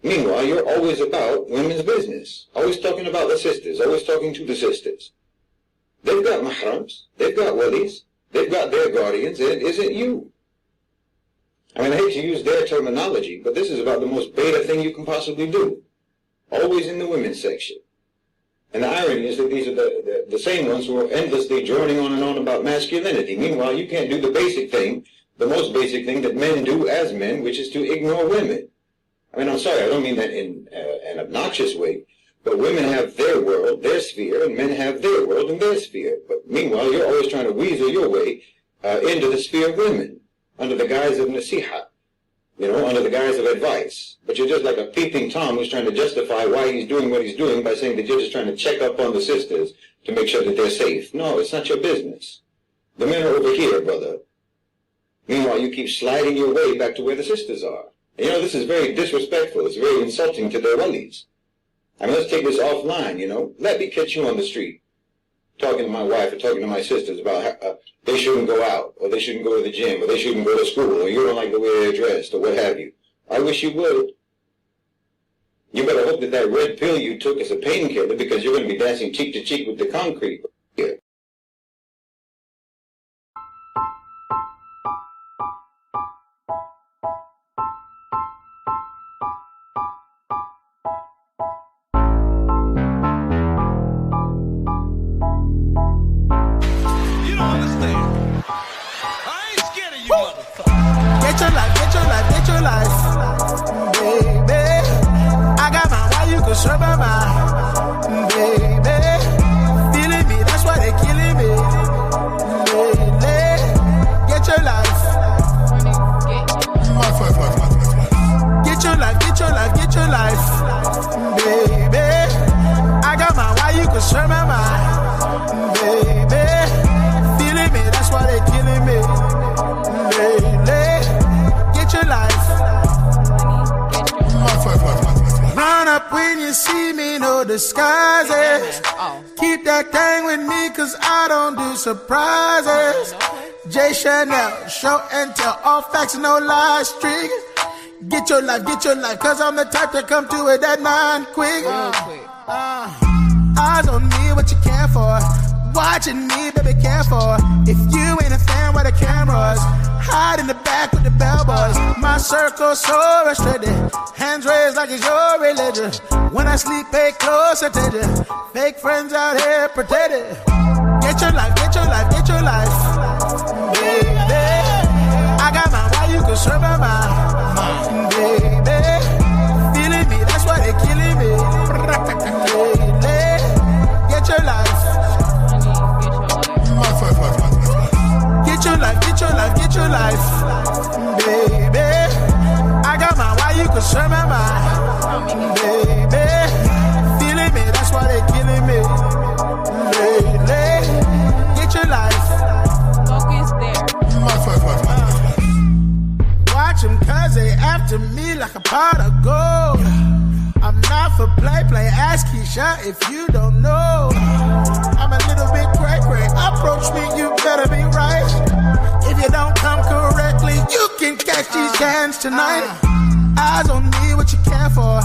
Meanwhile, you're always about women's business, always talking about the sisters, always talking to the sisters. They've got mahrams, they've got walis, they've got their guardians, and it isn't you. I mean, I hate to use their terminology, but this is about the most beta thing you can possibly do. Always in the women's section. And the irony is that these are the same ones who are endlessly droning on and on about masculinity. Meanwhile, you can't do the basic thing, the most basic thing that men do as men, which is to ignore women. I mean, I'm sorry, I don't mean that in an obnoxious way, but women have their world, their sphere, and men have their world and their sphere. But meanwhile, you're always trying to weasel your way into the sphere of women, under the guise of nasiha, under the guise of advice. But you're just like a peeping Tom who's trying to justify why he's doing what he's doing by saying that you're just trying to check up on the sisters to make sure that they're safe. No, it's not your business. The men are over here, brother. Meanwhile, you keep sliding your way back to where the sisters are. And this is very disrespectful. It's very insulting to their walis. I mean, let's take this offline, Let me catch you on the street talking to my wife or talking to my sisters about how they shouldn't go out, or they shouldn't go to the gym, or they shouldn't go to school, or you don't like the way they're dressed, or what have you. I wish you would. You better hope that that red pill you took is a painkiller, because you're going to be dancing cheek to cheek with the concrete here. Get your life, baby. I got my why you can serve my mind, baby. Feeling me, that's why they killing me, baby. Get your life. Get your life, baby. I got my why you can serve my mind, baby. Feeling me, that's why they killing me, baby. Get your life. Run up when you see me, no disguises. Keep that thing with me, cause I don't do surprises. J Chanel, show and tell, all facts, no lies, streak. Get your life, cause I'm the type to come to it that 9 quick. Eyes on me, what you care for? Watching me, baby, care for. If you ain't a fan, where the cameras? Hide in the back with the bellboys. My circle so restricted. Hands raised like it's your religion. When I sleep, pay close attention. Fake friends out here pretending. Get your life, baby. I got my why you can serve my mind, baby. Feeling me, that's why they killing me, baby. Get your life. Get your life, baby. I got my why you can serve my mind, baby. Feeling me, that's why they killing me, baby. Get your life. Focus there. Watch them cause they after me like a pot of gold. I'm not for play, ask Keisha if you don't know. I'm a little bit cray-cray, approach me, you better be right. If you don't come correctly, you can catch these cans tonight. Eyes on me, what you care for?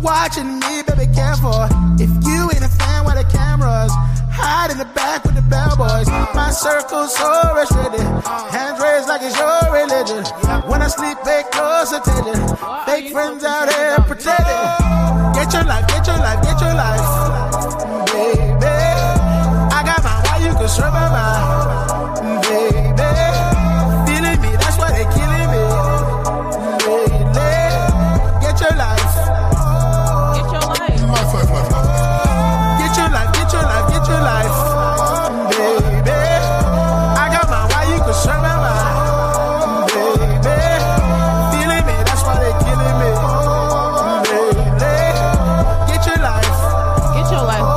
Watching me, baby, care for. If you ain't a fan, where the cameras? Hide in the back with the bellboys. My circle's so restricted. Hands raised like it's your religion. When I sleep, pay close attention. Fake friends out here pretending. Get your life, baby. I got my why you can serve my mind, baby. Feeling me, that's why they killing me, baby. Get your life. Get your life, baby. I got my why you can serve my mind, baby. Feeling me, that's why they killing me, baby. Get your life. Get your life,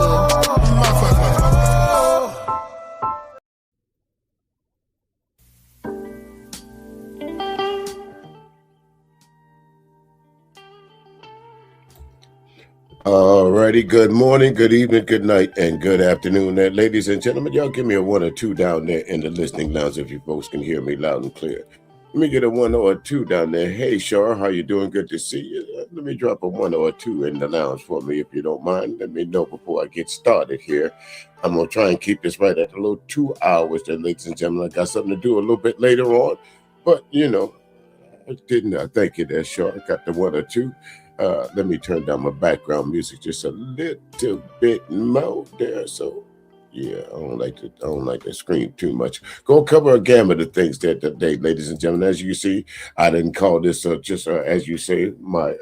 Alrighty, good morning, good evening, good night, and good afternoon there, ladies and gentlemen. Y'all give me a 1 or 2 down there in the listening lounge if you folks can hear me loud and clear. Let me get a 1 or a 2 down there. Hey, Shar, how you doing? Good to see you. Let me drop a 1 or a 2 in the lounge for me, if you don't mind. Let me know before I get started here. I'm going to try and keep this right at a little 2 hours there, ladies and gentlemen. I got something to do a little bit later on. But, I didn't. Thank you there, Shar. I got the 1 or 2. Let me turn down my background music just a little bit more there. So, yeah, I don't like to scream too much. Go cover a gamut of things there today, ladies and gentlemen. As you see, I didn't call this just as you say, my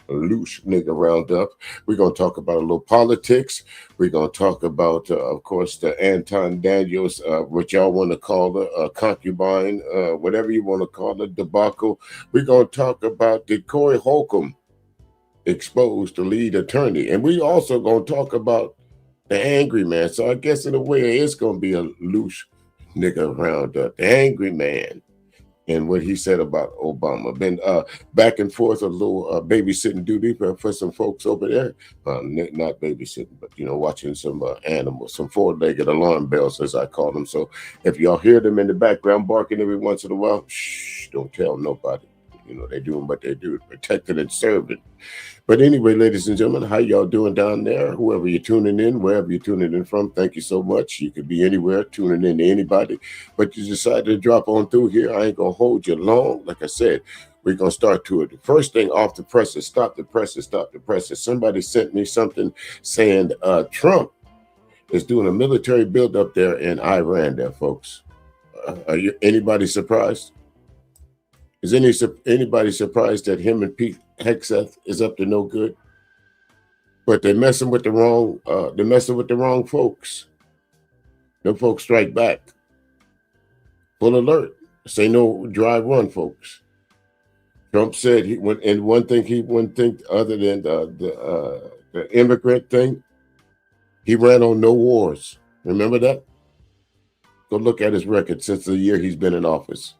loose nigga roundup. We're gonna talk about a little politics. We're gonna talk about, of course, the Anton Daniels, what y'all want to call it, concubine, whatever you want to call it, debacle. We're gonna talk about did Corey Holcomb exposed the lead attorney, and we also gonna talk about the angry man. So I guess in a way it's going to be a loose nigga roundup. The angry man and what he said about Obama. Been back and forth a little babysitting duty for some folks over there. Not babysitting, but, watching some animals, some four-legged alarm bells, as I call them. So if y'all hear them in the background barking every once in a while, shh, don't tell nobody. They're doing what they do, protecting and serving. But anyway, ladies and gentlemen, how y'all doing down there? Whoever you're tuning in, wherever you're tuning in from, thank you so much. You could be anywhere, tuning in to anybody, but you decided to drop on through here. I ain't going to hold you long. Like I said, we're going to start to it. The first thing off the presses, stop the presses, stop the presses. Somebody sent me something saying Trump is doing a military buildup there in Iran there, folks. Anybody surprised? Is anybody surprised that him and Pete Hegseth is up to no good? But they're messing with the wrong folks. Them folks strike back. Full alert. Say no, drive, run, folks. Trump said one thing other than the immigrant thing, he ran on no wars. Remember that? Go look at his record since the year he's been in office.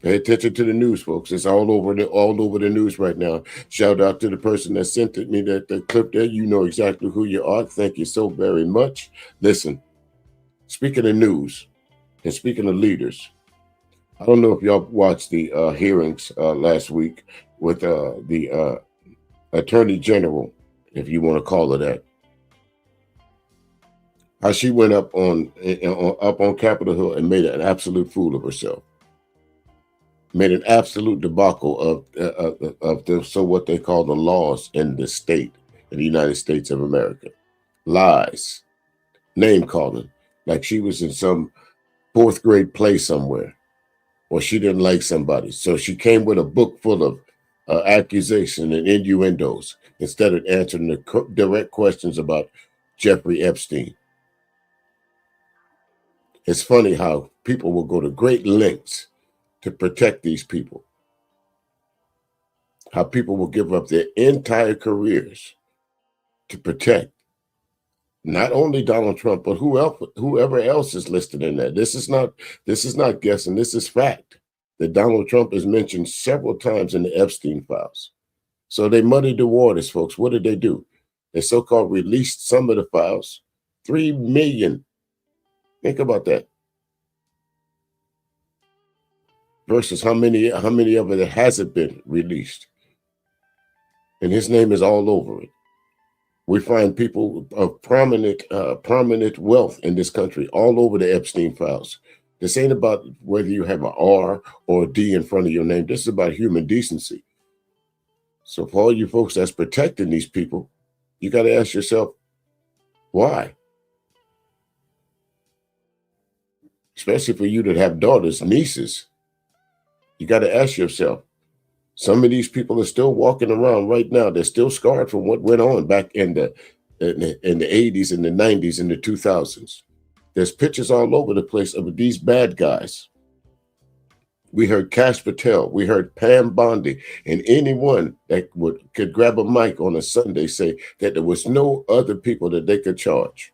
Pay attention to the news, folks. It's all over the news right now. Shout out to the person that sent me that clip there. You know exactly who you are. Thank you so very much. Listen, speaking of news and speaking of leaders, I don't know if y'all watched the hearings last week with the Attorney General, if you want to call her that. How she went up on Capitol Hill and made an absolute fool of herself. Made an absolute debacle of what they call the laws in the state, in the United States of America. Lies, name calling, like she was in some fourth grade play somewhere, or she didn't like somebody. So she came with a book full of accusation and innuendos instead of answering the direct questions about Jeffrey Epstein. It's funny how people will go to great lengths to protect these people. How people will give up their entire careers to protect not only Donald Trump, but whoever else is listed in there. This is not guessing. This is fact that Donald Trump is mentioned several times in the Epstein files. So they muddied the waters, folks. What did they do? They so-called released some of the files. 3 million. Think about that. Versus how many of it hasn't been released. And his name is all over it. We find people of prominent wealth in this country all over the Epstein files. This ain't about whether you have an R or a D in front of your name. This is about human decency. So for all you folks that's protecting these people, you got to ask yourself, why? Especially for you that have daughters, nieces. You got to ask yourself, some of these people are still walking around right now. They're still scarred from what went on back in the 80s and the 90s and the 2000s. There's pictures all over the place of these bad guys. We heard Kash Patel. We heard Pam Bondi. And anyone that could grab a mic on a Sunday say that there was no other people that they could charge.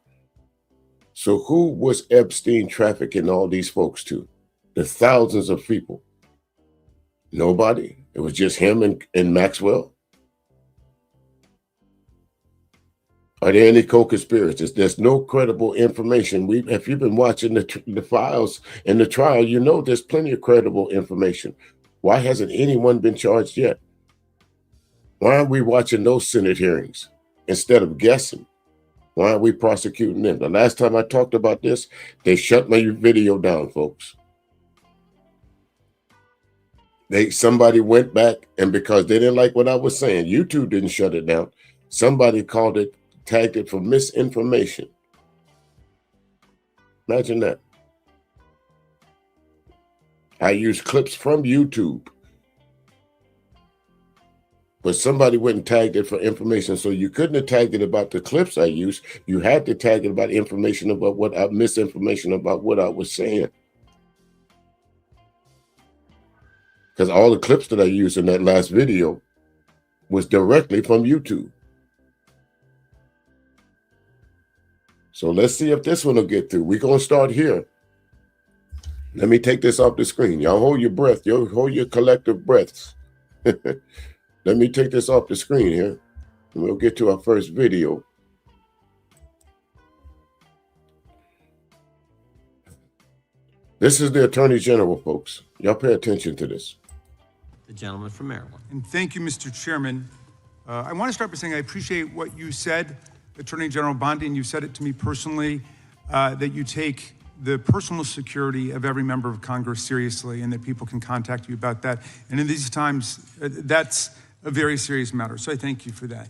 So who was Epstein trafficking all these folks to? The thousands of people. Nobody. It was just him and Maxwell. Are there any co-conspirators? There's no credible information. If you've been watching the files and the trial, you know there's plenty of credible information. Why hasn't anyone been charged yet? Why aren't we watching those Senate hearings instead of guessing? Why aren't we prosecuting them? The last time I talked about this, they shut my video down, folks. Somebody went back, and because they didn't like what I was saying, YouTube didn't shut it down. Somebody tagged it for misinformation. Imagine that. I use clips from YouTube, but somebody went and tagged it for information. So you couldn't have tagged it about the clips I used. You had to tag it about information about misinformation about what I was saying. Because all the clips that I used in that last video was directly from YouTube. So let's see if this one will get through. We're going to start here. Let me take this off the screen. Y'all hold your breath. Y'all hold your collective breaths. Let me take this off the screen here, and we'll get to our first video. This is the Attorney General, folks. Y'all pay attention to this. The gentleman from Maryland. And thank you, Mr. Chairman. I want to start by saying I appreciate what you said, Attorney General Bondi, and you said it to me personally, that you take the personal security of every member of Congress seriously and that people can contact you about that. And in these times, that's a very serious matter. So I thank you for that.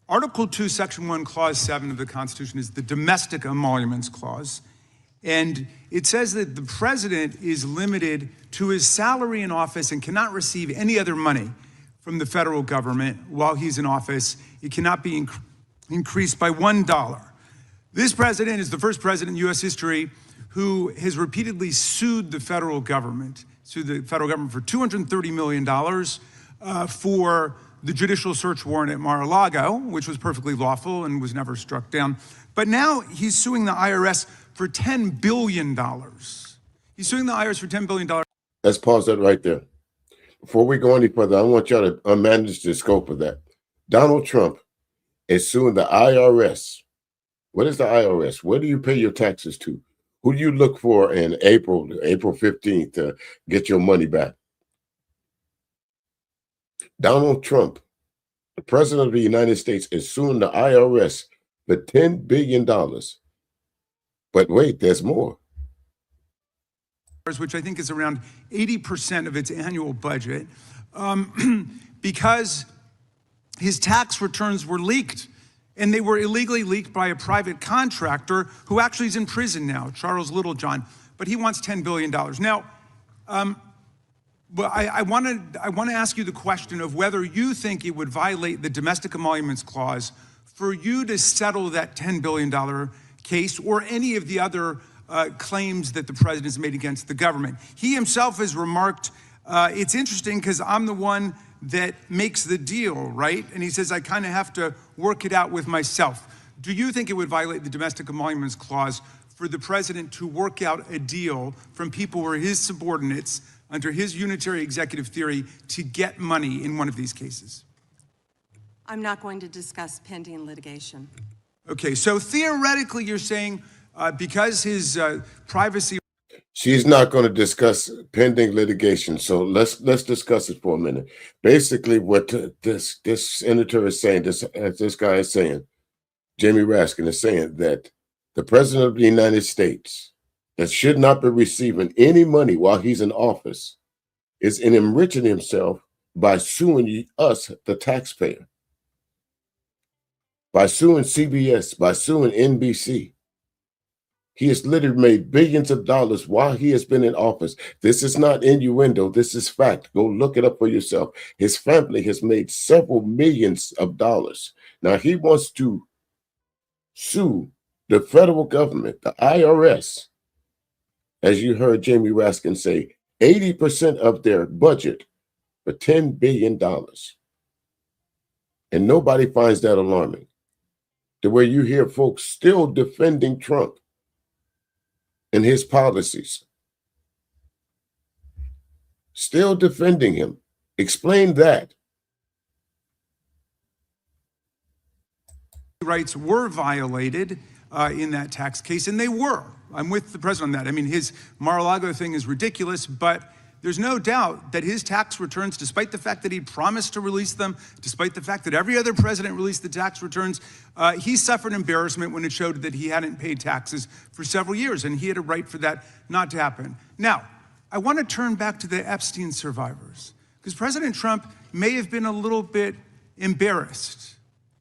Article 2, Section 1, Clause 7 of the Constitution is the Domestic Emoluments Clause. And it says that the president is limited to his salary in office and cannot receive any other money from the federal government while he's in office. It cannot be increased by $1. This president is the first president in U.S. history who has repeatedly sued the federal government for $230 million for the judicial search warrant at Mar-a-Lago, which was perfectly lawful and was never struck down. But now he's suing the IRS for $10 billion. He's suing the IRS for $10 billion. Let's pause that right there. Before we go any further, I want y'all to manage the scope of that. Donald Trump is suing the IRS. What is the IRS? Where do you pay your taxes to? Who do you look for in April 15th to get your money back? Donald Trump, the president of the United States, is suing the IRS for $10 billion. But wait, there's more. Which I think is around 80% of its annual budget, because his tax returns were leaked. And they were illegally leaked by a private contractor who actually is in prison now, Charles Littlejohn. But he wants $10 billion. Now, but I want to ask you the question of whether you think it would violate the Domestic Emoluments Clause for you to settle that $10 billion case or any of the other claims that the president has made against the government. He himself has remarked, it's interesting because I'm the one that makes the deal, right? And he says, I kind of have to work it out with myself. Do you think it would violate the Domestic Emoluments Clause for the president to work out a deal from people who are his subordinates under his unitary executive theory to get money in one of these cases? I'm not going to discuss pending litigation. Okay, so theoretically you're saying because his privacy... She's not going to discuss pending litigation, so let's discuss it for a minute. Basically, what this senator is saying, this guy is saying, Jamie Raskin is saying that the president of the United States that should not be receiving any money while he's in office is enriching himself by suing us, the taxpayer, by suing CBS, by suing NBC. He has literally made billions of dollars while he has been in office. This is not innuendo. This is fact. Go look it up for yourself. His family has made several millions of dollars. Now he wants to sue the federal government, the IRS. As you heard Jamie Raskin say, 80% of their budget for $10 billion. And nobody finds that alarming. The way you hear folks still defending Trump and his policies. Still defending him. Explain that. rights were violated in that tax case, and they were. I'm with the president on that. I mean, his Mar-a-Lago thing is ridiculous, but there's no doubt that his tax returns, despite the fact that he promised to release them, despite the fact that every other president released the tax returns, he suffered embarrassment when it showed that he hadn't paid taxes for several years, and he had a right for that not to happen. Now, I want to turn back to the Epstein survivors, because President Trump may have been a little bit embarrassed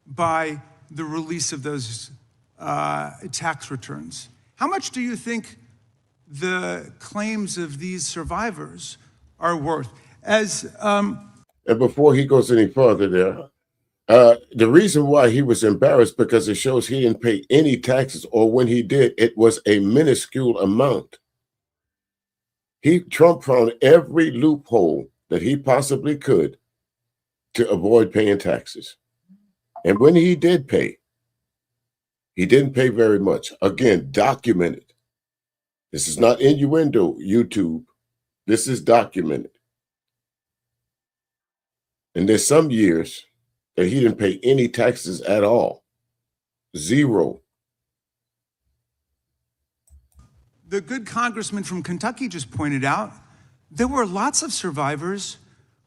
by the release of those tax returns. How much do you think the claims of these survivors are worth? And before he goes any further there, the reason why he was embarrassed because it shows he didn't pay any taxes, or when he did, it was a minuscule amount. Trump found every loophole that he possibly could to avoid paying taxes. And when he did pay, he didn't pay very much. Again, documented. This is not innuendo, YouTube. This is documented. And there's some years that he didn't pay any taxes at all. Zero. The good congressman from Kentucky just pointed out there were lots of survivors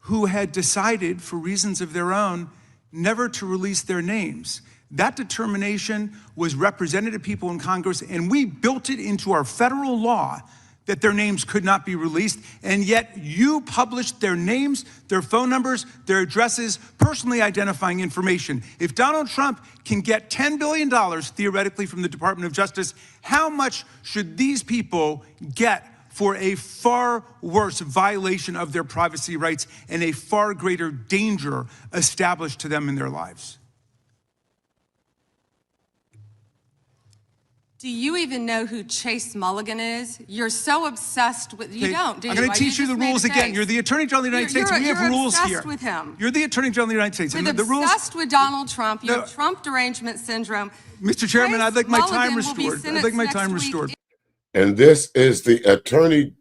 who had decided, for reasons of their own, never to release their names. That determination was represented to people in Congress, and we built it into our federal law that their names could not be released, and yet you published their names, their phone numbers, their addresses, personally identifying information. If Donald Trump can get $10 billion theoretically from the Department of Justice, how much should these people get for a far worse violation of their privacy rights and a far greater danger established to them in their lives? Do you even know who Chase Mulligan is? You're so obsessed with, you Okay, don't, do you? I'm going to teach you the rules again. You're the Attorney General of the United States. We have rules here. You're obsessed with him. You're the Attorney General of the United States. With And the rules, obsessed with Donald Trump. You No. have Trump derangement syndrome. Mr. Chairman, Chase I'd like my time Mulligan will be restored. I'd like my sentenced time next week. restored. And this is the Attorney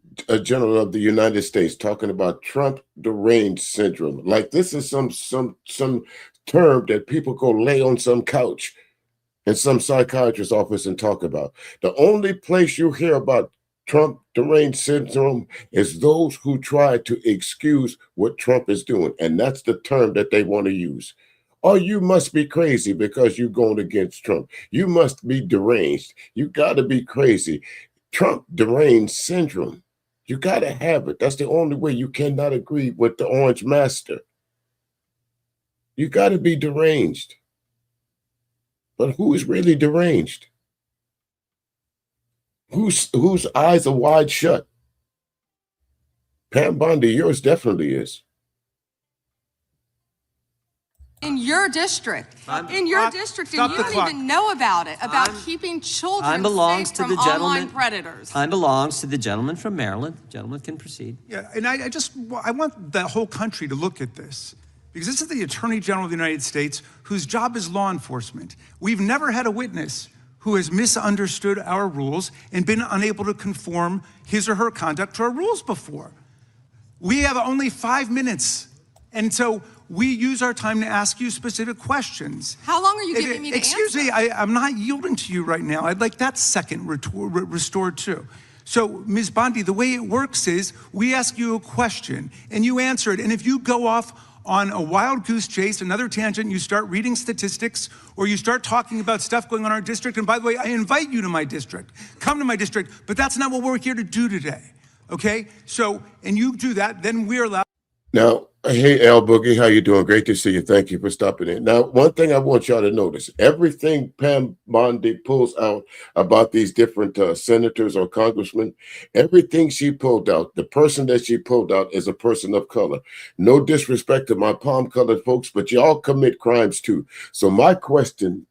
General of the United States talking about Trump deranged syndrome. Like this is some term that people go lay on some couch in some psychiatrist's office and talk about. The only place you hear about Trump deranged syndrome is those who try to excuse what Trump is doing. And that's the term that they want to use. Or you must be crazy because you're going against Trump. You must be deranged. You got to be crazy. Trump deranged syndrome. You got to have it. That's the only way. You cannot agree with the Orange Master. You got to be deranged. But who is really deranged? Whose eyes are wide shut? Pam Bondi, yours definitely is. In your district. In your district, and Stop you the don't clock. even know about it, about keeping children Time belongs safe to from the online gentleman. predators. Time belongs to the gentleman from Maryland. The gentleman can proceed. Yeah, and I want the whole country to look at this, because this is the Attorney General of the United States whose job is law enforcement. We've never had a witness who has misunderstood our rules and been unable to conform his or her conduct to our rules before. We have only 5 minutes, and so we use our time to ask you specific questions. How long are you giving me to Excuse answer? me, I'm not yielding to you right now. I'd like that second restored too. So, Ms. Bondi, the way it works is we ask you a question and you answer it. And if you go off on a wild goose chase, another tangent, you start reading statistics or you start talking about stuff going on in our district. And by the way, I invite you to my district. Come to my district, but that's not what we're here to do today. Okay? So, and you do that, then we're allowed. Now, hey, Al Boogie, how you doing? Great to see you. Thank you for stopping in. Now, one thing I want y'all to notice, everything Pam Bondi pulls out about these different senators or congressmen, everything she pulled out, the person that she pulled out is a person of color. No disrespect to my palm-colored folks, but y'all commit crimes too. So my question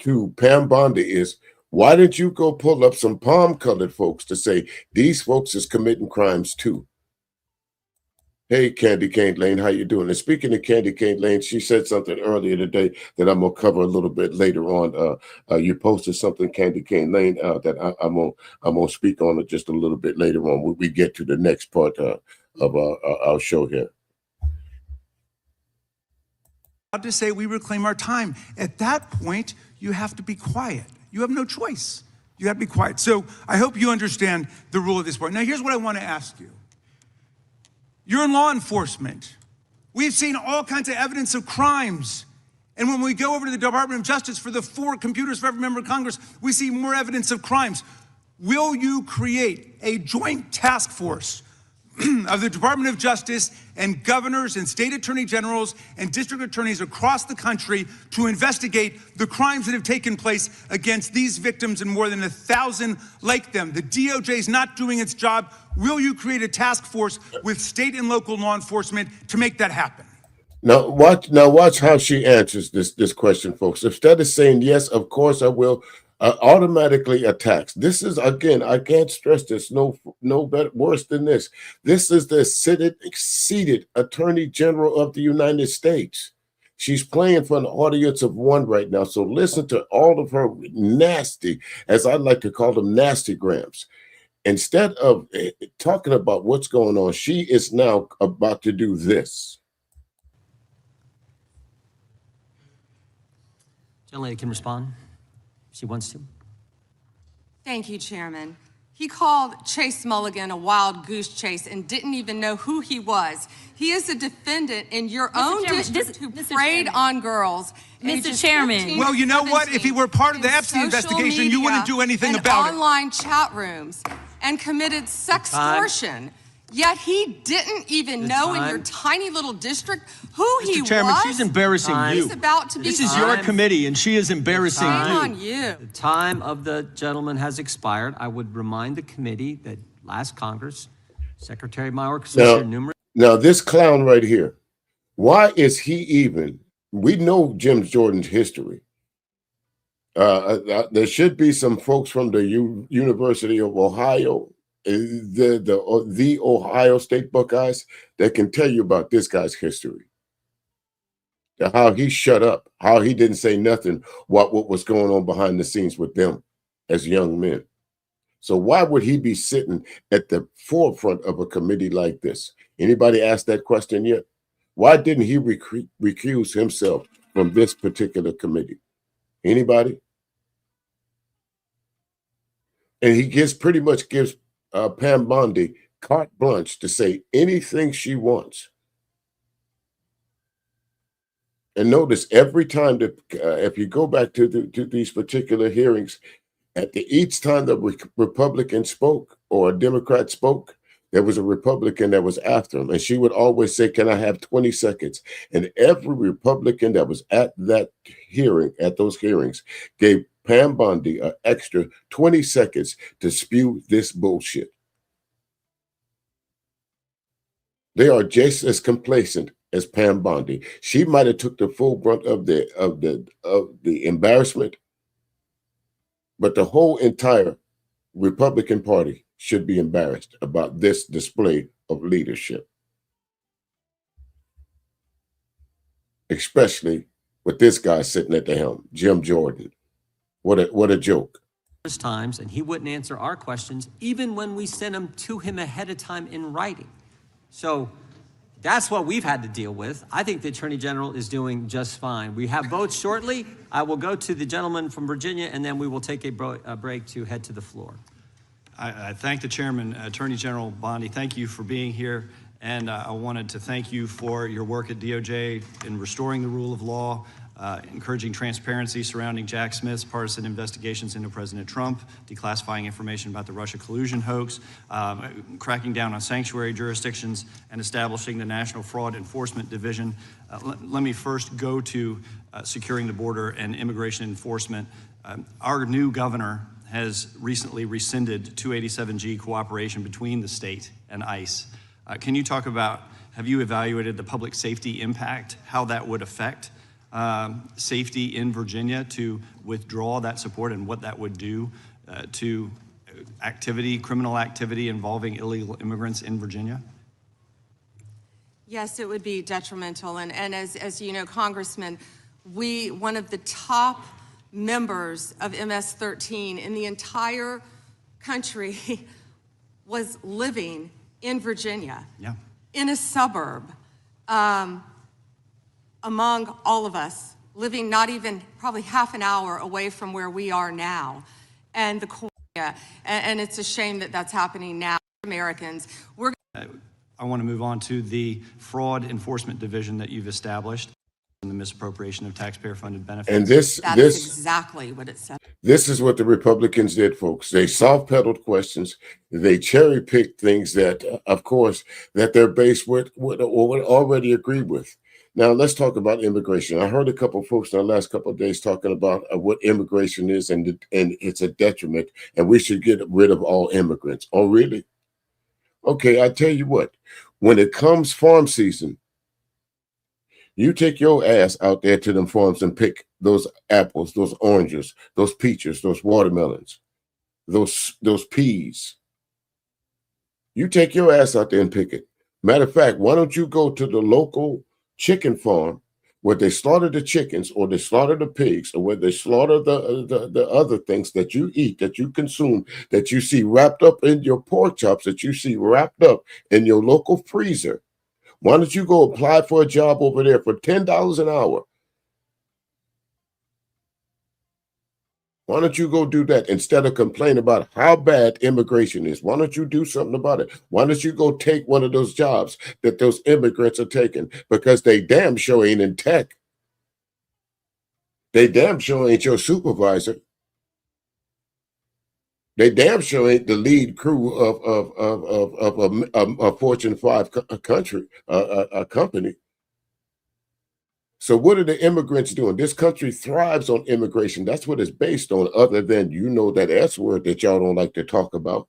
to Pam Bondi is, why didn't you go pull up some palm-colored folks to say these folks is committing crimes too? Hey, Candy Cane Lane, how you doing? And speaking of Candy Cane Lane, she said something earlier today that I'm gonna cover a little bit later on. You posted something, Candy Cane Lane, that I'm gonna speak on it just a little bit later on when we get to the next part of our show here. To say we reclaim our time. At that point, you have to be quiet. You have no choice. You have to be quiet. So I hope you understand the rule of this board. Now, here's what I want to ask you. You're in law enforcement. We've seen all kinds of evidence of crimes. And when we go over to the Department of Justice for the 4 computers for every member of Congress, we see more evidence of crimes. Will you create a joint task force of the Department of Justice and governors and state attorney generals and district attorneys across the country to investigate the crimes that have taken place against these victims and more than 1,000 like them? The DOJ is not doing its job. Will you create a task force with state and local law enforcement to make that happen? Now watch how she answers this question, folks. Instead of saying yes, of course I will, automatically attacks. This is, again, I can't stress this no better, worse than this. This is the seated Attorney General of the United States. She's playing for an audience of 1 right now. So listen to all of her nasty, as I like to call them, nasty grams. Instead of talking about what's going on, she is now about to do this. Gentlelady can respond if she wants to. Thank you, Chairman. He called Chase Mulligan a wild goose chase and didn't even know who he was. He is a defendant in your own district who preyed on girls. Mr. Chairman. Well, you know what? If he were part of the Epstein investigation, you wouldn't do anything about it. Online chat rooms and committed sextortion. Yet he didn't even know in your tiny little district who he was. Mr. Chairman, she's embarrassing you. He's about to be This is your committee, and she is embarrassing Shame you. on you. The time of the gentleman has expired. I would remind the committee that last Congress, Secretary Mayorkas issued numerous. Now, this clown right here, why is he even? We know Jim Jordan's history. There should be some folks from the University of Ohio, the Ohio State Buckeyes, that can tell you about this guy's history. How he shut up, how he didn't say nothing what was going on behind the scenes with them as young men. So why would he be sitting at the forefront of a committee like this? Anybody asked that question yet? Why didn't he recuse himself from this particular committee? Anybody? And he pretty much gives Pam Bondi carte blanche to say anything she wants. And notice every time that if you go back to these particular hearings, each time the Republican spoke or a Democrat spoke, there was a Republican that was after him. And she would always say, "Can I have 20 seconds?" And every Republican that was at that hearing, at those hearings, gave Pam Bondi an extra 20 seconds to spew this bullshit. They are just as complacent as Pam Bondi. She might have took the full brunt of the embarrassment, but the whole entire Republican Party should be embarrassed about this display of leadership, especially with this guy sitting at the helm, Jim Jordan. What a joke. Times, and he wouldn't answer our questions, even when we sent them to him ahead of time in writing. So that's what we've had to deal with. I think the Attorney General is doing just fine. We have votes shortly. I will go to the gentleman from Virginia, and then we will take a break to head to the floor. I thank the Chairman, Attorney General Bondi. Thank you for being here. And I wanted to thank you for your work at DOJ in restoring the rule of law, encouraging transparency surrounding Jack Smith's partisan investigations into President Trump, declassifying information about the Russia collusion hoax, cracking down on sanctuary jurisdictions, and establishing the National Fraud Enforcement Division. Let me first go to securing the border and immigration enforcement. Our new governor has recently rescinded 287G cooperation between the state and ICE. Can you talk about, have you evaluated the public safety impact, how that would affect safety in Virginia to withdraw that support, and what that would do to criminal activity involving illegal immigrants in Virginia? Yes, it would be detrimental. And as you know, Congressman, one of the top members of MS-13 in the entire country was living in Virginia, in a suburb, among all of us living not even probably half an hour away from where we are now. And and it's a shame that that's happening now. Americans, I want to move on to the Fraud Enforcement Division that you've established and the misappropriation of taxpayer-funded benefits. And that's exactly what it said. This is what the Republicans did, folks. They soft-pedaled questions. They cherry-picked things that, of course, that their base would already agree with. Now, let's talk about immigration. I heard a couple of folks in the last couple of days talking about what immigration is, and it's a detriment, and we should get rid of all immigrants. Oh, really? Okay, I tell you what. When it comes farm season, you take your ass out there to them farms and pick those apples, those oranges, those peaches, those watermelons, those peas. You take your ass out there and pick it. Matter of fact, why don't you go to the local chicken farm where they slaughter the chickens, or they slaughter the pigs, or where they slaughter the other things that you eat, that you consume, that you see wrapped up in your pork chops, that you see wrapped up in your local freezer. Why don't you go apply for a job over there for $10 an hour? Why don't you go do that instead of complaining about how bad immigration is? Why don't you do something about it? Why don't you go take one of those jobs that those immigrants are taking? Because they damn sure ain't in tech. They damn sure ain't your supervisor. They damn sure ain't the lead crew of a Fortune 5 country, a company. So what are the immigrants doing? This country thrives on immigration. That's what it's based on, other than, that S word that y'all don't like to talk about.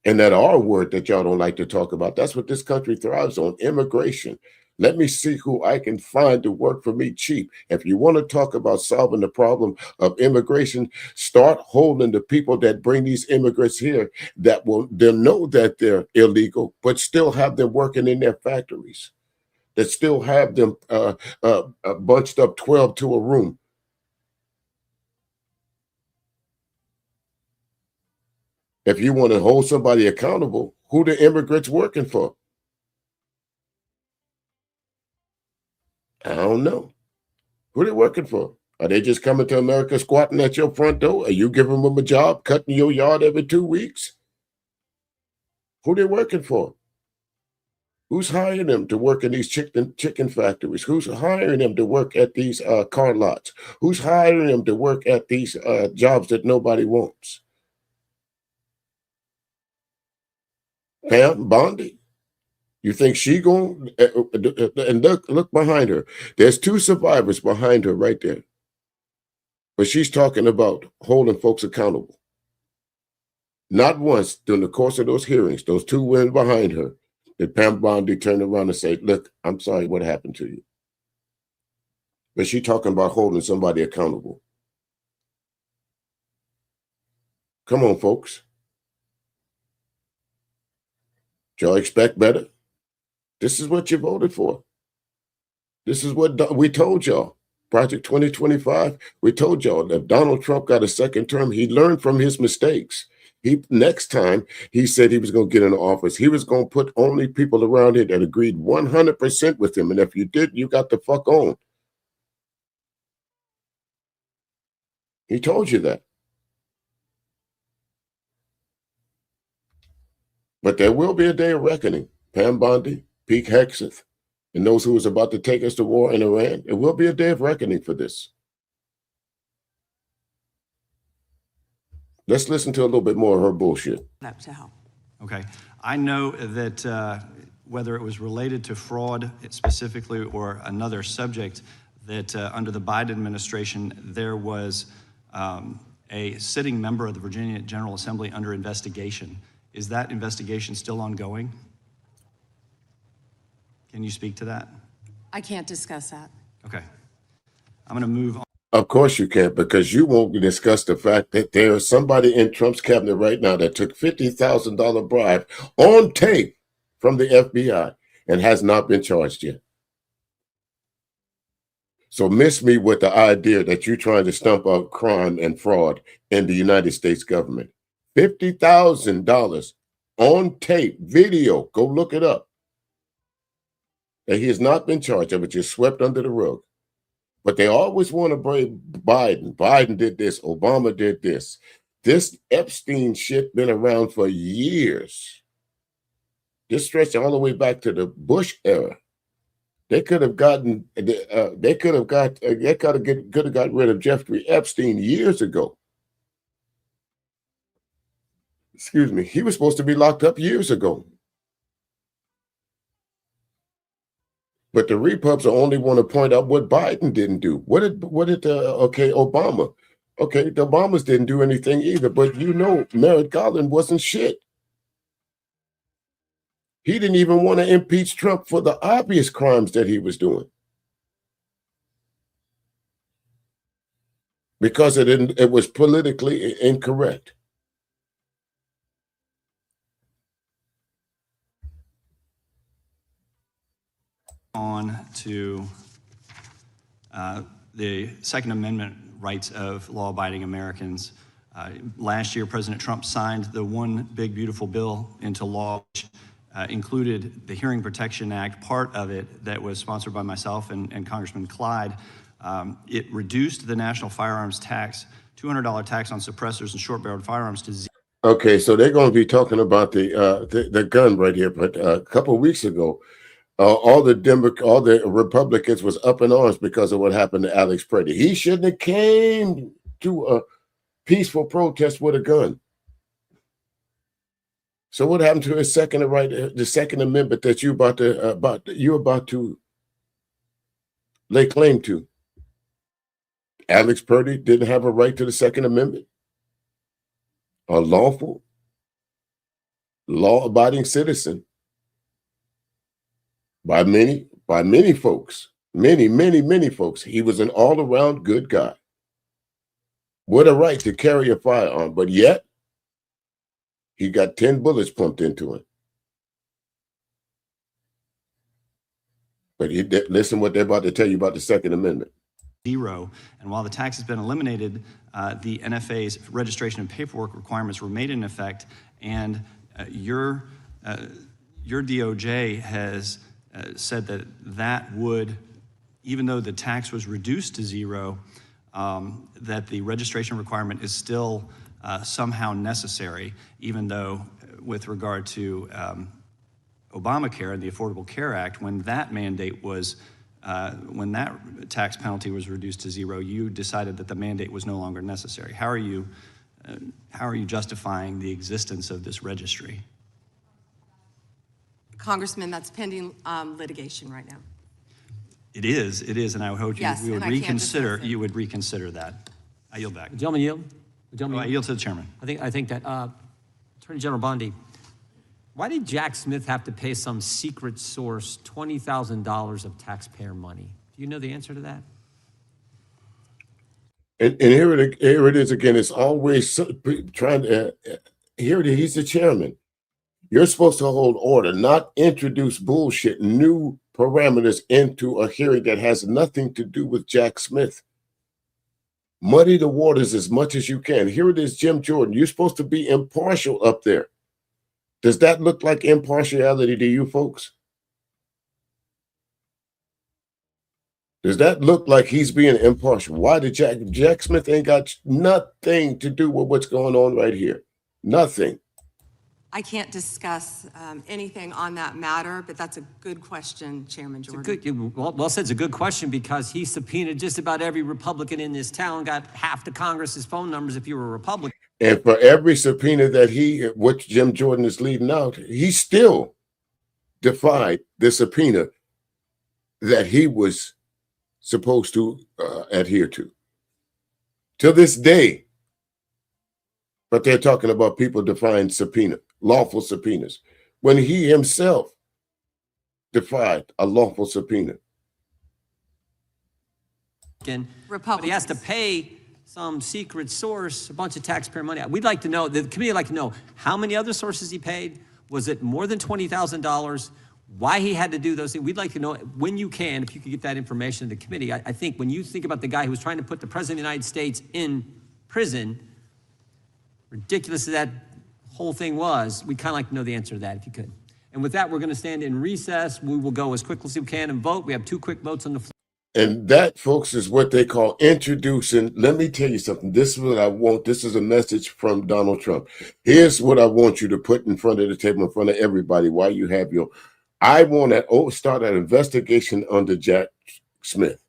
And that R word that y'all don't like to talk about. That's what this country thrives on, immigration. Let me see who I can find to work for me cheap. If you want to talk about solving the problem of immigration, start holding the people that bring these immigrants here that they'll know that they're illegal, but still have them working in their factories, that still have them bunched up 12 to a room. If you want to hold somebody accountable, who the immigrants working for? I don't know. Who they working for? Are they just coming to America squatting at your front door? Are you giving them a job, cutting your yard every 2 weeks? Who they working for? Who's hiring them to work in these chicken factories? Who's hiring them to work at these car lots? Who's hiring them to work at these jobs that nobody wants? Pam Bondi? You think she going? And look behind her. There's 2 survivors behind her right there. But she's talking about holding folks accountable. Not once during the course of those hearings, those 2 women behind her, did Pam Bondi turn around and say, look, I'm sorry what happened to you. But she's talking about holding somebody accountable. Come on, folks. Do y'all expect better? This is what you voted for. This is what we told y'all. Project 2025, we told y'all that if Donald Trump got a second term, he learned from his mistakes. Next time, he said he was going to get in office, he was going to put only people around him that agreed 100% with him. And if you did, you got the fuck on. He told you that. But there will be a day of reckoning. Pam Bondi, Pete Hegseth, and those who was about to take us to war in Iran, it will be a day of reckoning for this. Let's listen to a little bit more of her bullshit. To help. Okay. I know that whether it was related to fraud specifically or another subject, that under the Biden administration, there was a sitting member of the Virginia General Assembly under investigation. Is that investigation still ongoing? Can you speak to that? I can't discuss that. Okay. I'm going to move on. Of course you can't, because you won't discuss the fact that there is somebody in Trump's cabinet right now that took $50,000 bribe on tape from the FBI and has not been charged yet. So miss me with the idea that you're trying to stump up crime and fraud in the United States government. $50,000 on tape, video, go look it up. That he has not been charged of it, just swept under the rug. But they always want to blame Biden. Biden did this. Obama did this. This Epstein shit been around for years. This stretched all the way back to the Bush era. They could have gotten. They could have got rid of Jeffrey Epstein years ago. Excuse me. He was supposed to be locked up years ago. But the Repubs only want to point out what Biden didn't do. What did Obama? Okay, the Obamas didn't do anything either. But Merrick Garland wasn't shit. He didn't even want to impeach Trump for the obvious crimes that he was doing. Because it was politically incorrect. On to the Second Amendment rights of law-abiding Americans. Last year, President Trump signed the One Big Beautiful Bill into law, which included the Hearing Protection Act, part of it that was sponsored by myself and Congressman Clyde. It reduced the national firearms tax, $200 tax on suppressors and short-barreled firearms to zero. Okay, so they're going to be talking about the gun right here. But a couple of weeks ago, all the Republicans was up in arms because of what happened to Alex Purdy. He shouldn't have came to a peaceful protest with a gun. So what happened to his the Second Amendment that you're about to lay claim to? Alex Purdy didn't have a right to the Second Amendment. A lawful, law-abiding citizen. By many folks, many folks, he was an all-around good guy with a right to carry a firearm, but yet he got 10 bullets pumped into him. But listen what they're about to tell you about the Second Amendment. Zero. And while the tax has been eliminated, the NFA's registration and paperwork requirements remain in effect, and your DOJ has said that would, even though the tax was reduced to zero, that the registration requirement is still somehow necessary, even though with regard to Obamacare and the Affordable Care Act, when that mandate was, when that tax penalty was reduced to zero, you decided that the mandate was no longer necessary. How are you justifying the existence of this registry? Congressman, that's pending litigation right now. It is, and I hope Yes, you would and I can't reconsider. discuss it. You would reconsider that. I yield back. The gentleman yield? I yield to the chairman. I think that Attorney General Bondi, why did Jack Smith have to pay some secret source $20,000 of taxpayer money? Do you know the answer to that? And here it is again. It's always trying to. Here it is. He's the chairman. You're supposed to hold order, not introduce bullshit, new parameters into a hearing that has nothing to do with Jack Smith. Muddy the waters as much as you can. Here it is, Jim Jordan. You're supposed to be impartial up there. Does that look like impartiality to you folks? Does that look like he's being impartial? Why did Jack Smith ain't got nothing to do with what's going on right here? Nothing. I can't discuss anything on that matter, but that's a good question, Chairman Jordan. Well said. It's a good question because he subpoenaed just about every Republican in this town, got half the Congress's phone numbers if you were a Republican. And for every subpoena that which Jim Jordan is leading out, he still defied the subpoena that he was supposed to adhere to this day. But they're talking about people defying subpoena, lawful subpoenas, when he himself defied a lawful subpoena. But he has to pay some secret source a bunch of taxpayer money. We'd like to know, the committee would like to know how many other sources he paid. Was it more than $20,000? Why he had to do those things. We'd like to know when you can, if you could get that information to the committee. I think when you think about the guy who was trying to put the president of the United States in prison, ridiculous as that whole thing was, we'd kind of like to know the answer to that if you could. And with that, we're going to stand in recess. We will go as quickly as we can and vote. We have 2 quick votes on the floor. And that, folks, is what they call introducing. Let me tell you something. This is what I want. This is a message from Donald Trump. Here's what I want you to put in front of the table, in front of everybody while you have your. I want to start an investigation under Jack Smith.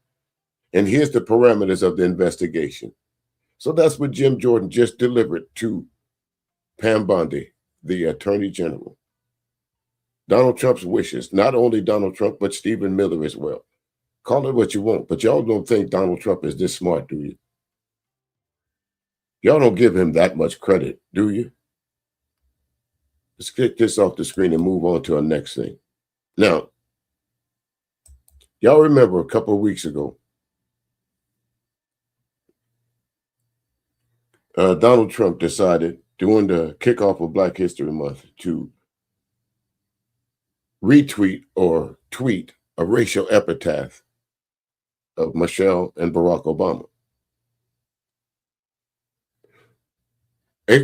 And here's the parameters of the investigation. So that's what Jim Jordan just delivered to Pam Bondi, the Attorney General. Donald Trump's wishes, not only Donald Trump, but Stephen Miller as well. Call it what you want, but y'all don't think Donald Trump is this smart, do you? Y'all don't give him that much credit, do you? Let's get this off the screen and move on to our next thing. Now, y'all remember a couple of weeks ago, Donald Trump decided during the kickoff of Black History Month to retweet or tweet a racial epitaph of Michelle and Barack Obama,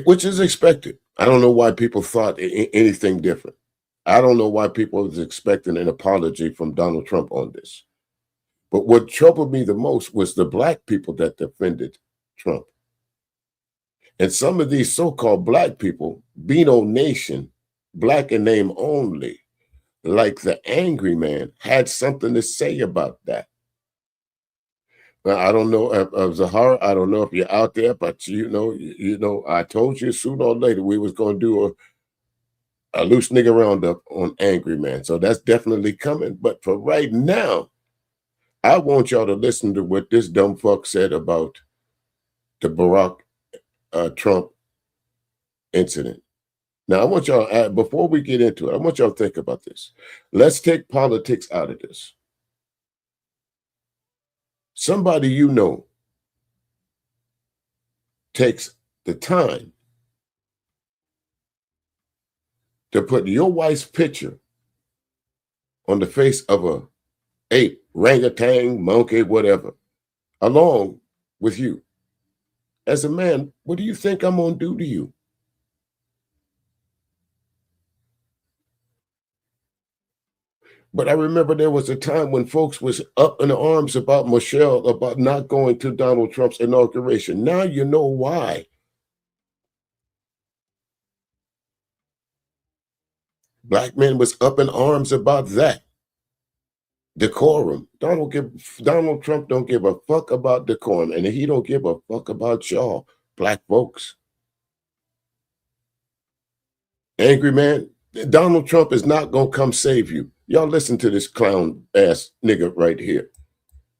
which is expected. I don't know why people thought anything different. I don't know why people was expecting an apology from Donald Trump on this. But what troubled me the most was the Black people that defended Trump. And some of these so-called Black people, Beano Nation, Black in name only, like the Angry Man, had something to say about that. Now, I don't know, Zahara, I don't know if you're out there, but you know, I told you sooner or later we was going to do a loose nigga roundup on Angry Man. So that's definitely coming. But for right now, I want y'all to listen to what this dumb fuck said about the Barack Trump incident. Now, I want y'all, before we get into it, I want y'all to think about this. Let's take politics out of this. Somebody you know takes the time to put your wife's picture on the face of a ape, orangutan, monkey, whatever, along with you. As a man, what do you think I'm going to do to you? But I remember there was a time when folks was up in arms about Michelle, about not going to Donald Trump's inauguration. Now you know why. Black men was up in arms about that. Decorum. Donald Trump don't give a fuck about decorum, and he don't give a fuck about y'all, Black folks. Angry Man, Donald Trump is not going to come save you. Y'all listen to this clown ass nigga right here.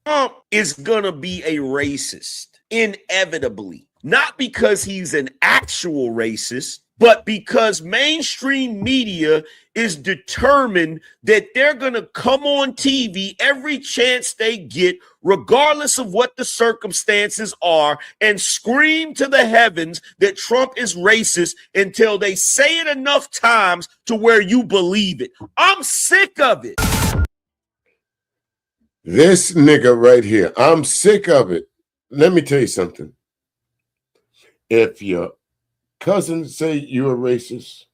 Trump is going to be a racist, inevitably. Not because he's an actual racist, but because mainstream media is determined that they're going to come on TV every chance they get, regardless of what the circumstances are, and scream to the heavens that Trump is racist until they say it enough times to where you believe it. I'm sick of it. This nigga right here, I'm sick of it. Let me tell you something. If your cousin say you're a racist,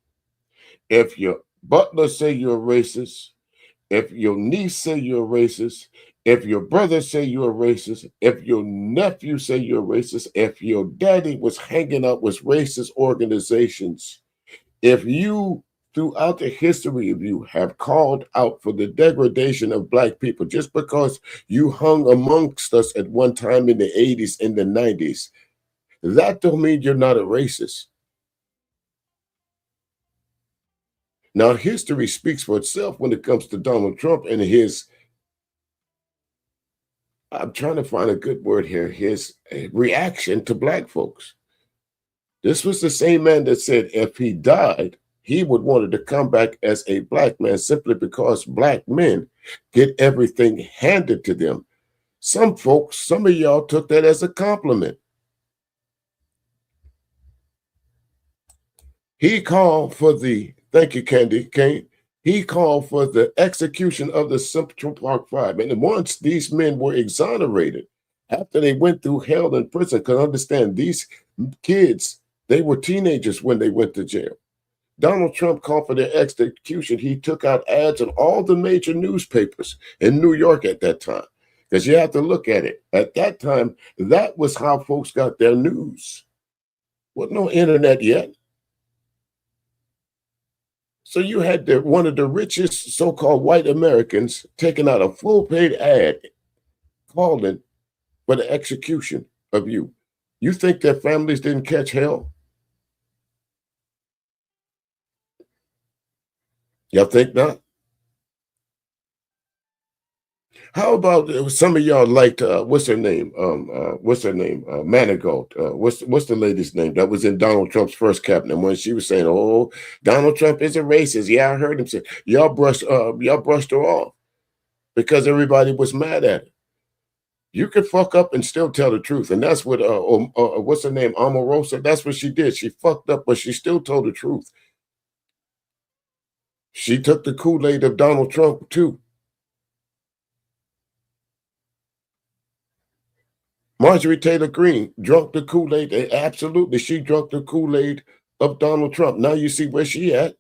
if your butler say you're a racist, if your niece say you're a racist, if your brother say you're a racist, if your nephew say you're a racist, if your daddy was hanging out with racist organizations, if you throughout the history of you have called out for the degradation of Black people just because you hung amongst us at one time in the 80s and the 90s, that don't mean you're not a racist. Now, history speaks for itself when it comes to Donald Trump and his, I'm trying to find a good word here, his reaction to Black folks. This was the same man that said if he died, he would want to come back as a Black man simply because Black men get everything handed to them. Some folks, some of y'all took that as a compliment. He called for the, thank you, Candy Kane. He called for the execution of the Central Park Five. And once these men were exonerated, after they went through hell in prison, because understand, these kids, they were teenagers when they went to jail. Donald Trump called for their execution. He took out ads in all the major newspapers in New York at that time. Because you have to look at it. At that time, that was how folks got their news. Wasn't no internet yet. So you had one of the richest so-called white Americans taking out a full-paid ad calling for the execution of you. You think their families didn't catch hell? Y'all think not? How about some of y'all liked what's her name? Manigault. What's the lady's name that was in Donald Trump's first cabinet when she was saying, "Oh, Donald Trump is a racist." Yeah, I heard him say. Y'all brushed her off because everybody was mad at her. You could fuck up and still tell the truth, and that's what what's her name, Omarosa. That's what she did. She fucked up, but she still told the truth. She took the Kool-Aid of Donald Trump too. Marjorie Taylor Greene drunk the Kool-Aid. Absolutely, she drunk the Kool-Aid of Donald Trump. Now you see where she at.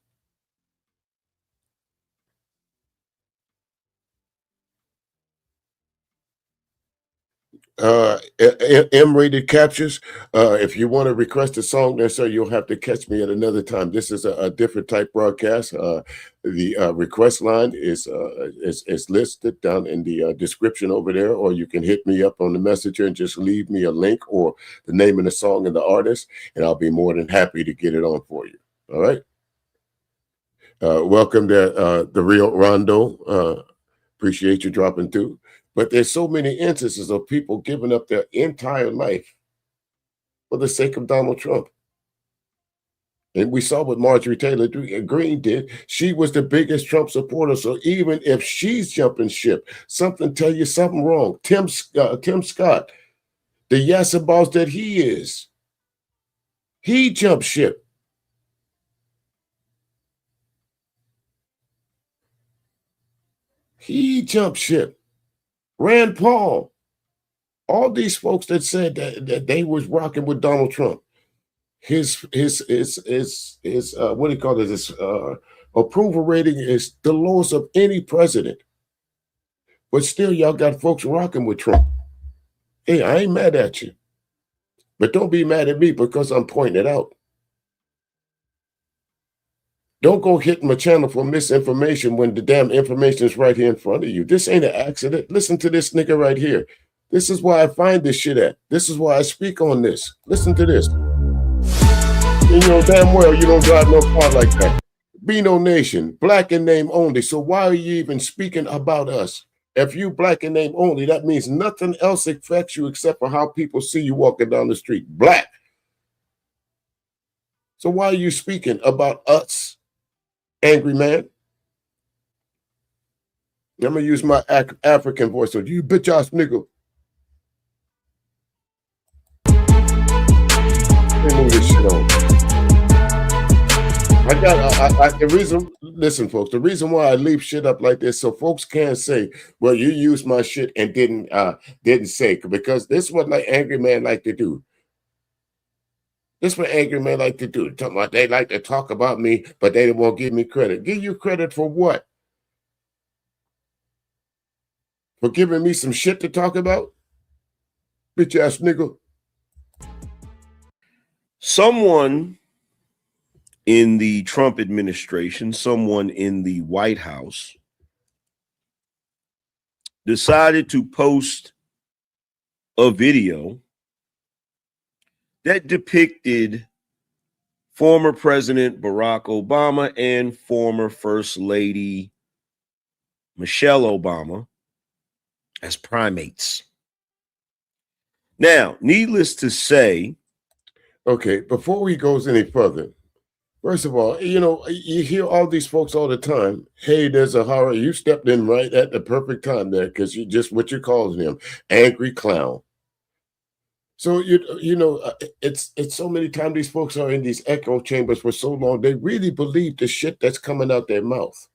M-rated captures. If you want to request a song there, sir, you'll have to catch me at another time. This is a different type broadcast. The request line is listed down in the description over there, or you can hit me up on the messenger and just leave me a link or the name of the song and the artist, and I'll be more than happy to get it on for you. All right. Welcome to the Real Rondo. Appreciate you dropping through. But there's so many instances of people giving up their entire life for the sake of Donald Trump. And we saw what Marjorie Taylor Greene did. She was the biggest Trump supporter. So even if she's jumping ship, something tell you something wrong. Tim Scott, the yassabos that he is, he jumped ship. He jumped ship. Rand Paul, all these folks that said that they was rocking with Donald Trump, his what do you call it? His approval rating is the lowest of any president. But still, y'all got folks rocking with Trump. Hey, I ain't mad at you, but don't be mad at me because I'm pointing it out. Don't go hitting my channel for misinformation when the damn information is right here in front of you. This ain't an accident. Listen to this nigga right here. This is why I find this shit at. This is why I speak on this. Listen to this. You know damn well you don't drive no car like that. Be no nation, black in name only. So why are you even speaking about us? If you black in name only, that means nothing else affects you except for how people see you walking down the street. Black. So why are you speaking about us? Angry man. I'm gonna use my African voice. So you bitch ass nigga. Move this shit on. The reason. Listen, folks. The reason why I leave shit up like this, so folks can't say, "Well, you used my shit and didn't say," because this is what like angry man like to do. This is what angry men like to do. They like to talk about me, but they won't give me credit. Give you credit for what? For giving me some shit to talk about? Bitch ass nigga. Someone in the Trump administration, someone in the White House, decided to post a video that depicted former President Barack Obama and former First Lady Michelle Obama as primates. Now, needless to say, okay, before we goes any further, first of all, you know, you hear all these folks all the time. Hey, there's a horror. You stepped in right at the perfect time there because you just what you're calling him, angry clown. So you know, it's so many times these folks are in these echo chambers for so long, they really believe the shit that's coming out their mouth.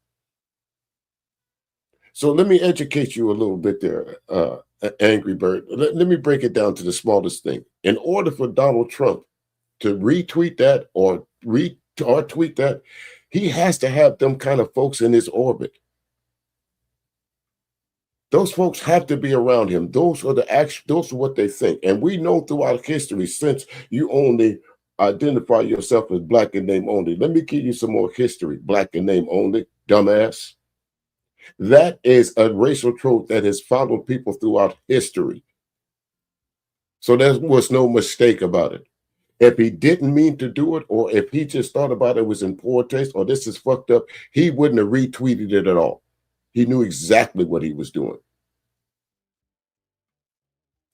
So let me educate you a little bit there, Angry Bird. Let me break it down to the smallest thing. In order for Donald Trump to retweet that or tweet that, he has to have them kind of folks in his orbit. Those folks have to be around him. Those are what they think. And we know throughout history, since you only identify yourself as black in name only. Let me give you some more history. Black in name only, dumbass. That is a racial trope that has followed people throughout history. So there was no mistake about it. If he didn't mean to do it, or if he just thought about it was in poor taste, or this is fucked up, he wouldn't have retweeted it at all. He knew exactly what he was doing.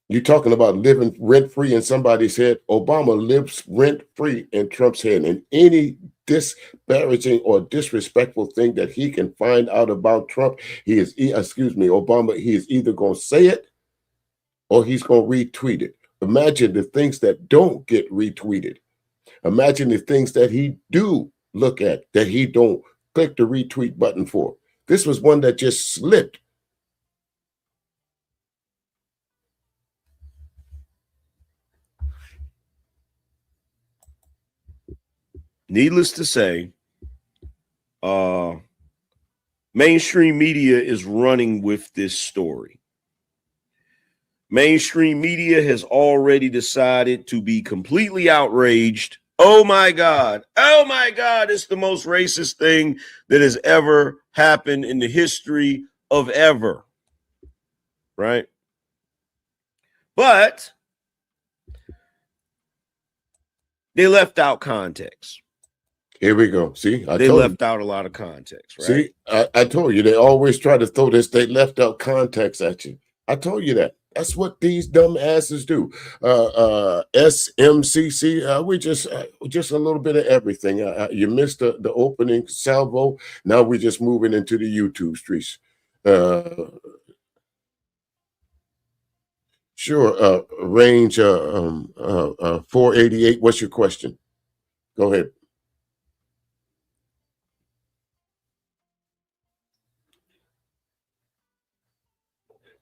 You're talking about living rent-free in somebody's head. Obama lives rent-free in Trump's head. And any disparaging or disrespectful thing that he can find out about Trump, Obama, he is either going to say it or he's going to retweet it. Imagine the things that don't get retweeted. Imagine the things that he do look at that he don't click the retweet button for. This was one that just slipped. Needless to say, mainstream media is running with this story. Mainstream media has already decided to be completely outraged. Oh my God. Oh my God. It's the most racist thing that has ever happened in the history of ever. Right? But they left out context. Here we go. See, they left out a lot of context, right? See, I told you, they always try to throw this, they left out context at you. I told you that. That's what these dumb asses do. SMCC, we just a little bit of everything. You missed the opening salvo. Now we're just moving into the YouTube streets. Sure. Range 488. What's your question? Go ahead.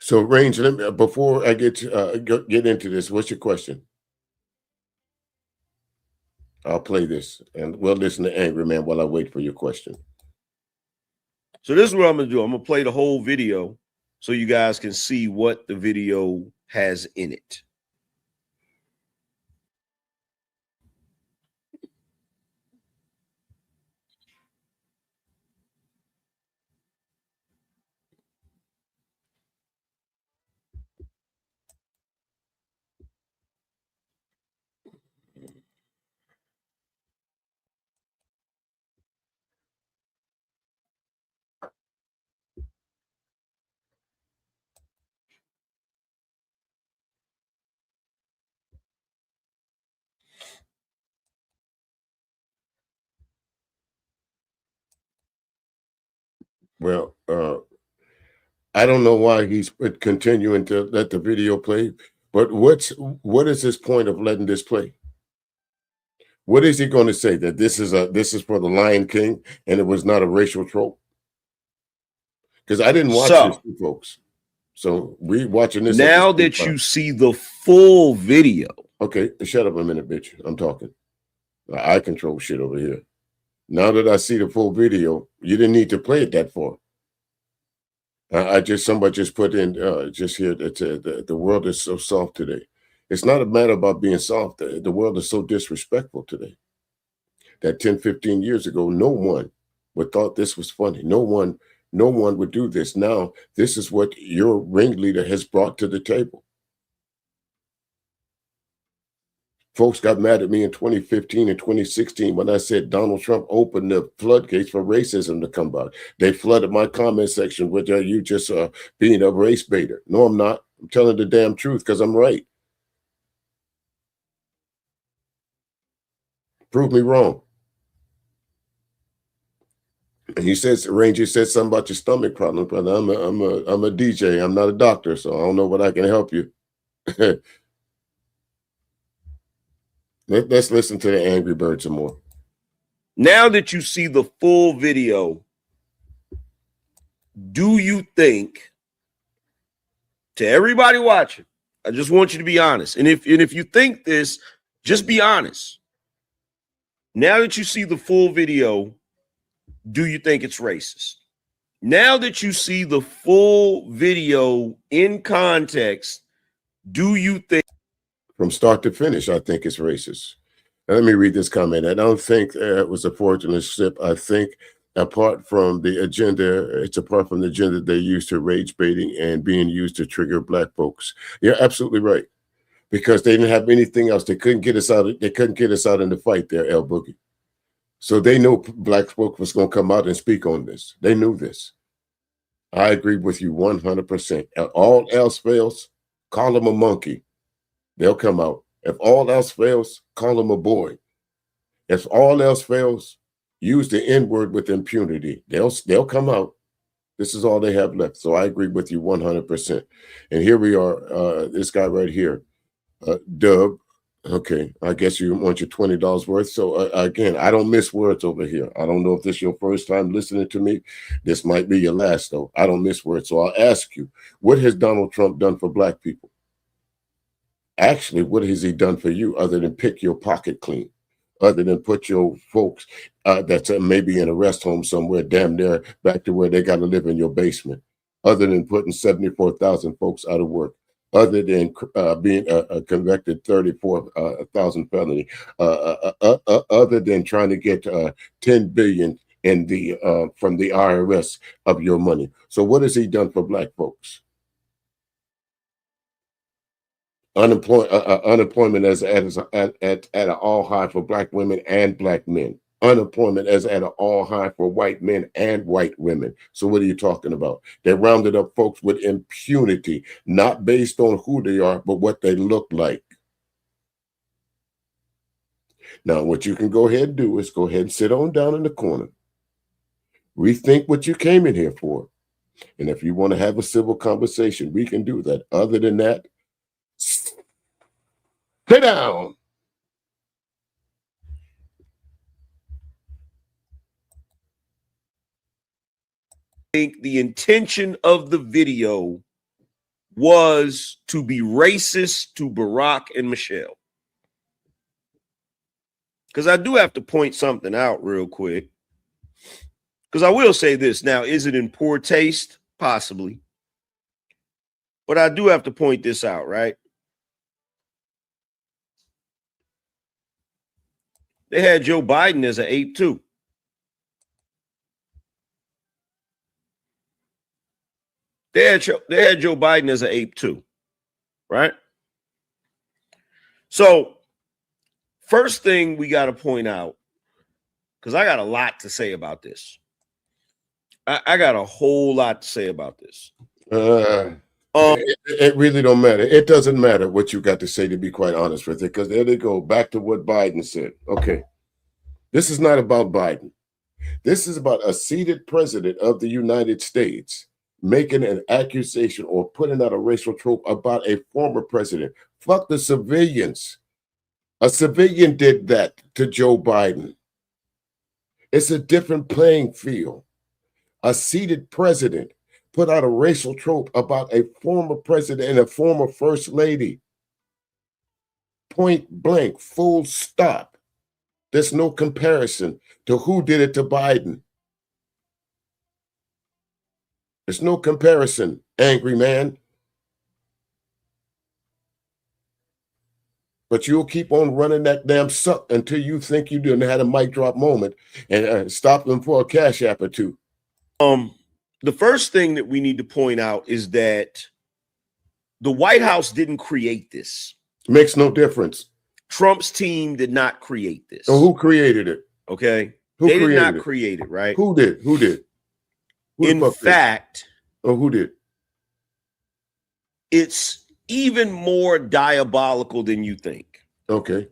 So, Range, before I get into this, what's your question? I'll play this, and we'll listen to Angry Man while I wait for your question. So this is what I'm going to do. I'm going to play the whole video so you guys can see what the video has in it. Well, I don't know why he's continuing to let the video play, but what is his point of letting this play? What is he going to say? That this is for the Lion King and it was not a racial trope? Because I didn't watch this, folks. So we watching this. Now that you see the full video. Okay, shut up a minute, bitch. I'm talking. I control shit over here. Now that I see the full video, you didn't need to play it that far. Somebody just put in just here that the world is so soft today. It's not a matter about being soft. The world is so disrespectful today that 10, 15 years ago, no one would thought this was funny. No one would do this. Now, this is what your ringleader has brought to the table. Folks got mad at me in 2015 and 2016 when I said Donald Trump opened the floodgates for racism to come out. They flooded my comment section with you just being a race baiter. No, I'm not. I'm telling the damn truth because I'm right. Prove me wrong. And he says, Ranger said something about your stomach problem, but I'm a DJ. I'm not a doctor, so I don't know what I can help you. Let's listen to the Angry Bird some more. Now that you see the full video, do you think, to everybody watching, I just want you to be honest. And if you think this, just be honest. Now that you see the full video, do you think it's racist? Now that you see the full video in context, do you think from start to finish, I think it's racist? Now, let me read this comment. I don't think it was a fortunate slip. I think apart from the agenda, it's apart from the agenda they used to rage baiting and being used to trigger black folks. You're absolutely right. Because they didn't have anything else. They couldn't get us out. They couldn't get us out in the fight there, El Boogie. So they know black folk was going to come out and speak on this. They knew this. I agree with you 100%. If all else fails, call them a monkey. They'll come out. If all else fails, call them a boy. If all else fails, use the N-word with impunity. They'll come out. This is all they have left. So I agree with you 100%. And here we are, this guy right here, Dub. Okay, I guess you want your $20 worth. So again, I don't miss words over here. I don't know if this is your first time listening to me. This might be your last, though. I don't miss words. So I'll ask you, what has Donald Trump done for black people? Actually, what has he done for you other than pick your pocket clean? Other than put your folks that's maybe in a rest home somewhere, damn near back to where they got to live in your basement? Other than putting 74,000 folks out of work? Other than being a convicted 34,000 felony, other than trying to get 10 billion in the from the IRS of your money. So what has he done for black folks? Unemployment is at an all high for black women and black men. Unemployment is at an all high for white men and white women. So what are you talking about? They rounded up folks with impunity, not based on who they are, but what they look like. Now, what you can go ahead and do is go ahead and sit on down in the corner. Rethink what you came in here for. And if you want to have a civil conversation, we can do that. Other than that, sit down. Think the intention of the video was to be racist to Barack and Michelle? Because I do have to point something out real quick. Because I will say this. Now, is it in poor taste? Possibly. But I do have to point this out, right? They had Joe Biden as an ape too. They had Joe Biden as an ape too, right? So first thing we got to point out, because I got a lot to say about this. I got a whole lot to say about this. It really don't matter. It doesn't matter what you got to say, to be quite honest with it, because there they go, back to what Biden said. Okay, this is not about Biden. This is about a seated president of the United States making an accusation or putting out a racial trope about a former president. Fuck the civilians. A civilian did that to Joe Biden. It's a different playing field. A seated president put out a racial trope about a former president and a former first lady. Point blank, full stop. There's no comparison to who did it to Biden. There's no comparison, angry man. But you'll keep on running that damn suck until you think you done had a mic drop moment and stop them for a cash app or two. The first thing that we need to point out is that the White House didn't create this. Makes no difference. Trump's team did not create this. So who created it? Okay. Who they created did not it? create it, right? Who did? Who did? Who In fact, oh, who did? It's even more diabolical than you think. Okay,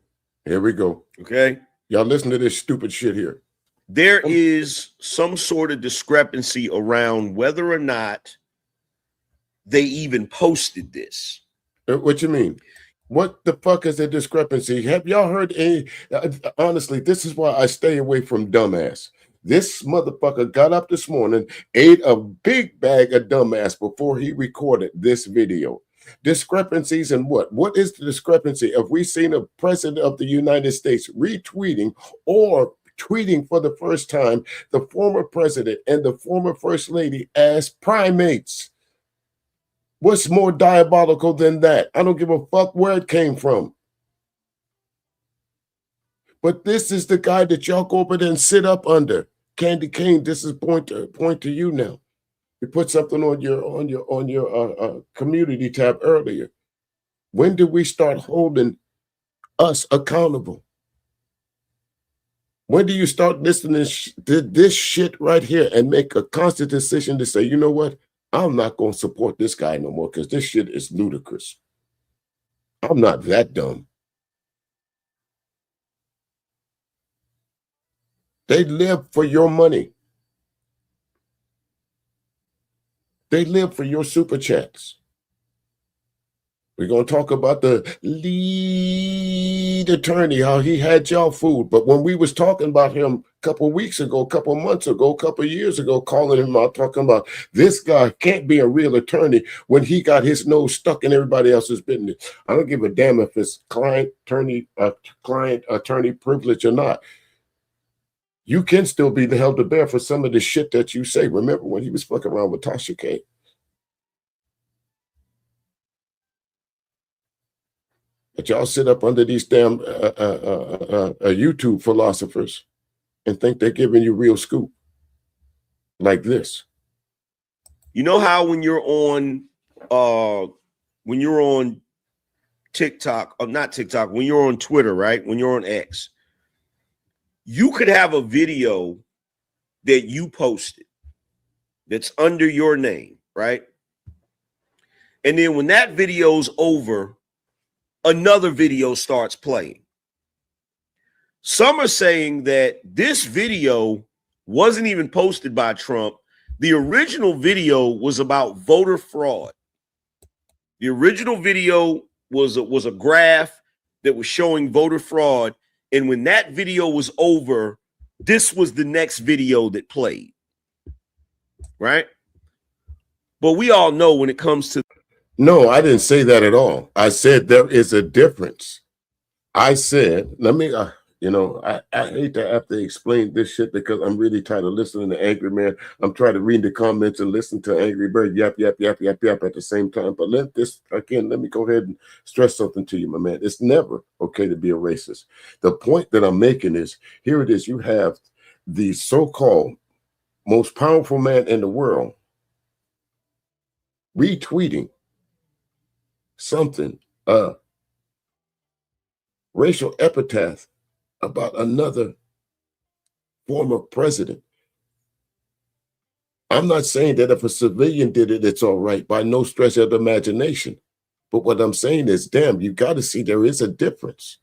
here we go. Okay. Y'all listen to this stupid shit here. There is some sort of discrepancy around whether or not they even posted this. What you mean? What the fuck is the discrepancy? Have y'all heard any? Honestly, this is why I stay away from dumbass. This motherfucker got up this morning, ate a big bag of dumbass before he recorded this video. Discrepancies in what? What is the discrepancy? Have we seen a president of the United States retweeting or tweeting for the first time the former president and the former first lady as primates. What's more diabolical than that? I don't give a fuck where it came from. But this is the guy that y'all go over there and sit up under. Candy Cane, this is point to you now. You put something on your community tab earlier. When did we start holding us accountable? When do you start listening to this shit right here and make a conscious decision to say, you know what? I'm not going to support this guy no more because this shit is ludicrous. I'm not that dumb. They live for your money. They live for your super chats. We're going to talk about the lead attorney, how he had y'all fooled. But when we was talking about him a couple of weeks ago, a couple of months ago, a couple of years ago, calling him out, talking about this guy can't be a real attorney when he got his nose stuck in everybody else's business. I don't give a damn if it's client attorney privilege or not. You can still be the held to bear for some of the shit that you say. Remember when he was fucking around with Tasha K? But y'all sit up under these damn YouTube philosophers and think they're giving you real scoop like this. You know how when you're on TikTok, or not TikTok, when you're on Twitter, right? When you're on X, you could have a video that you posted that's under your name, right? And then when that video's over, another video starts playing. Some are saying that this video wasn't even posted by Trump. The original video was about voter fraud. The original video was a graph that was showing voter fraud. And when that video was over, this was the next video that played. Right? But we all know when it comes to... No, I didn't say that at all. I said there is a difference. I said, let me, I hate to have to explain this shit because I'm really tired of listening to Angry Man. I'm trying to read the comments and listen to Angry Bird yap at the same time. But let me go ahead and stress something to you, my man. It's never okay to be a racist. The point that I'm making is, here it is. You have the so-called most powerful man in the world retweeting something, racial epithet about another former president. I'm not saying that if a civilian did it, it's all right, by no stretch of the imagination. But what I'm saying is, damn, you got to see there is a difference.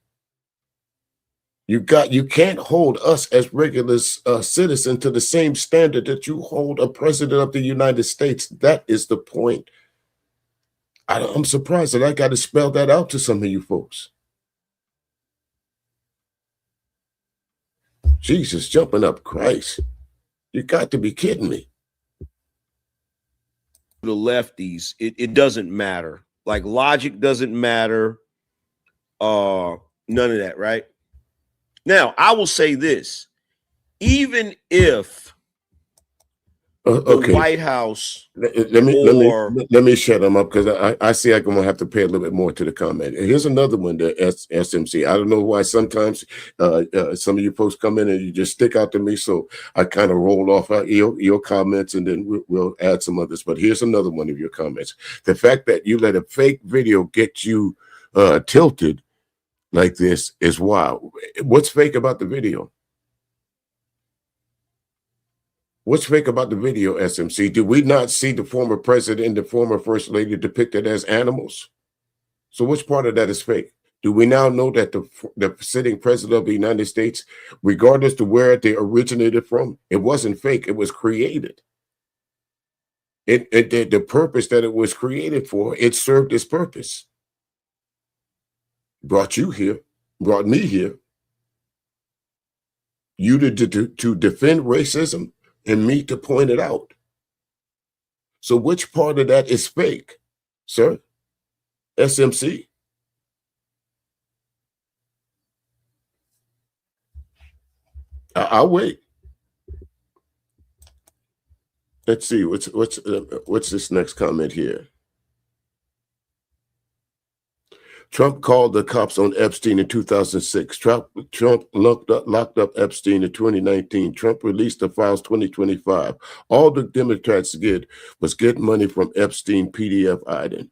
You can't hold us as regular citizens to the same standard that you hold a president of the United States. That is the point. I'm surprised that I got to spell that out to some of you folks. Jesus, jumping up Christ. You got to be kidding me. The lefties, it doesn't matter. Like, logic doesn't matter. None of that, right? Now, I will say this. Even if the White House... Let me shut them up because I see I'm going to have to pay a little bit more to the comment. Here's another one, the SMC. I don't know why sometimes some of you folks come in and you just stick out to me, so I kind of roll off your comments and then we'll add some others. But here's another one of your comments. The fact that you let a fake video get you tilted like this is wild. What's fake about the video? What's fake about the video, SMC? Did we not see the former president and the former first lady depicted as animals? So which part of that is fake? Do we now know that the sitting president of the United States, regardless to where they originated from, it wasn't fake, it was created. The purpose that it was created for, it served its purpose. Brought you here, brought me here. You to defend racism, and me to point it out. So which part of that is fake, sir? SMC? I'll wait. Let's see. What's this next comment here? Trump called the cops on Epstein in 2006. Trump locked up Epstein in 2019. Trump released the files 2025. All the Democrats did was get money from Epstein PDF hiding.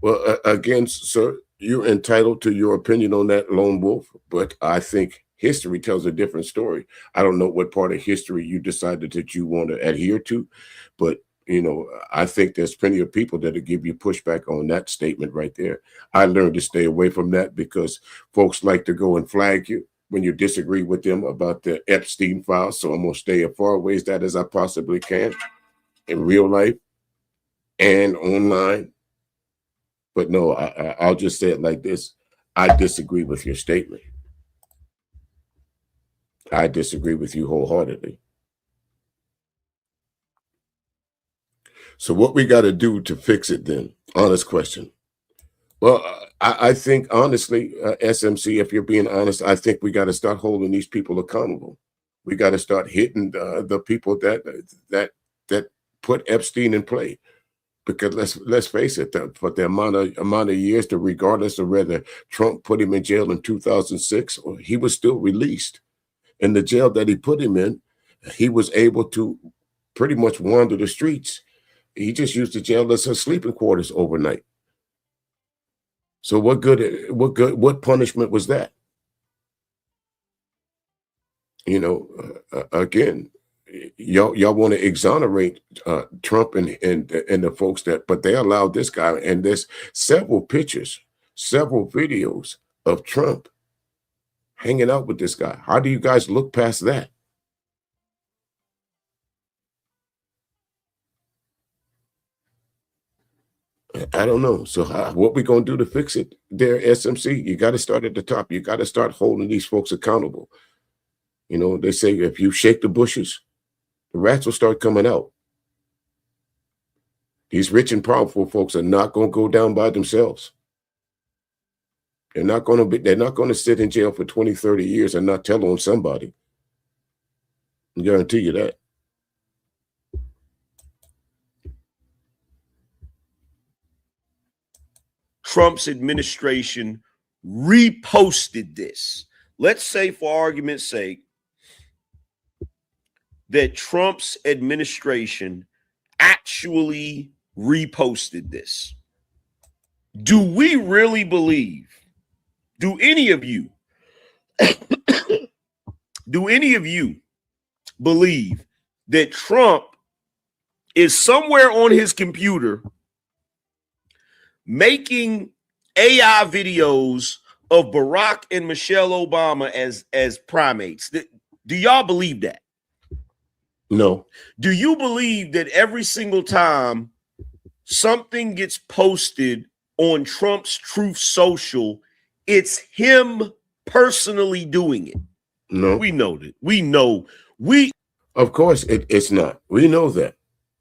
Well, again, sir, you're entitled to your opinion on that, Lone Wolf, but I think history tells a different story. I don't know what part of history you decided that you want to adhere to, but I think there's plenty of people that'll give you pushback on that statement right there. I learned to stay away from that because folks like to go and flag you when you disagree with them about the Epstein files. So I'm going to stay as far away as I possibly can in real life and online. But no, I'll just say it like this. I disagree with your statement. I disagree with you wholeheartedly. So what we got to do to fix it then? Honest question. Well, I think honestly, SMC, if you're being honest, I think we got to start holding these people accountable. We got to start hitting the people that put Epstein in play. Because let's face it, for the amount of years, regardless of whether Trump put him in jail in 2006 or he was still released. In the jail that he put him in, he was able to pretty much wander the streets. He just used the jail as his sleeping quarters overnight. So what punishment was that? Again, y'all want to exonerate Trump and the folks but they allowed this guy, and there's several pictures, several videos of Trump hanging out with this guy. How do you guys look past that? I don't know. So what we going to do to fix it there, SMC? You got to start at the top. You got to start holding these folks accountable. They say if you shake the bushes, the rats will start coming out. These rich and powerful folks are not going to go down by themselves. They're not going to sit in jail for 20, 30 years and not tell on somebody. I guarantee you that. Trump's administration reposted this. Let's say, for argument's sake, that Trump's administration actually reposted this. Do we really believe, do any of you believe that Trump is somewhere on his computer making AI videos of Barack and Michelle Obama as primates? Do y'all believe that? No. Do you believe that every single time something gets posted on Trump's Truth Social, it's him personally doing it? No. We know that. Of course, it's not. We know that.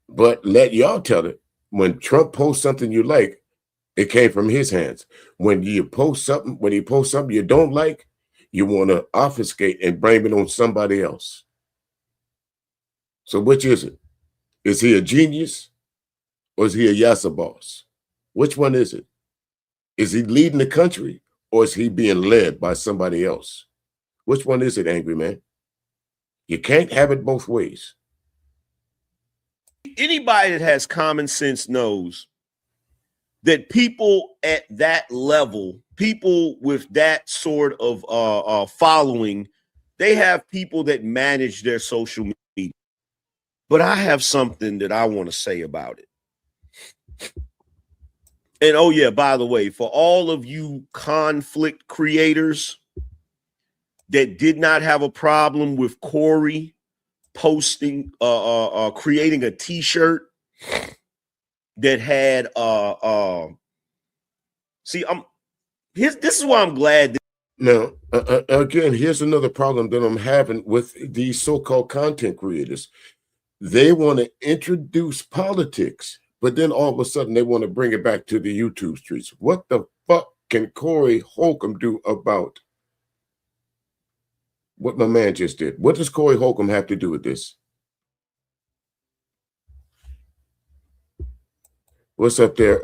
But let y'all tell it. When Trump posts something you like, it came from his hands. When he posts something you don't like, you want to obfuscate and blame it on somebody else. So which is it? Is he a genius or is he a yassa boss? Which one is it? Is he leading the country or is he being led by somebody else? Which one is it, angry man? You can't have it both ways. Anybody that has common sense knows that people at that level, people with that sort of following, they have people that manage their social media. But I have something that I want to say about it. And oh yeah, by the way, for all of you conflict creators that did not have a problem with Corey posting, creating a t-shirt that had, this is why I'm glad. Now, again, here's another problem that I'm having with these so-called content creators. They want to introduce politics, but then all of a sudden they want to bring it back to the YouTube streets. What the fuck can Corey Holcomb do about What my man just did. What does Corey Holcomb have to do with this? What's up there,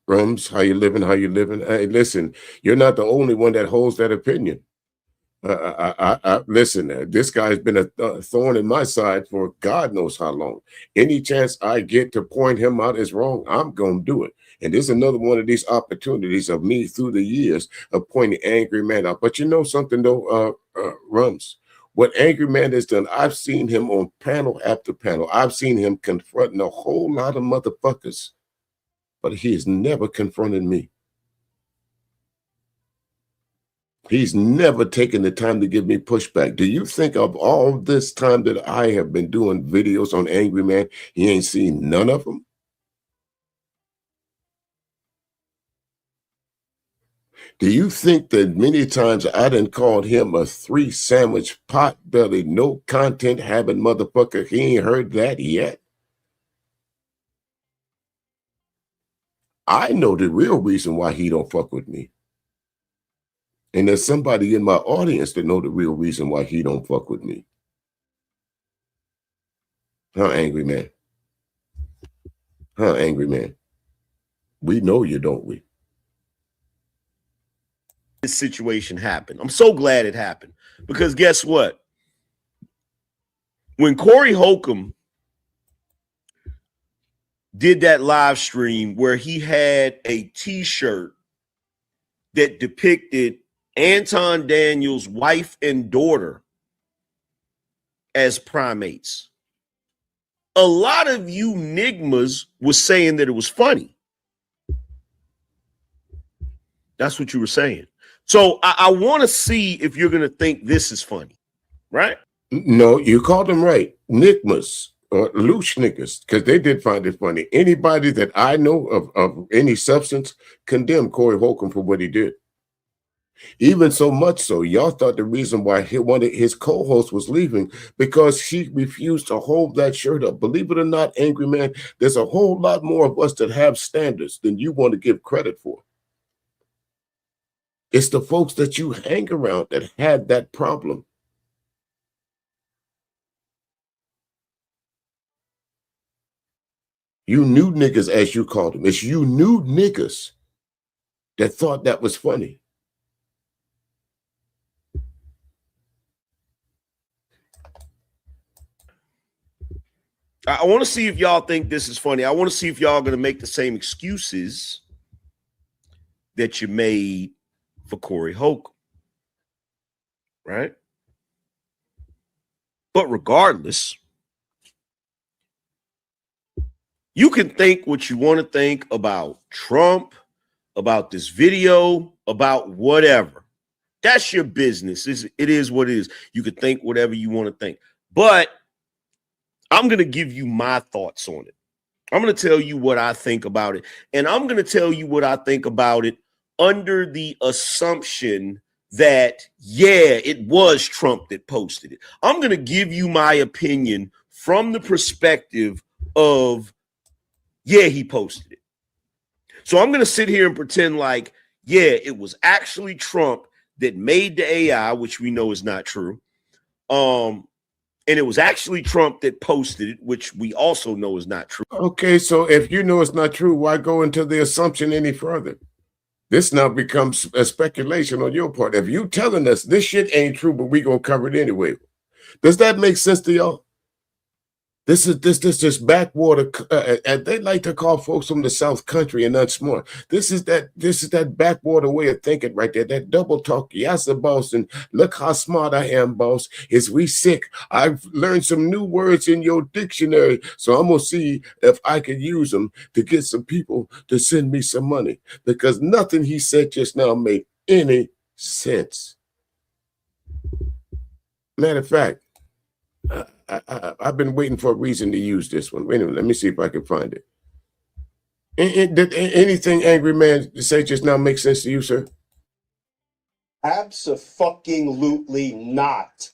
Rums? How you living? How you living? Hey, listen, you're not the only one that holds that opinion. Listen, this guy's been a thorn in my side for God knows how long. Any chance I get to point him out as wrong, I'm going to do it. And this is another one of these opportunities of me through the years of pointing Angry Man out. But you know something, though, Rums? What Angry Man has done, I've seen him on panel after panel. I've seen him confronting a whole lot of motherfuckers, but he has never confronted me. He's never taken the time to give me pushback. Do you think of all this time that I have been doing videos on Angry Man, he ain't seen none of them? Do you think that many times I done called him a 3-sandwich, pot-belly, no content having motherfucker? He ain't heard that yet. I know the real reason why he don't fuck with me. And there's somebody in my audience that know the real reason why he don't fuck with me. Huh, Angry Man? Huh, Angry Man? We know you, don't we? This situation happened. I'm so glad it happened because guess what? When Corey Holcomb did that live stream where he had a t-shirt that depicted Anton Daniels' wife and daughter as primates, a lot of you nigmas was saying that it was funny. That's what you were saying. So I want to see if you're going to think this is funny, right? No, you called them right. Nigmas or loose niggas, because they did find it funny. Anybody that I know of any substance condemned Corey Holcomb for what he did. Even so much so, y'all thought the reason why one of his co-hosts was leaving because he refused to hold that shirt up. Believe it or not, Angry Man, there's a whole lot more of us that have standards than you want to give credit for. It's the folks that you hang around that had that problem. You new niggas, as you called them. It's you new niggas that thought that was funny. I want to see if y'all think this is funny. I want to see if y'all are going to make the same excuses that you made for Corey Holcomb, right? But regardless, you can think what you want to think about Trump, about this video, about whatever. That's your business. It is what it is. You can think whatever you want to think. But I'm going to give you my thoughts on it. I'm going to tell you what I think about it. And I'm going to tell you what I think about it under the assumption that, yeah, it was Trump that posted it. I'm going to give you my opinion from the perspective of, yeah, he posted it. So I'm going to sit here and pretend like, yeah, it was actually Trump that made the AI, which we know is not true. And it was actually Trump that posted it, which we also know is not true. Okay, so if you know it's not true, why go into the assumption any further? This now becomes a speculation on your part. If you telling us this shit ain't true, but we gonna cover it anyway, does that make sense to y'all? This is backwater, and they like to call folks from the South Country and unsmart. This is that backwater way of thinking right there. That double talk, yes, boss, and look how smart I am, boss. Is we sick? I've learned some new words in your dictionary, so I'm gonna see if I can use them to get some people to send me some money because nothing he said just now made any sense. Matter of fact. I've been waiting for a reason to use this one. Wait a minute, let me see if I can find it. Did anything Angry Man say just now make sense to you, sir? Abso-fucking-lutely not.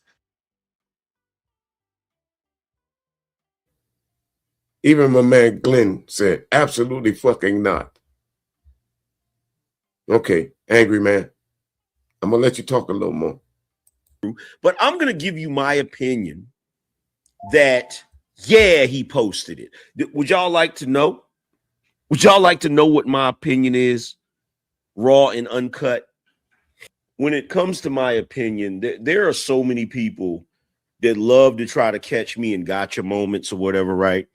Even my man Glenn said, absolutely fucking not. Okay, Angry Man, I'm gonna let you talk a little more. But I'm going to give you my opinion that, yeah, he posted it. Would y'all like to know? Would y'all like to know what my opinion is? Raw and uncut. When it comes to my opinion, there are so many people that love to try to catch me in gotcha moments or whatever, right?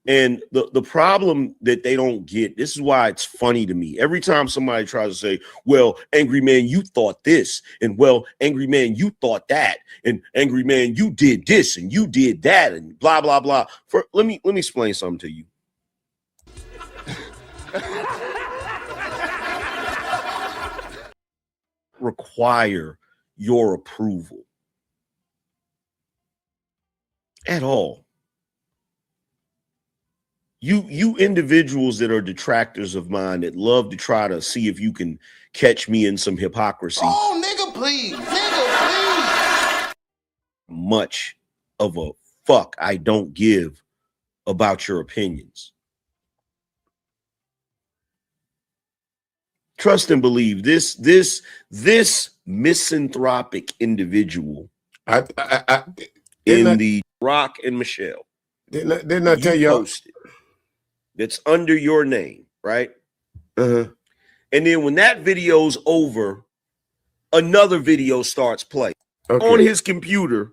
And the problem that they don't get, this is why it's funny to me. Every time somebody tries to say, well, angry man, you thought this, and well, angry man, you thought that, and angry man, you did this and you did that, and blah, blah, blah. Let me explain something to you. Require your approval at all. You individuals that are detractors of mine that love to try to see if you can catch me in some hypocrisy. Oh, nigga, please. Nigga, please. Much of a fuck I don't give about your opinions. Trust and believe this misanthropic individual in the Rock and Michelle. Didn't I tell y'all? That's under your name, right? And then when that video's over, another video starts playing on his computer.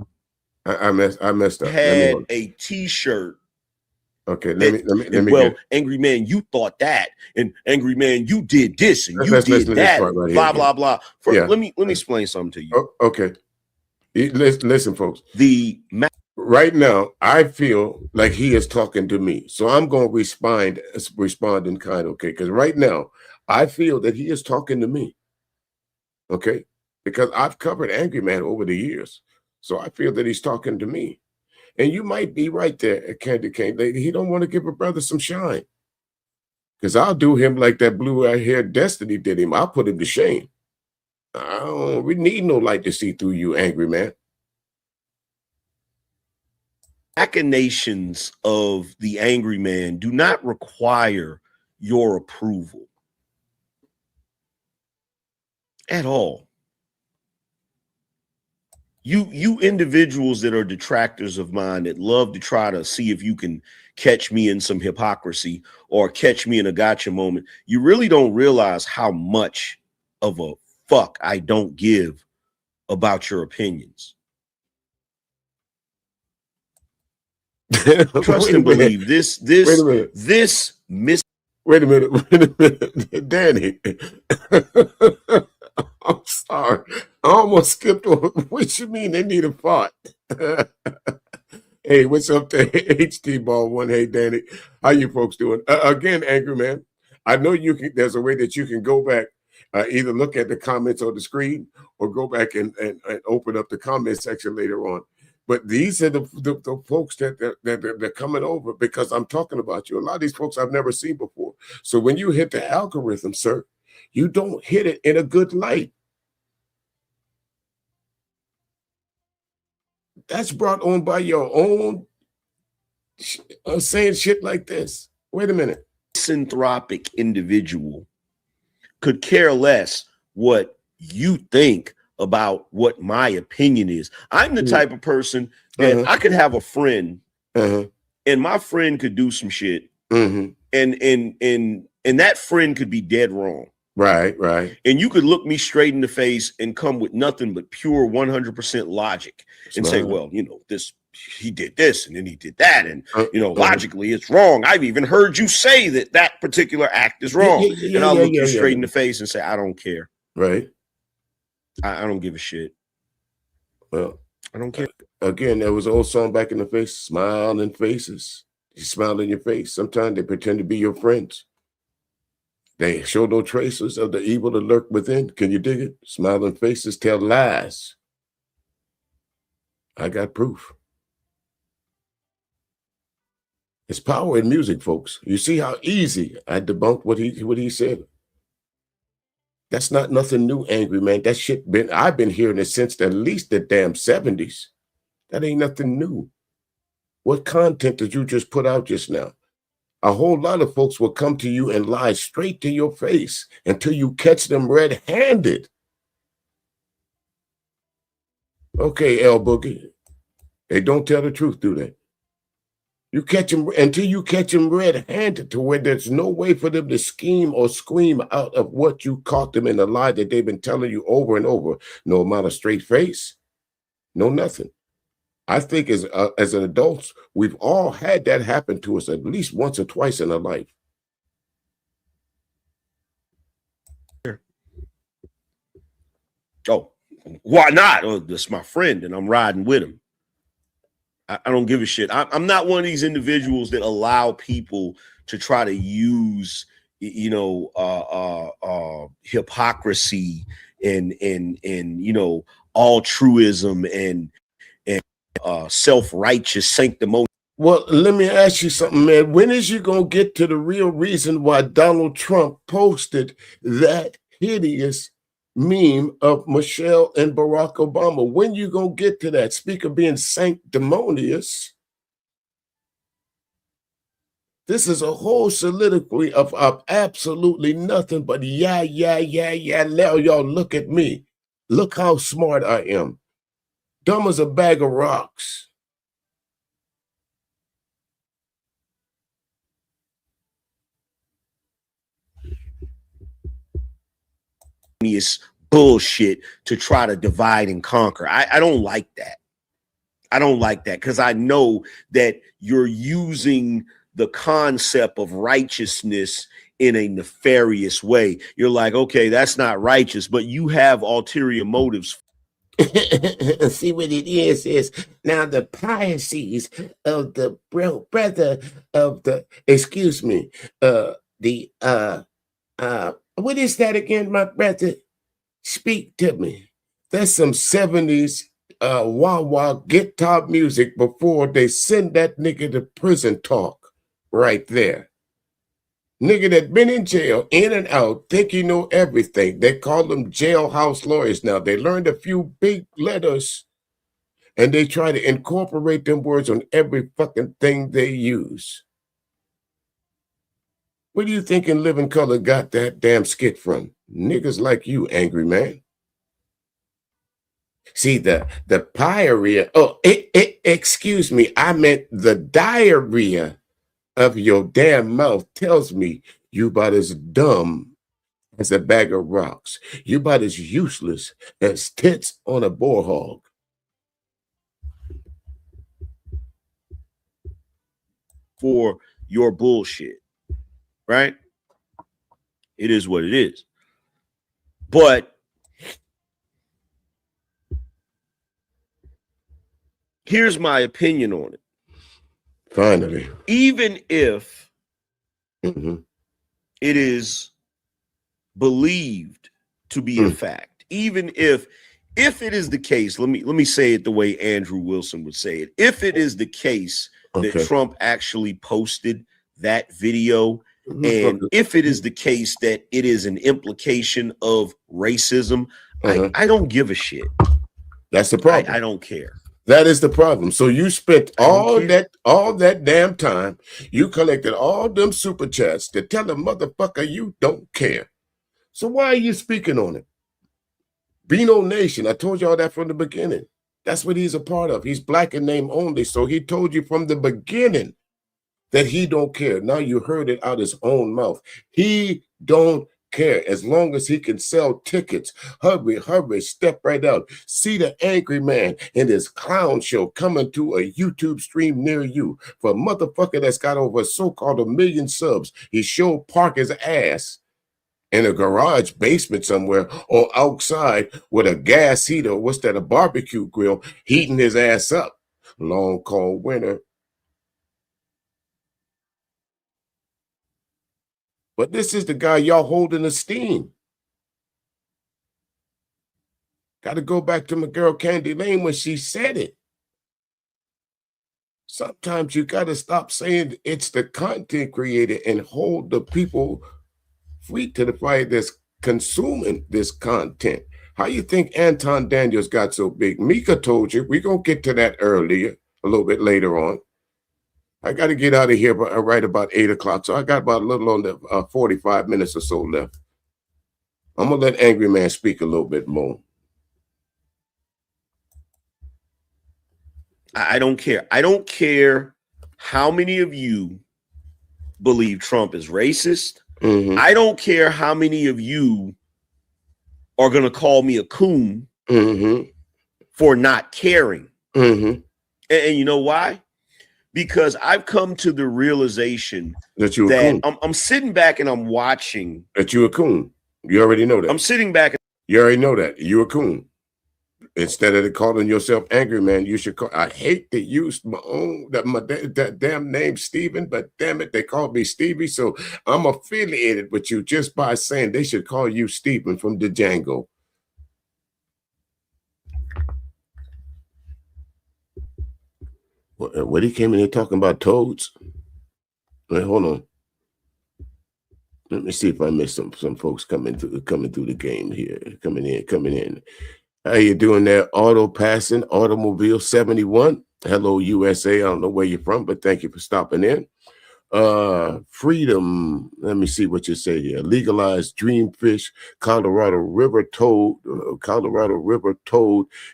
I messed up. Had a T-shirt. Okay, let me. Well, angry man, you thought that, and angry man, you did this, and you did that. Right blah blah blah. Let me explain something to you. Okay, listen, folks. Right now, I feel like he is talking to me, so I'm going to respond in kind, okay? Because right now, I feel that he is talking to me, okay? Because I've covered Angry Man over the years, so I feel that he's talking to me. And you might be right there, Candy Cane Lady. He don't want to give a brother some shine, because I'll do him like that blue-haired Destiny did him. I'll put him to shame. We need no light to see through you, Angry Man. Machinations of the angry man do not require your approval at all. You individuals that are detractors of mine that love to try to see if you can catch me in some hypocrisy or catch me in a gotcha moment, you really don't realize how much of a fuck I don't give about your opinions. Trust and believe this. Wait a minute, Danny. I'm sorry. I almost skipped over. What you mean they need a fart? Hey, what's up to HT Ball One? Hey, Danny, how you folks doing? Again, Angry Man, I know you can. There's a way that you can go back, either look at the comments on the screen or go back and open up the comment section later on. But these are the folks that they're coming over because I'm talking about you. A lot of these folks I've never seen before. So when you hit the algorithm, sir, you don't hit it in a good light. That's brought on by your own saying shit like this. Wait a minute. Misanthropic individual could care less what you think about what my opinion is. I'm the type of person that I could have a friend and my friend could do some shit and that friend could be dead wrong. Right. And you could look me straight in the face and come with nothing but pure 100% logic and say, well, you know, he did this and then he did that. And, you know, logically it's wrong. I've even heard you say that particular act is wrong. And I'll look you straight in the face and say, I don't care. Right. I don't give a shit. Well, I don't care. Again, there was an old song back in the face, smiling faces. You smile in your face. Sometimes they pretend to be your friends. They show no traces of the evil that lurk within. Can you dig it? Smiling faces tell lies. I got proof. It's power in music, folks. You see how easy I debunked what he said. That's not nothing new, Angry Man. That shit I've been hearing it since at least the damn 70s. That ain't nothing new. What content did you just put out just now? A whole lot of folks will come to you and lie straight to your face until you catch them red-handed. Okay, L Boogie. They don't tell the truth, do they? You catch them until you catch them red-handed to where there's no way for them to scheme or scream out of what you caught them in the lie that they've been telling you over and over. No amount of straight face, no nothing. I think as an adults, we've all had that happen to us at least once or twice in our life. Oh, why not? Oh, that's my friend, and I'm riding with him. I don't give a shit. I'm not one of these individuals that allow people to try to use, hypocrisy and altruism and self-righteous sanctimony. Well, let me ask you something, man. When is you gonna get to the real reason why Donald Trump posted that hideous meme of Michelle and Barack Obama? When you gonna get to that? Speak of being sanctimonious. This is a whole soliloquy of absolutely nothing but yeah. Now y'all look at me. Look how smart I am. Dumb as a bag of rocks. Bullshit to try to divide and conquer. I don't like that. I don't like that because I know that you're using the concept of righteousness in a nefarious way. You're like, okay, that's not righteous, but you have ulterior motives. See what it is now the pieties of the brother of the, excuse me, what is that again, my brother? Speak to me. That's some 70s wah-wah guitar music before they send that nigga to prison talk right there. Nigga that been in jail, in and out, think you know everything. They call them jailhouse lawyers now. They learned a few big letters and they try to incorporate them words on every fucking thing they use. Where do you think In Living Color got that damn skit from? Niggas like you, angry man. See, the pyorrhea, excuse me, I meant the diarrhea of your damn mouth tells me you about as dumb as a bag of rocks. You about as useless as tits on a boar hog. For your bullshit, right? It is what it is. But here's my opinion on it. Finally. Even if it is believed to be a fact, even if it is the case, let me say it the way Andrew Wilson would say it. If it is the case that Trump actually posted that video, and if it is the case that it is an implication of racism, I don't give a shit. That's the problem. I don't care. That is the problem. So you spent all that damn time. You collected all them super chats to tell a motherfucker you don't care. So why are you speaking on it? Beano Nation, I told y'all that from the beginning. That's what he's a part of. He's black in name only. So he told you from the beginning that he don't care. Now you heard it out his own mouth. He don't care as long as he can sell tickets. Hurry, step right out. See the angry man in his clown show coming to a YouTube stream near you. For a motherfucker that's got over so-called 1 million subs, he show park his ass in a garage basement somewhere or outside with a gas heater, a barbecue grill, heating his ass up. Long cold winter. But this is the guy y'all hold in esteem. Got to go back to my girl Candy Lane when she said it. Sometimes you got to stop saying it's the content creator and hold the people free to the fire that's consuming this content. How you think Anton Daniels got so big? Mika told you. We're going to get to that earlier, a little bit later on. I got to get out of here right about 8 o'clock. So I got about a little under 45 minutes or so left. I'm going to let Angry Man speak a little bit more. I don't care. I don't care how many of you believe Trump is racist. Mm-hmm. I don't care how many of you are going to call me a coon Mm-hmm. for not caring. Mm-hmm. And you know why? Because I've come to the realization That you a that coon. I'm sitting back and I'm watching. That you a coon. You already know that. I'm sitting back. You already know that. You a coon. Instead of calling yourself angry man, you should call. I hate to use my own that damn name Stephen, but damn it, they called me Stevie. So I'm affiliated with you just by saying they should call you Stephen from the Django. What he came in here talking about toads? Wait, hold on. Let me see if I missed some folks coming through the game here. Coming in. How you doing there? Auto passing, Automobile 71. Hello, USA. I don't know where you're from, but thank you for stopping in. Freedom. Let me see what you say here. Legalized dreamfish, Colorado River toad,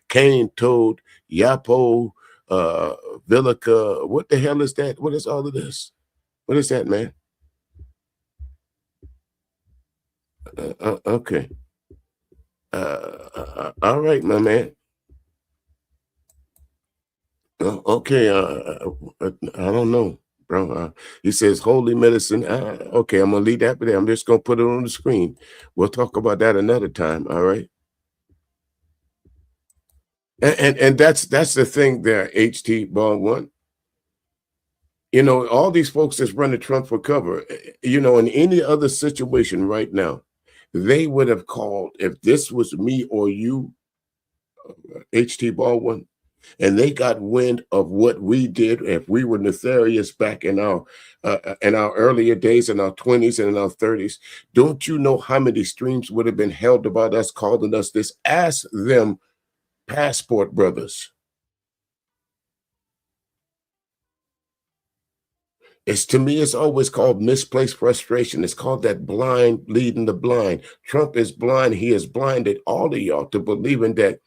cane toad, Yapo, Villica. What the hell is that? What is all of this? What is that, man? Okay. All right, my man. Okay. I don't know, bro. He says holy medicine. Okay, I'm gonna leave that there. I'm just gonna put it on the screen. We'll talk about that another time. All right. And that's the thing there, HT Baldwin. You know, all these folks that's running Trump for cover, you know, in any other situation right now, they would have called, if this was me or you, HT Baldwin, and they got wind of what we did, if we were nefarious back in our earlier days, in our 20s and in our 30s, don't you know how many streams would have been held about us, calling us this? Ask them, Passport Brothers. To me, it's always called misplaced frustration. It's called that blind leading the blind. Trump is blind. He has blinded all of y'all to believing that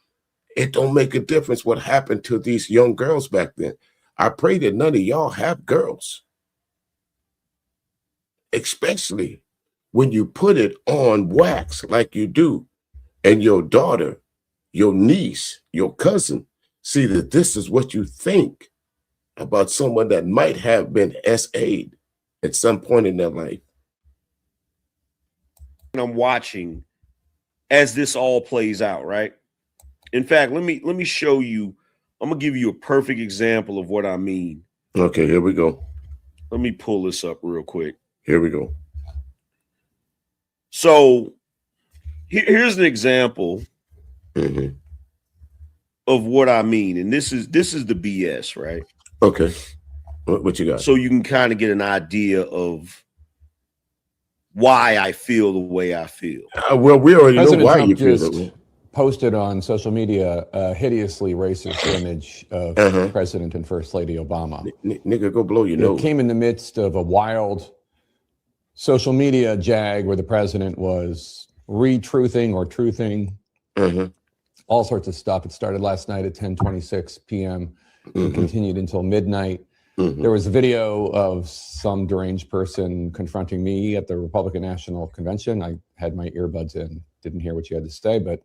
it don't make a difference what happened to these young girls back then. I pray that none of y'all have girls, especially when you put it on wax like you do, and your daughter, your niece, your cousin see that this is what you think about someone that might have been SA'd at some point in their life. And I'm watching as this all plays out, right? In fact, let me show you. I'm gonna give you a perfect example of what I mean. Okay, here we go. Let me pull this up real quick. Here we go. So here's an example of what I mean, and this is the BS, right? Okay, what you got? So you can kind of get an idea of why I feel the way I feel. Well, we already President know why Trump you feel just that way. Posted on social media a hideously racist image of President and First Lady Obama. Nigga, go blow your nose. It came in the midst of a wild social media jag where the president was retruthing or truthing all sorts of stuff. It started last night at 10:26 p.m. and continued until midnight. There was a video of some deranged person confronting me at the Republican National Convention. I had my earbuds in, didn't hear what you had to say, but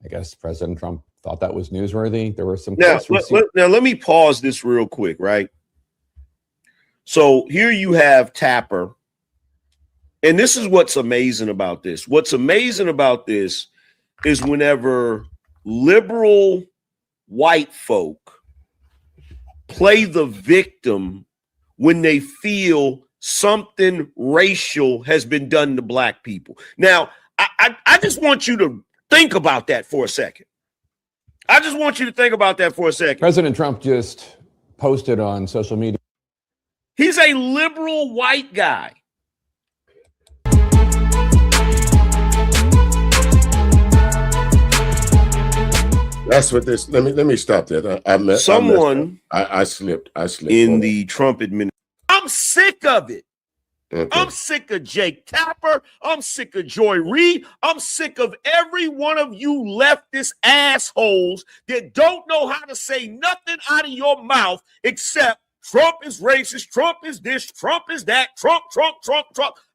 I guess President Trump thought that was newsworthy. There were some now let me pause this real quick, right? So here you have Tapper, and this is what's amazing about this. What's amazing about this is whenever liberal white folk play the victim when they feel something racial has been done to black people. Now, I just want you to think about that for a second. I just want you to think about that for a second. President Trump just posted on social media. He's a liberal white guy. That's what this. Let me stop that. I slipped in the Trump administration. I'm sick of it. Okay. I'm sick of Jake Tapper. I'm sick of Joy Reid. I'm sick of every one of you leftist assholes that don't know how to say nothing out of your mouth except Trump is racist, Trump is this, Trump is that, Trump.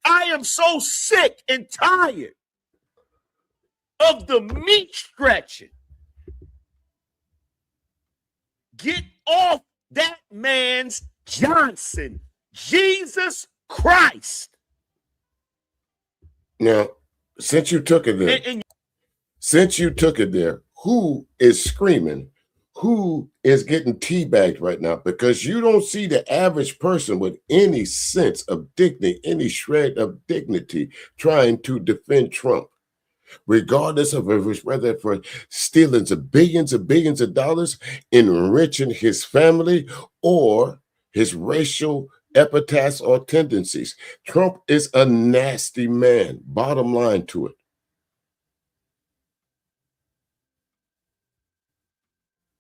I am so sick and tired of the meat stretching. Get off that man's Johnson. Jesus Christ. Now, since you took it there, who is screaming? Who is getting teabagged right now? Because you don't see the average person with any sense of dignity, any shred of dignity trying to defend Trump, regardless of whether for stealing billions of dollars, enriching his family, or his racial epithets or tendencies. Trump is a nasty man, bottom line to it.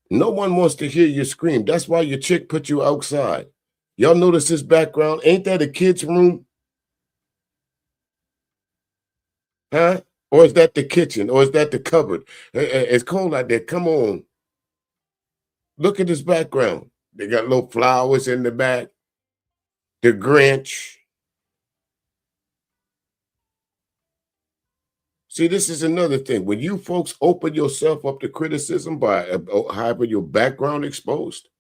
No one wants to hear you scream. That's why your chick put you outside. Y'all notice his background? Ain't that a kid's room? Huh? Or is that the kitchen? Or is that the cupboard? It's cold out there. Come on. Look at his background. They got little flowers in the back. The Grinch. See, this is another thing. When you folks open yourself up to criticism by having your background exposed,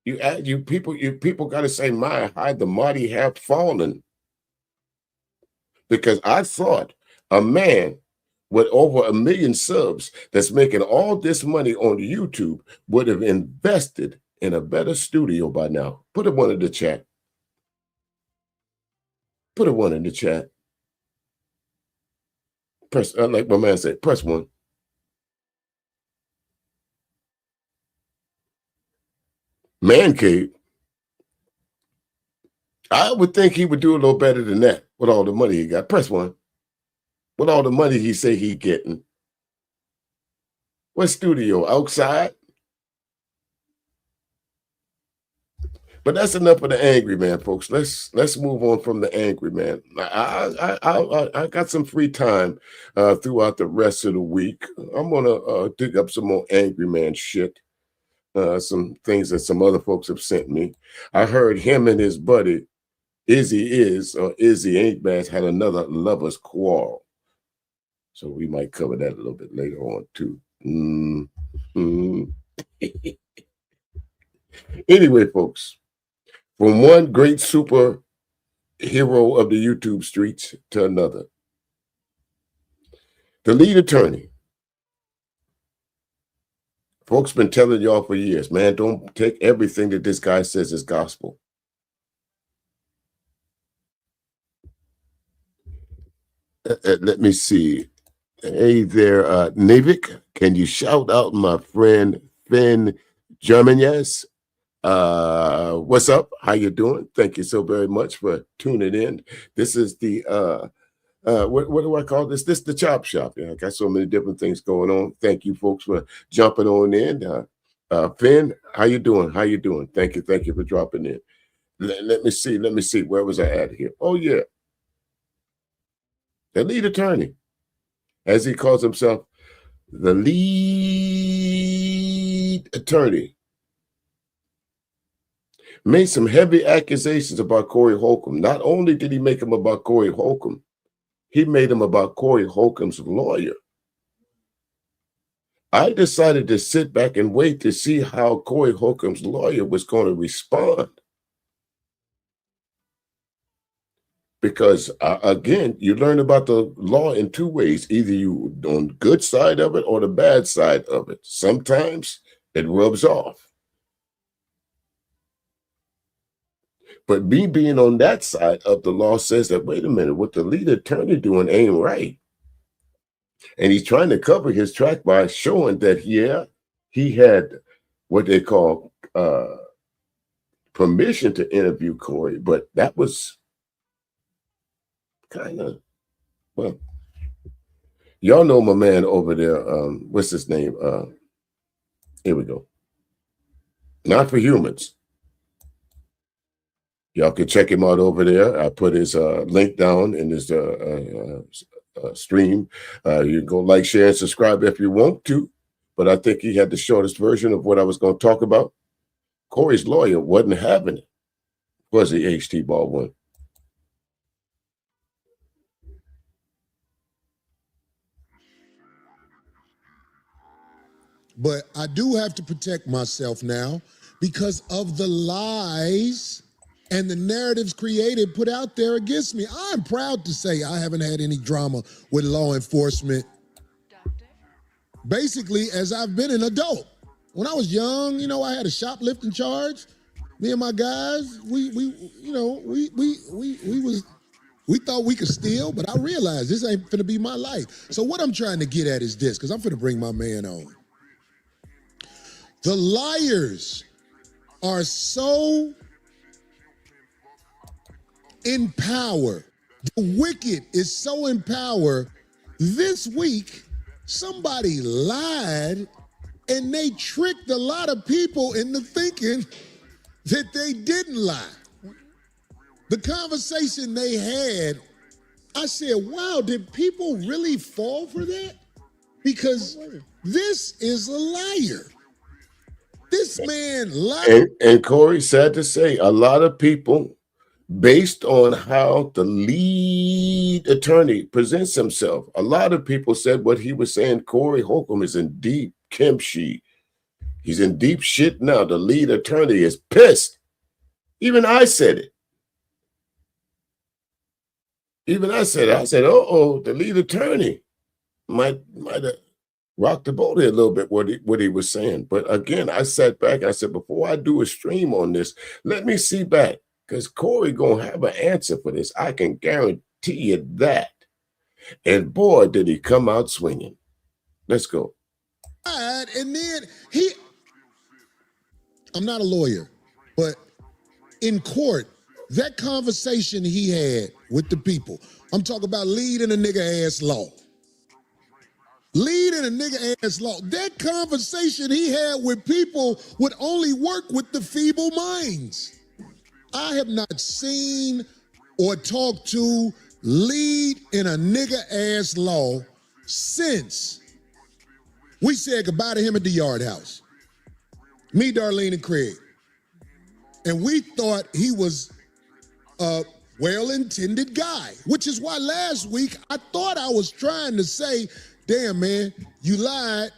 you people got to say, "My, how the mighty have fallen." Because I thought a man with over 1 million subs that's making all this money on YouTube would have invested in a better studio by now. Put a one in the chat. Put a one in the chat. Press, like my man said, press one. Man cave. I would think he would do a little better than that with all the money he got. Press one. With all the money he say he getting. What studio? Outside? But that's enough of the angry man, folks. Let's move on from the angry man. I got some free time throughout the rest of the week. I'm gonna dig up some more angry man shit. Some things that some other folks have sent me. I heard him and his buddy Izzy Ain't Bad had another lovers quarrel. So we might cover that a little bit later on too. Anyway, folks. From one great super hero of the YouTube streets to another. The lead attorney. Folks been telling y'all for years, man, don't take everything that this guy says is gospel. Let me see. Hey there, Navik, can you shout out my friend Finn Germanes? What's up? How you doing? Thank you so very much for tuning in. This is the what do I call this? This is the Chop Shop. Yeah, I got so many different things going on. Thank you folks for jumping on in. Finn, how you doing? How you doing? Thank you for dropping in. Let me see. Where was I at here? Oh yeah. The lead attorney, as he calls himself, the lead attorney, made some heavy accusations about Corey Holcomb. Not only did he make them about Corey Holcomb, he made them about Corey Holcomb's lawyer. I decided to sit back and wait to see how Corey Holcomb's lawyer was going to respond. Because, again, you learn about the law in two ways. Either you on the good side of it or the bad side of it. Sometimes it rubs off. But me being on that side of the law says that, wait a minute, what the lead attorney doing ain't right. And he's trying to cover his track by showing that, yeah, he had what they call permission to interview Corey, but that was kind of, well, y'all know my man over there. What's his name? Here we go. Not for Humans. Y'all can check him out over there. I put his link down in his stream. You can go like, share, and subscribe if you want to. But I think he had the shortest version of what I was going to talk about. Corey's lawyer wasn't having it. Was the H.T. Baldwin? But I do have to protect myself now because of the lies and the narratives created, put out there against me. I'm proud to say I haven't had any drama with law enforcement, basically, as I've been an adult. When I was young, you know, I had a shoplifting charge. Me and my guys, we thought we could steal, but I realized this ain't finna be my life. So what I'm trying to get at is this, because I'm finna bring my man on. The liars are so in power. The wicked is so in power. This week, somebody lied and they tricked a lot of people into thinking that they didn't lie. The conversation they had, I said, wow, did people really fall for that? Because this is a liar. This man lied. And Corey, sad to say, a lot of people, based on how the lead attorney presents himself, a lot of people said what he was saying. Corey Holcomb is in deep kimchi. He's in deep shit now. The lead attorney is pissed. Even I said it. Even I said it. I said, uh-oh, the lead attorney might have rocked the boat here a little bit, what he was saying. But again, I sat back and I said, before I do a stream on this, let me see back. Because Corey gonna have an answer for this. I can guarantee you that. And boy, did he come out swinging. Let's go. And then I'm not a lawyer, but in court, that conversation he had with the people, I'm talking about leading a nigga ass law. Leading a nigga ass law. That conversation he had with people would only work with the feeble minds. I have not seen or talked to lead in a nigga ass law since we said goodbye to him at the Yard House. Me, Darlene, and Craig. And we thought he was a well-intended guy, which is why last week I thought I was trying to say, damn, man, you lied.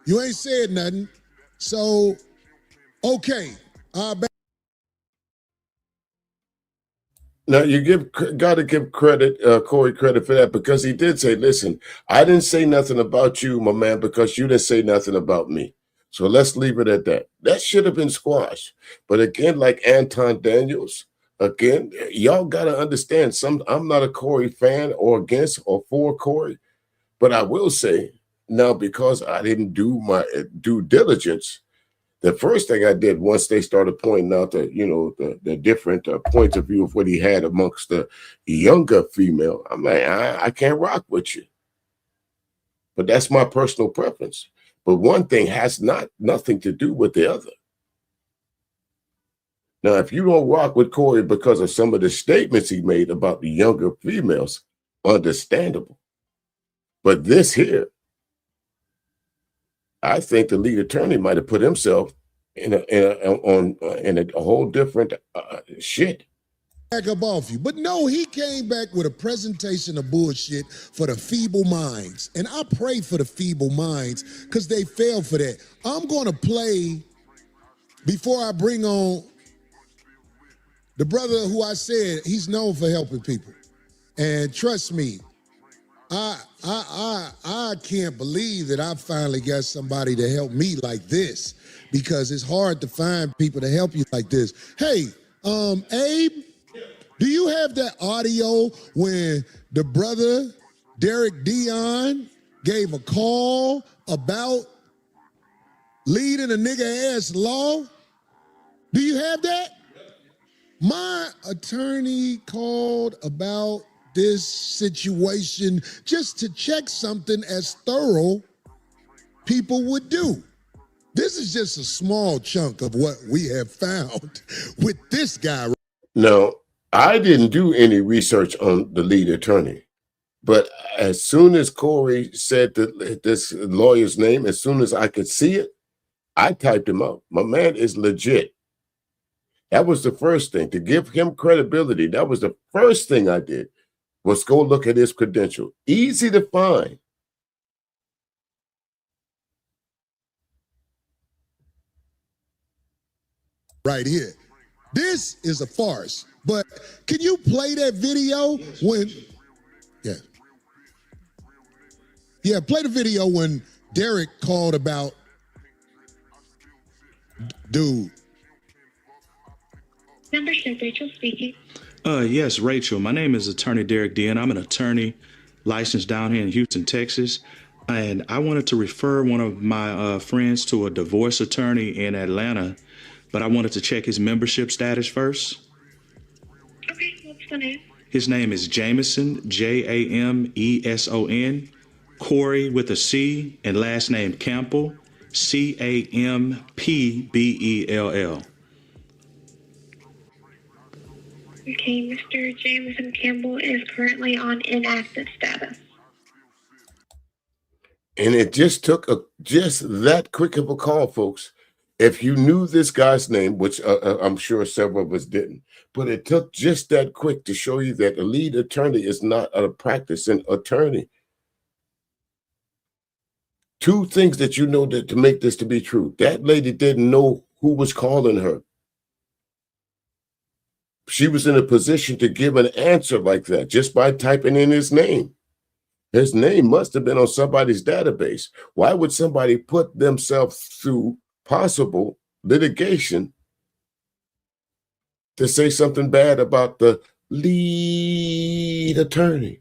You ain't said nothing. So, okay. Now, you got to give Corey credit for that, because he did say, listen, I didn't say nothing about you, my man, because you didn't say nothing about me. So let's leave it at that. That should have been squashed. But again, like Anton Daniels, again, y'all got to understand, I'm not a Corey fan or against or for Corey. But I will say, now, because I didn't do my due diligence, the first thing I did once they started pointing out the different points of view of what he had amongst the younger female, I'm like, I can't rock with you. But that's my personal preference. But one thing has nothing to do with the other. Now, if you don't rock with Corey because of some of the statements he made about the younger females, understandable. But this here, I think the lead attorney might have put himself in a whole different shit. Back up off you. But no, he came back with a presentation of bullshit for the feeble minds. And I pray for the feeble minds because they fell for that. I'm going to play, before I bring on the brother who I said he's known for helping people. And trust me, I can't believe that I finally got somebody to help me like this, because it's hard to find people to help you like this. Hey, Abe, do you have that audio when the brother Derek Dion gave a call about leading a nigga ass law? Do you have that? My attorney called about this situation just to check something as thorough people would do. This is just a small chunk of what we have found with this guy. Now, I didn't do any research on the lead attorney, but as soon as Corey said this lawyer's name, as soon as I could see it, I typed him out. My man is legit. That was the first thing. To give him credibility, that was the first thing I did, was go look at his credential. Easy to find. Right here. This is a farce. But can you play that video when, yeah, play the video when Derek called about dude. Membership, Rachel speaking. Yes, Rachel. My name is Attorney Derek Dean. I'm an attorney licensed down here in Houston, Texas. And I wanted to refer one of my friends to a divorce attorney in Atlanta, but I wanted to check his membership status first. Okay, what's the name? His name is Jameson, Jameson, Corey with a C, and last name Campbell, Campbell. Okay, Mr. Jameson Campbell is currently on inactive status. And it just took just that quick of a call, folks. If you knew this guy's name, which I'm sure several of us didn't, but it took just that quick to show you that a lead attorney is not a practicing attorney. Two things that you know that to make this to be true. That lady didn't know who was calling her. She was in a position to give an answer like that just by typing in his name. His name must have been on somebody's database. Why would somebody put themselves through possible litigation to say something bad about the lead attorney?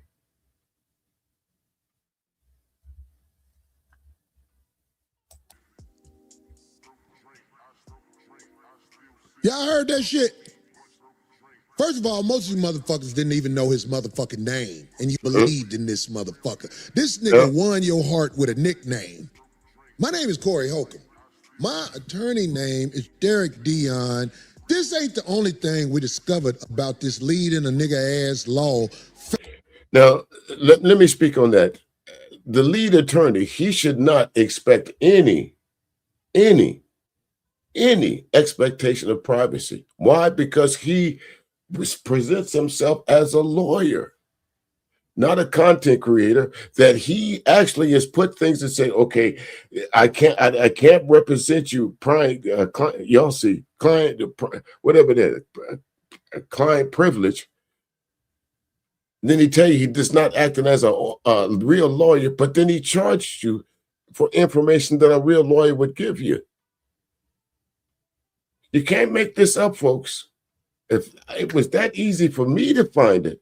Y'all heard that shit? First of all, most of you motherfuckers didn't even know his motherfucking name, and you believed in this motherfucker. This nigga won your heart with a nickname. My name is Corey Holcomb. My attorney name is Derek Dion. This ain't the only thing we discovered about this lead in a nigga-ass law. Now, let me speak on that. The lead attorney, he should not expect any expectation of privacy. Why? Because he presents himself as a lawyer, not a content creator, that he actually has put things and say, okay, I can't represent you, y'all see, client, whatever that is, client privilege. Then he tell you he does not acting as a real lawyer, but then he charged you for information that a real lawyer would give you. You can't make this up, folks. If it was that easy for me to find it,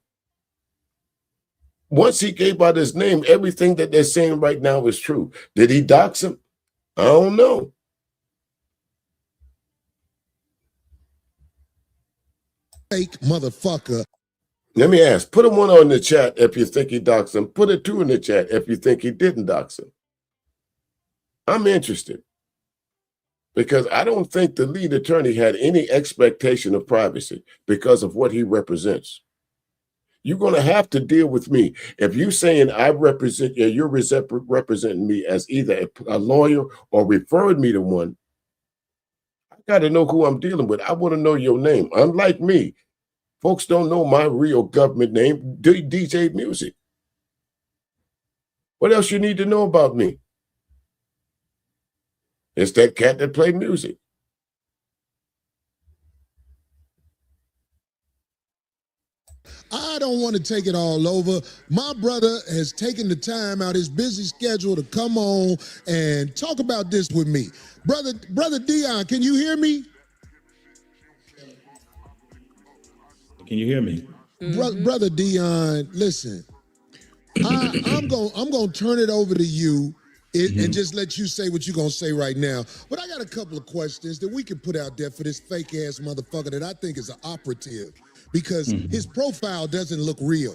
once he gave out his name, everything that they're saying right now is true. Did he dox him? I don't know. Fake motherfucker. Let me ask, put a 1 on the chat if you think he doxed him. Put a 2 in the chat if you think he didn't dox him. I'm interested. Because I don't think the lead attorney had any expectation of privacy because of what he represents. You're going to have to deal with me. If you're saying I represent you, you're representing me as either a lawyer or referred me to one, I got to know who I'm dealing with. I want to know your name. Unlike me, folks don't know my real government name, DJ Music. What else you need to know about me? It's that cat that played music. I don't want to take it all over. My brother has taken the time out his busy schedule to come on and talk about this with me. Brother Dion, can you hear me? Can you hear me? Brother Dion, listen. I'm gonna turn it over to you. And just let you say what you're going to say right now. But I got a couple of questions that we can put out there for this fake-ass motherfucker that I think is an operative because his profile doesn't look real.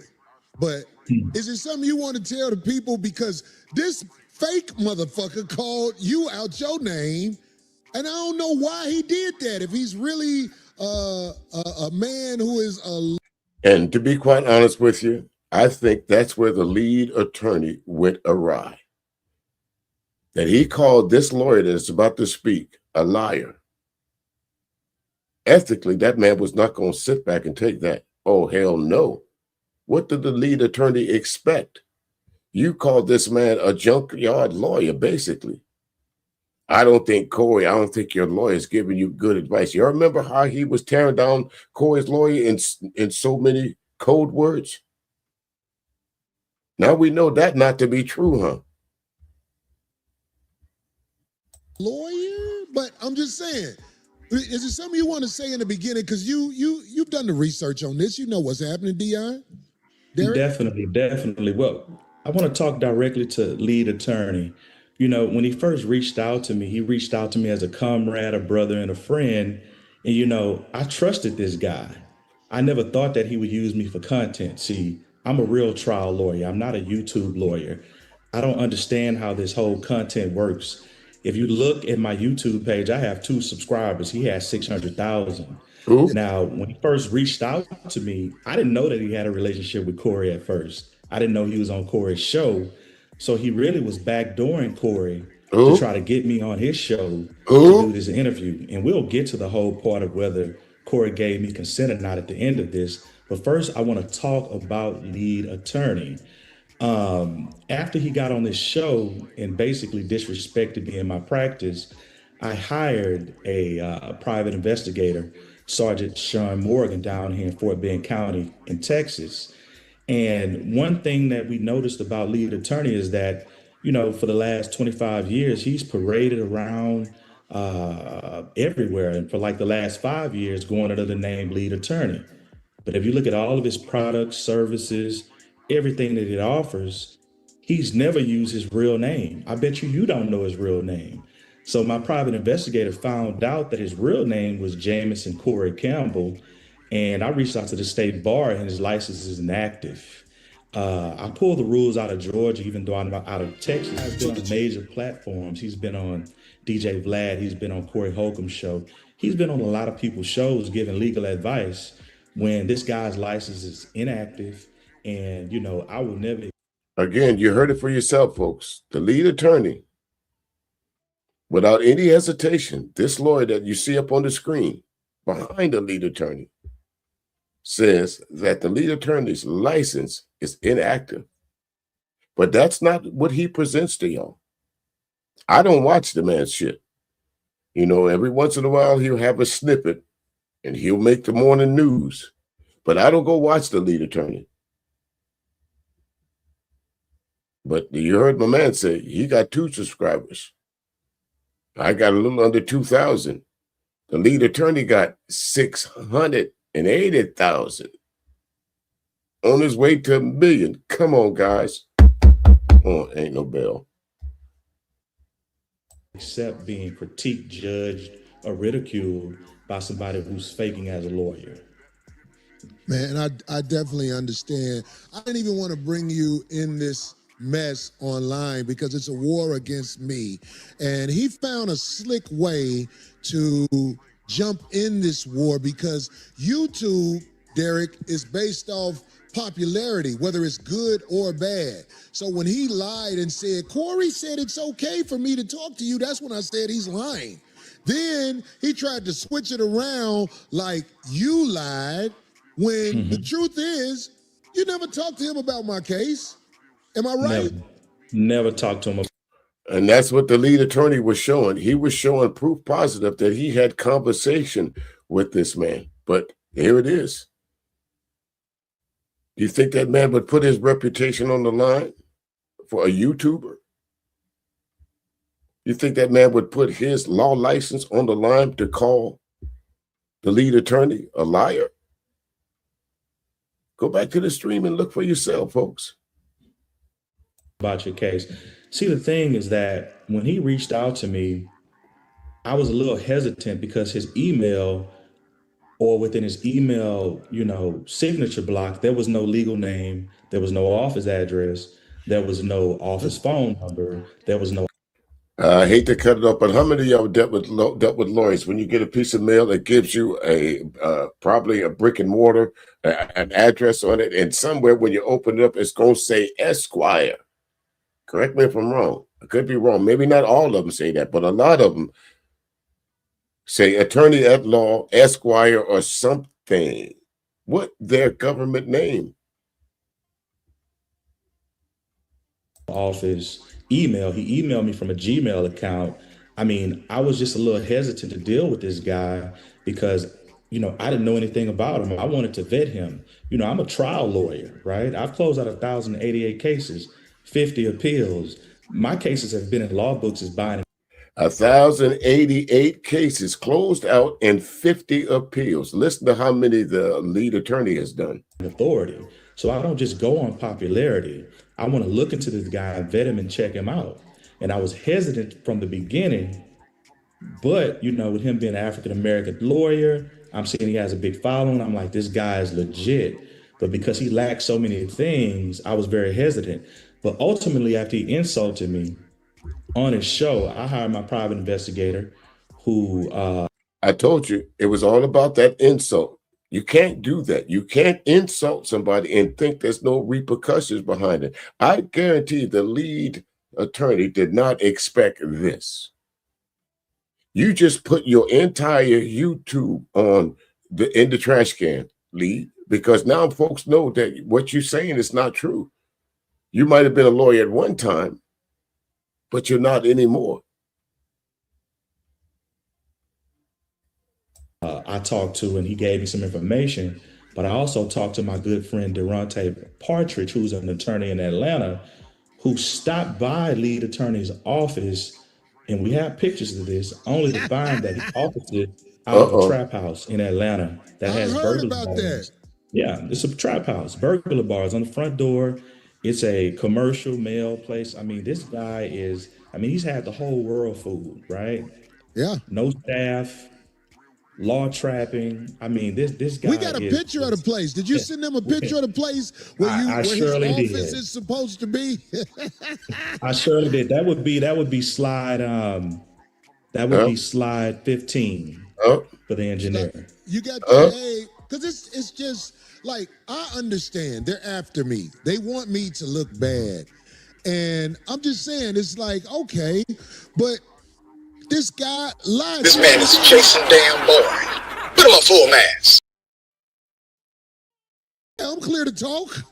But is it something you want to tell the people? Because this fake motherfucker called you out your name, and I don't know why he did that. If he's really a man who is a. And to be quite honest with you, I think that's where the lead attorney went awry. That he called this lawyer that's about to speak a liar. Ethically, that man was not going to sit back and take that. Oh, hell no. What did the lead attorney expect? You called this man a junkyard lawyer, basically. I don't think your lawyer is giving you good advice. You remember how he was tearing down Corey's lawyer in so many code words? Now we know that not to be true, huh? Lawyer? But I'm just saying, is there something you want to say in the beginning? Because you've done the research on this. You know what's happening, Dion? Derek? Definitely. Well, I want to talk directly to lead attorney. You know, when he first reached out to me, he reached out to me as a comrade, a brother, and a friend. And, you know, I trusted this guy. I never thought that he would use me for content. See, I'm a real trial lawyer. I'm not a YouTube lawyer. I don't understand how this whole content works. If you look at my YouTube page, I have 2 subscribers. He has 600,000. Now, when he first reached out to me, I didn't know that he had a relationship with Corey at first. I didn't know he was on Corey's show. So he really was backdooring Corey to try to get me on his show to do this interview. And we'll get to the whole part of whether Corey gave me consent or not at the end of this. But first, I want to talk about lead attorney. After he got on this show and basically disrespected me in my practice, I hired a private investigator, Sergeant Sean Morgan, down here in Fort Bend County in Texas. And one thing that we noticed about lead attorney is that, you know, for the last 25 years, he's paraded around everywhere. And for like the last 5 years, going under the name lead attorney. But if you look at all of his products, services, everything that it offers, he's never used his real name. I bet you don't know his real name. So my private investigator found out that his real name was Jamison Corey Campbell. And I reached out to the state bar and his license is inactive. I pulled the rules out of Georgia, even though I'm out of Texas. He's been on major platforms. He's been on DJ Vlad. He's been on Corey Holcomb's show. He's been on a lot of people's shows giving legal advice when this guy's license is inactive. And, you know, I will never. Again, you heard it for yourself, folks. The lead attorney, without any hesitation, this lawyer that you see up on the screen behind the lead attorney says that the lead attorney's license is inactive. But that's not what he presents to y'all. I don't watch the man's shit. You know, every once in a while he'll have a snippet and he'll make the morning news. But I don't go watch the lead attorney. But you heard my man say he got 2 subscribers. I got a little under 2,000. The lead attorney got 680,000. On his way to 1 million. Come on, guys. Oh, ain't no bell. Except being critiqued, judged, or ridiculed by somebody who's faking as a lawyer. Man, I definitely understand. I didn't even want to bring you in this mess online because it's a war against me. And he found a slick way to jump in this war because YouTube, Derek, is based off popularity, whether it's good or bad. So when he lied and said, Corey said it's okay for me to talk to you, that's when I said he's lying. Then he tried to switch it around like you lied when the truth is you never talked to him about my case. Am I right? Never talked to him. And that's what the lead attorney was showing. He was showing proof positive that he had conversation with this man. But here it is. Do you think that man would put his reputation on the line for a YouTuber? You think that man would put his law license on the line to call the lead attorney a liar? Go back to the stream and look for yourself, folks. About your case. See, the thing is that when he reached out to me, I was a little hesitant because his email, or within his email, you know, signature block, there was no legal name, there was no office address, there was no office phone number, there was no. I hate to cut it off, but how many of y'all dealt with lawyers? When you get a piece of mail that gives you a probably a brick and mortar, an address on it, and somewhere when you open it up, it's going to say Esquire. Correct me if I'm wrong. I could be wrong. Maybe not all of them say that, but a lot of them say attorney at law, Esquire, or something. What their government name? Office email. He emailed me from a Gmail account. I mean, I was just a little hesitant to deal with this guy because, you know, I didn't know anything about him. I wanted to vet him. You know, I'm a trial lawyer, right? I've closed out 1,088 cases, 50 appeals. My cases have been in law books as binding. 1,088 cases closed out and 50 appeals. Listen to how many the lead attorney has done. Authority. So I don't just go on popularity. I want to look into this guy and vet him and check him out. And I was hesitant from the beginning, but you know, with him being an African-American lawyer, I'm seeing he has a big following. I'm like, this guy is legit. But because he lacked so many things, I was very hesitant. But ultimately, after he insulted me on his show, I hired my private investigator who I told you it was all about that insult. You can't do that. You can't insult somebody and think there's no repercussions behind it. I guarantee the lead attorney did not expect this. You just put your entire YouTube on in the trash can, lead, because now folks know that what you're saying is not true. You might have been a lawyer at one time, but you're not anymore. I talked to, and he gave me some information, but I also talked to my good friend Durante Partridge, who's an attorney in Atlanta, who stopped by lead attorney's office, and we have pictures of this, only to find that he offices out of a trap house in Atlanta that has burglar bars. Yeah, it's a trap house, burglar bars on the front door. It's a commercial mail place. I mean, this guy is, I mean, he's had the whole world fooled, right? Yeah. No staff. Law trapping. I mean, this guy. We got a picture of the place. Did you send them a picture of the place where his office is supposed to be? I surely did. That would be slide. That would be slide 15 for the engineer. You got the because it's just like, I understand they're after me. They want me to look bad, and I'm just saying it's like, okay, but this guy lied. This man is chasing damn boy. Put him on full mask. I'm clear to talk.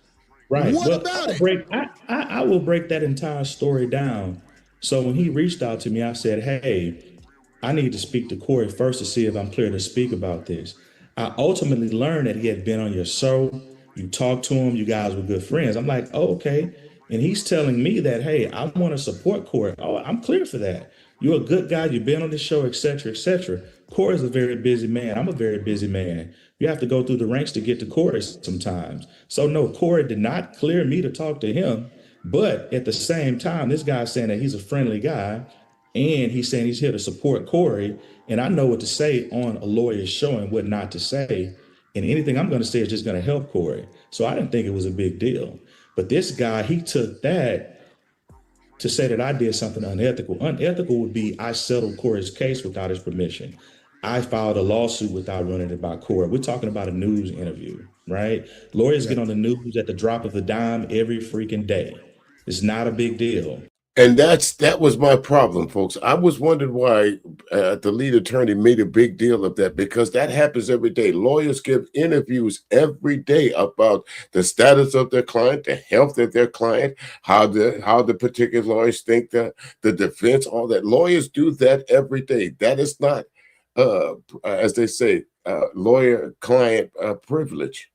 Right. What about it? I will break that entire story down. So when he reached out to me, I said, hey, I need to speak to Corey first to see if I'm clear to speak about this. I ultimately learned that he had been on your show. You talked to him. You guys were good friends. I'm like, oh, okay. And he's telling me that, hey, I want to support Corey. Oh, I'm clear for that. You're a good guy. You've been on the show, et cetera, et cetera. Corey's a very busy man. I'm a very busy man. You have to go through the ranks to get to Corey sometimes. So no, Corey did not clear me to talk to him. But at the same time, this guy's saying that he's a friendly guy, and he's saying he's here to support Corey. And I know what to say on a lawyer's show and what not to say. And anything I'm going to say is just going to help Corey. So I didn't think it was a big deal. But this guy, he took that to say that I did something unethical. Unethical would be I settled Corey's case without his permission. I filed a lawsuit without running it by Corey. We're talking about a news interview, right? Lawyers get on the news at the drop of a dime every freaking day. It's not a big deal. And that was my problem, folks. I was wondering why the lead attorney made a big deal of that, because that happens every day. Lawyers give interviews every day about the status of their client, the health of their client, how the particular lawyers think that the defense, all that. Lawyers do that every day. That is not, as they say, lawyer-client privilege.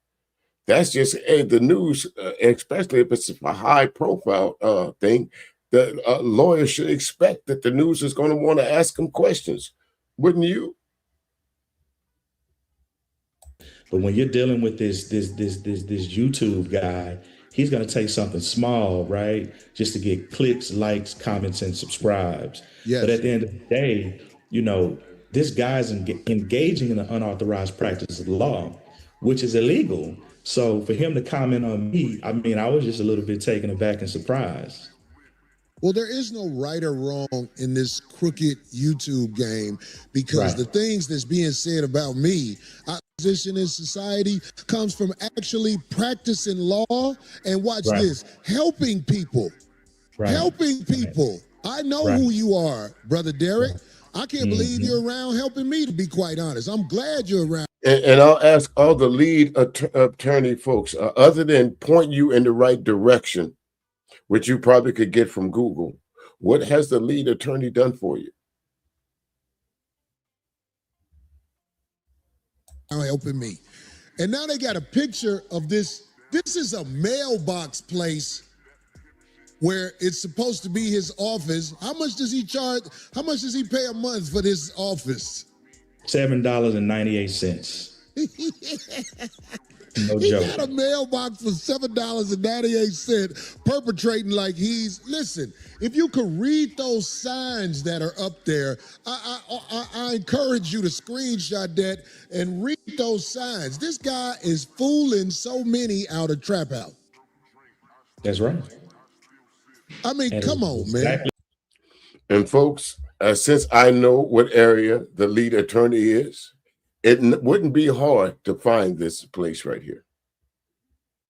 That's just the news, especially if it's a high-profile thing. The lawyer should expect that the news is going to want to ask him questions, wouldn't you? But when you're dealing with this YouTube guy, he's going to take something small, right, just to get clicks, likes, comments, and subscribes. Yes. But at the end of the day, you know, this guy's engaging in the unauthorized practice of law, which is illegal. So for him to comment on me, I mean, I was just a little bit taken aback and surprised. Well, there is no right or wrong in this crooked YouTube game because the things that's being said about me, our position in society comes from actually practicing law and watch this, helping people. Helping people. I know who you are, Brother Derek. I can't believe you're around helping me, to be quite honest. I'm glad you're around. And I'll ask all the lead attorney folks, other than point you in the right direction, which you probably could get from Google, what has the lead attorney done for you? Helping me. And now they got a picture of this. This is a mailbox place where it's supposed to be his office. How much does he charge? How much does he pay a month for this office? $7.98. No he joke. got a mailbox for $7.98, perpetrating like he's. Listen, if you could read those signs that are up there, I encourage you to screenshot that and read those signs. This guy is fooling so many out of Trap House. That's right. I mean, come on, man. And folks, since I know what area the lead attorney is, it wouldn't be hard to find this place right here.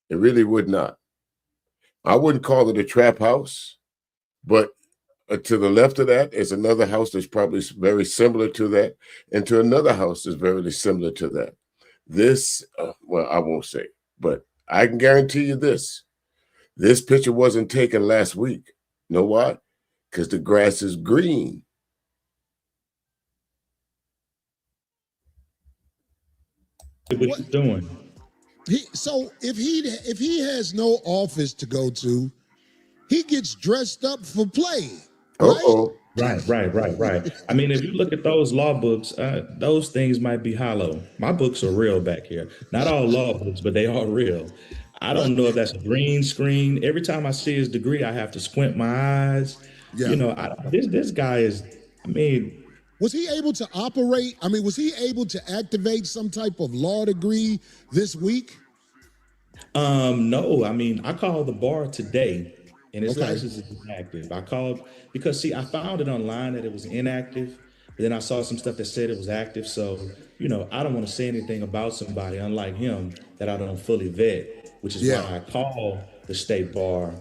It really would not. I wouldn't call it a trap house, but to the left of that is another house that's probably very similar to that, and to another house that's very similar to that. This, well, I won't say, but I can guarantee you this. This picture wasn't taken last week. You know why? Because the grass is green. What you doing? So if he has no office to go to, he gets dressed up for play. Uh-oh. Right. I mean, if you look at those law books, those things might be hollow. My books are real back here. Not all law books, but they are real. I don't know if that's a green screen. Every time I see his degree, I have to squint my eyes. Yeah. You know, this guy is, I mean. Was he able to operate? I mean, was he able to activate some type of law degree this week? No, I mean, I called the bar today and his license is inactive. I called because, see, I found it online that it was inactive, but then I saw some stuff that said it was active. So, you know, I don't want to say anything about somebody, unlike him, that I don't fully vet, which is why I call the state bar,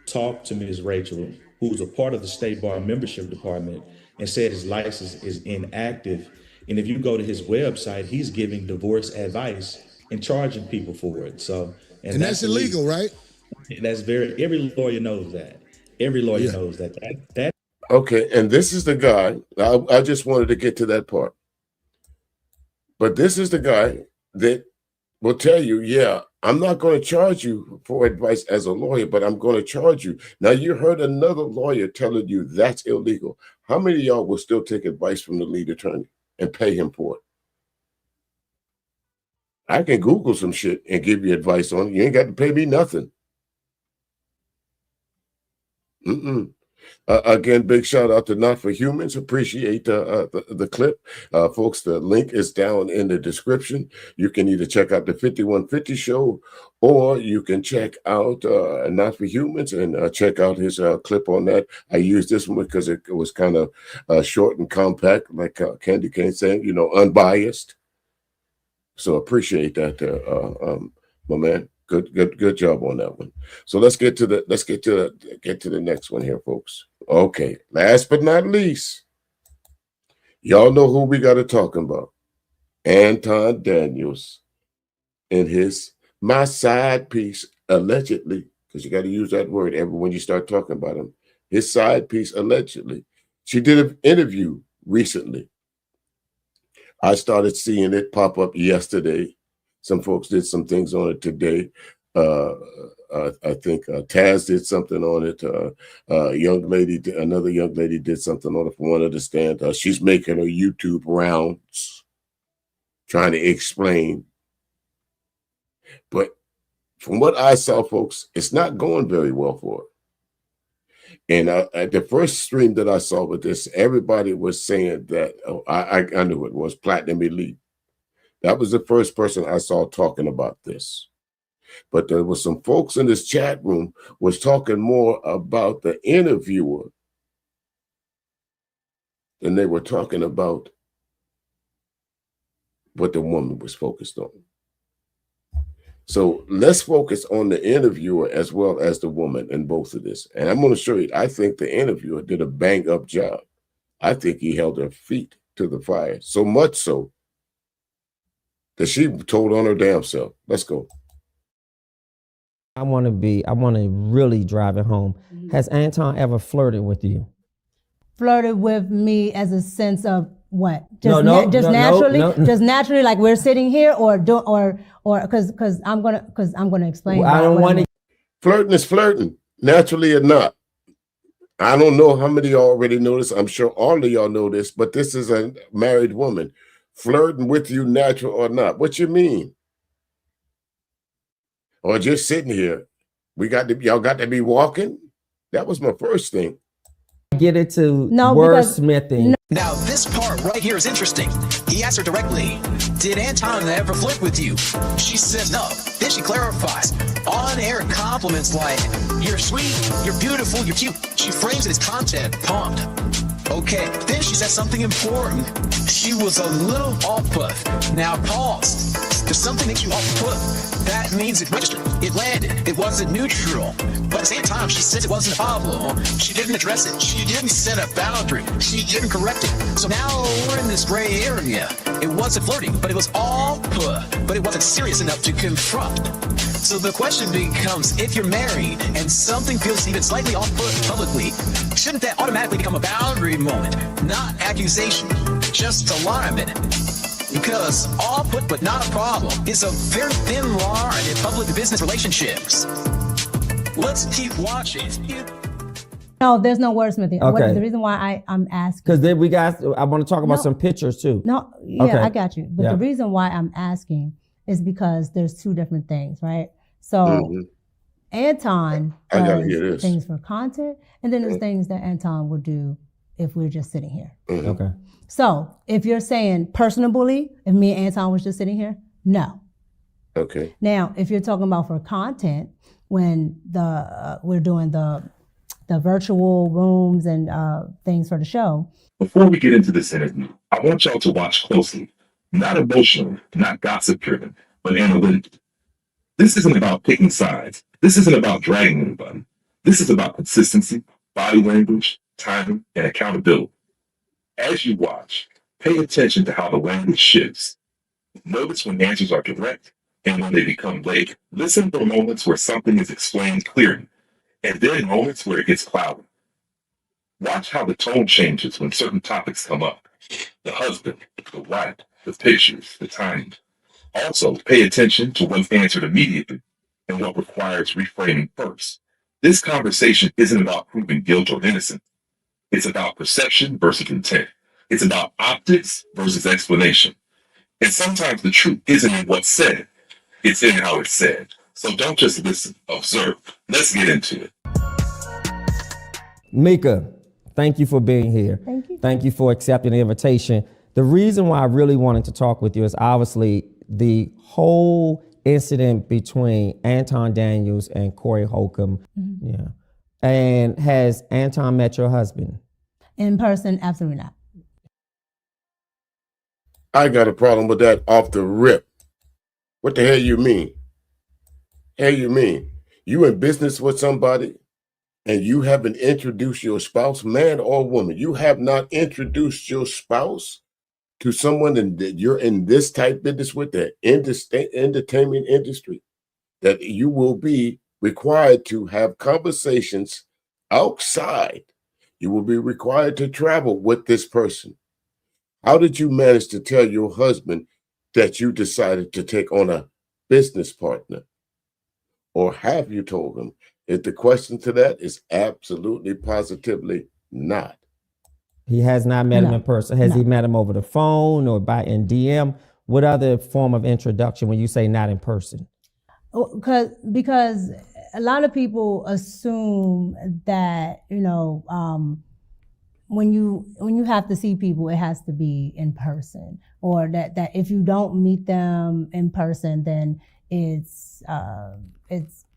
talk to Ms. Rachel, who's a part of the state bar membership department, and said his license is inactive. And if you go to his website, he's giving divorce advice and charging people for it. So, and that's illegal, right? That's every lawyer knows that. Every lawyer knows that. That. Okay, and this is the guy. I just wanted to get to that part. But this is the guy that will tell you, yeah, I'm not going to charge you for advice as a lawyer, but I'm going to charge you. Now, you heard another lawyer telling you that's illegal. How many of y'all will still take advice from the lead attorney and pay him for it? I can Google some shit and give you advice on it. You ain't got to pay me nothing. Again, big shout out to Not for Humans. Appreciate the clip. Folks, the link is down in the description. You can either check out the 5150 show or you can check out Not for Humans and check out his clip on that. I used this one because it was kind of short and compact, like Candy Cane saying, you know, unbiased. So appreciate that, my man. Good job on that one. So let's get to the next one here, folks. Okay, last but not least, y'all know who we got to talk about. Anton Daniels and his My Side Piece, allegedly, because you got to use that word when you start talking about him. His side piece, allegedly. She did an interview recently. I started seeing it pop up yesterday. Some folks did some things on it today. I think Taz did something on it. Another young lady did something on it from one of the stand. She's making her YouTube rounds, trying to explain. But from what I saw, folks, it's not going very well for her. And at the first stream that I saw with this, everybody was saying that, I knew it was Platinum Elite. That was the first person I saw talking about this. But there was some folks in this chat room was talking more about the interviewer than they were talking about what the woman was focused on. So let's focus on the interviewer as well as the woman in both of this. And I'm going to show you, I think the interviewer did a bang up job. I think he held her feet to the fire, so much so that she told on her damn self. Let's go. I want to really drive it home. Has Anton ever flirted with you? Flirted with me as a sense of what? Just naturally, like we're sitting here, or because I'm gonna explain. Well, I don't want to. Flirting is flirting, naturally or not. I don't know how many of y'all already know this. I'm sure all of y'all know this, but this is a married woman flirting with you, natural or not. What you mean? Or just sitting here? Y'all got to be walking? That was my first thing. Get it to wordsmithing. Now, this part right here is interesting. He asked her directly, did Anton ever flirt with you? She says no. Then she clarifies. On-air compliments like, you're sweet, you're beautiful, you're cute. She frames it as content pumped. Okay, then she said something important. She was a little off-put. Now pause. There's something that you off-put. That means it registered. It landed. It wasn't neutral. But at the same time, she says it wasn't a problem. She didn't address it. She didn't set a boundary. She didn't correct it. So now we're in this gray area. It wasn't flirting, but it was off-put. But it wasn't serious enough to confront. So the question becomes, if you're married and something feels even slightly off-put publicly, shouldn't that automatically become a boundary moment? Not accusation, just alignment. Because off-put but not a problem is a very thin line in public business relationships. Let's keep watching. No, there's no wordsmithing. Okay. The reason why I'm asking. Because then I want to talk about some pictures too. No, yeah, Okay. I got you. But the reason why I'm asking is because there's two different things, right? So Anton I gotta does hear this. things for content, and then there's things that Anton would do if we're just sitting here. Okay. So if you're saying personally, if me and Anton was just sitting here, no. Okay. Now, if you're talking about for content, when we're doing the virtual rooms and things for the show. Before we get into this interview, I want y'all to watch closely. Not emotional, not gossip driven, but analytical. This isn't about picking sides. This isn't about dragging anybody. This is about consistency, body language, timing, and accountability. As you watch, pay attention to how the language shifts. Notice when answers are direct and when they become vague. Listen for moments where something is explained clearly, and then moments where it gets clouded. Watch how the tone changes when certain topics come up. The husband, the wife, the pictures, the timing. Also, pay attention to what's answered immediately and what requires reframing first. This conversation isn't about proving guilt or innocence. It's about perception versus intent. It's about optics versus explanation. And sometimes the truth isn't in what's said. It's in how it's said. So don't just listen, observe. Let's get into it. Mika, thank you for being here. Thank you. Thank you for accepting the invitation. The reason why I really wanted to talk with you is obviously the whole incident between Anton Daniels and Corey Holcomb. Mm-hmm. Yeah. And has Anton met your husband? In person, absolutely not. I got a problem with that off the rip. What the hell you mean? Hell you mean? You in business with somebody and you haven't introduced your spouse, man or woman. You have not introduced your spouse to someone that you're in this type business with, the entertainment industry, that you will be required to have conversations outside. You will be required to travel with this person. How did you manage to tell your husband that you decided to take on a business partner? Or have you told him? If the question to that is absolutely, positively not. He has not met him in person. Has he met him over the phone or in DM? What other form of introduction when you say not in person? Because a lot of people assume that, when you have to see people, it has to be in person, or that if you don't meet them in person, then it's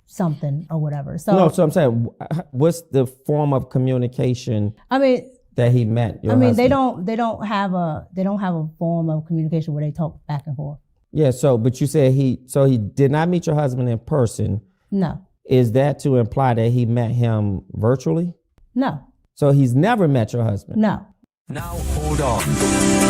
something or whatever. So no, so I'm saying, what's the form of communication? I mean, that he met your they husband? they don't have a form of communication where they talk back and forth. Yeah. So, but you said he did not meet your husband in person. No. Is that to imply that he met him virtually? No. So he's never met your husband? No. Now hold on.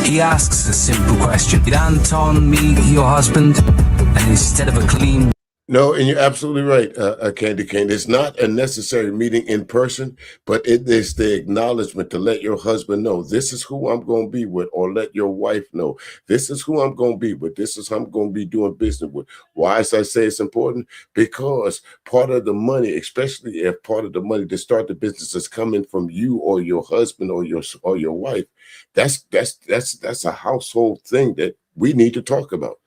He asks a simple question. Did Anton meet your husband? And instead of a clean... No, and you're absolutely right, Candy Cane. It's not a necessary meeting in person, but it is the acknowledgement to let your husband know this is who I'm going to be with, or let your wife know this is who I'm going to be with. This is who I'm going to be doing business with. Why does I say it's important? Because part of the money, especially if part of the money to start the business is coming from you or your husband or your wife, that's a household thing that we need to talk about.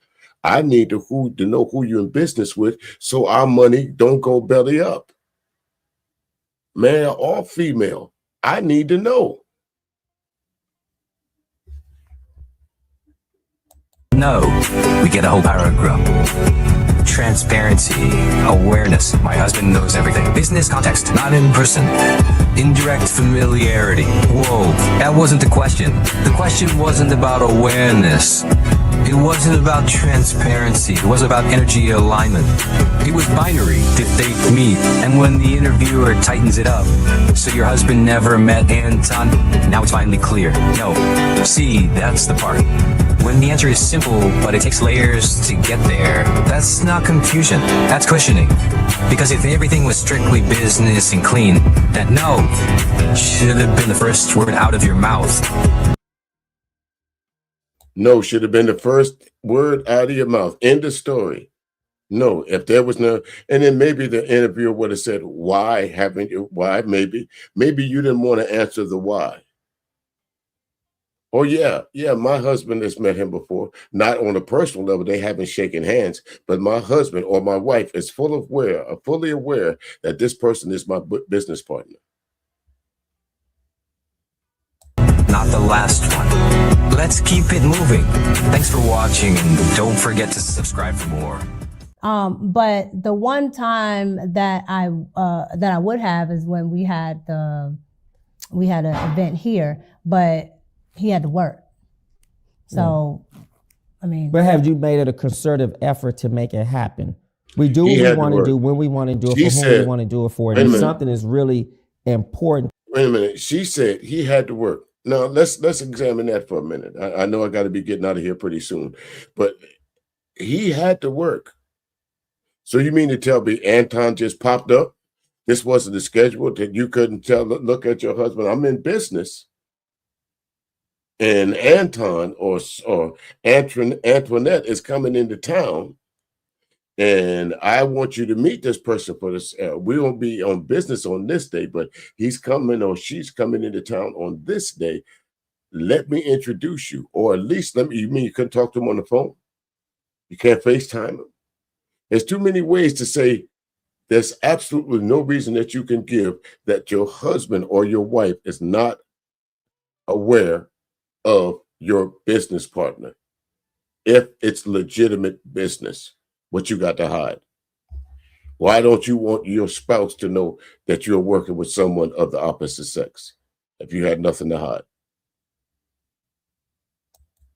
I need to know who you're in business with so our money don't go belly up. Male or female, I need to know. No, we get a whole paragraph. Transparency, awareness. My husband knows everything. Business context, not in person. Indirect familiarity. Whoa, that wasn't the question. The question wasn't about awareness. It wasn't about transparency. It wasn't about energy alignment. It was binary. Did they meet? And when the interviewer tightens it up, so your husband never met Anton? Now it's finally clear. No. See, that's the part. When the answer is simple, but it takes layers to get there, that's not confusion. That's cushioning. Because if everything was strictly business and clean, then no should have been the first word out of your mouth. No should have been the first word out of your mouth. End of story. No, if there was no, and then maybe the interviewer would have said, why haven't you, why, maybe you didn't want to answer the why. Oh yeah, my husband has met him before, not on a personal level, they haven't shaken hands, but my husband or my wife is fully aware that this person is my business partner. Not the last one. Let's keep it moving. Thanks for watching, and don't forget to subscribe for more. But the one time that I would have is when we had an event here, but he had to work. So, I mean. But have you made it a concerted effort to make it happen? We do what we want to do, when we want to do it, for whom we want to do it for. And if something is really important. Wait a minute. She said he had to work. Now, let's examine that for a minute. I know I got to be getting out of here pretty soon, but he had to work. So you mean to tell me Anton just popped up? This wasn't the schedule that you couldn't look at your husband. I'm in business. And Anton or Antoinette is coming into town, and I want you to meet this person for this. We won't be on business on this day, but he's coming or she's coming into town on this day. Let me introduce you, or at least you mean you couldn't talk to him on the phone? You can't FaceTime him? There's too many ways to say there's absolutely no reason that you can give that your husband or your wife is not aware of your business partner. If it's legitimate business, what you got to hide? Why don't you want your spouse to know that you're working with someone of the opposite sex if you had nothing to hide?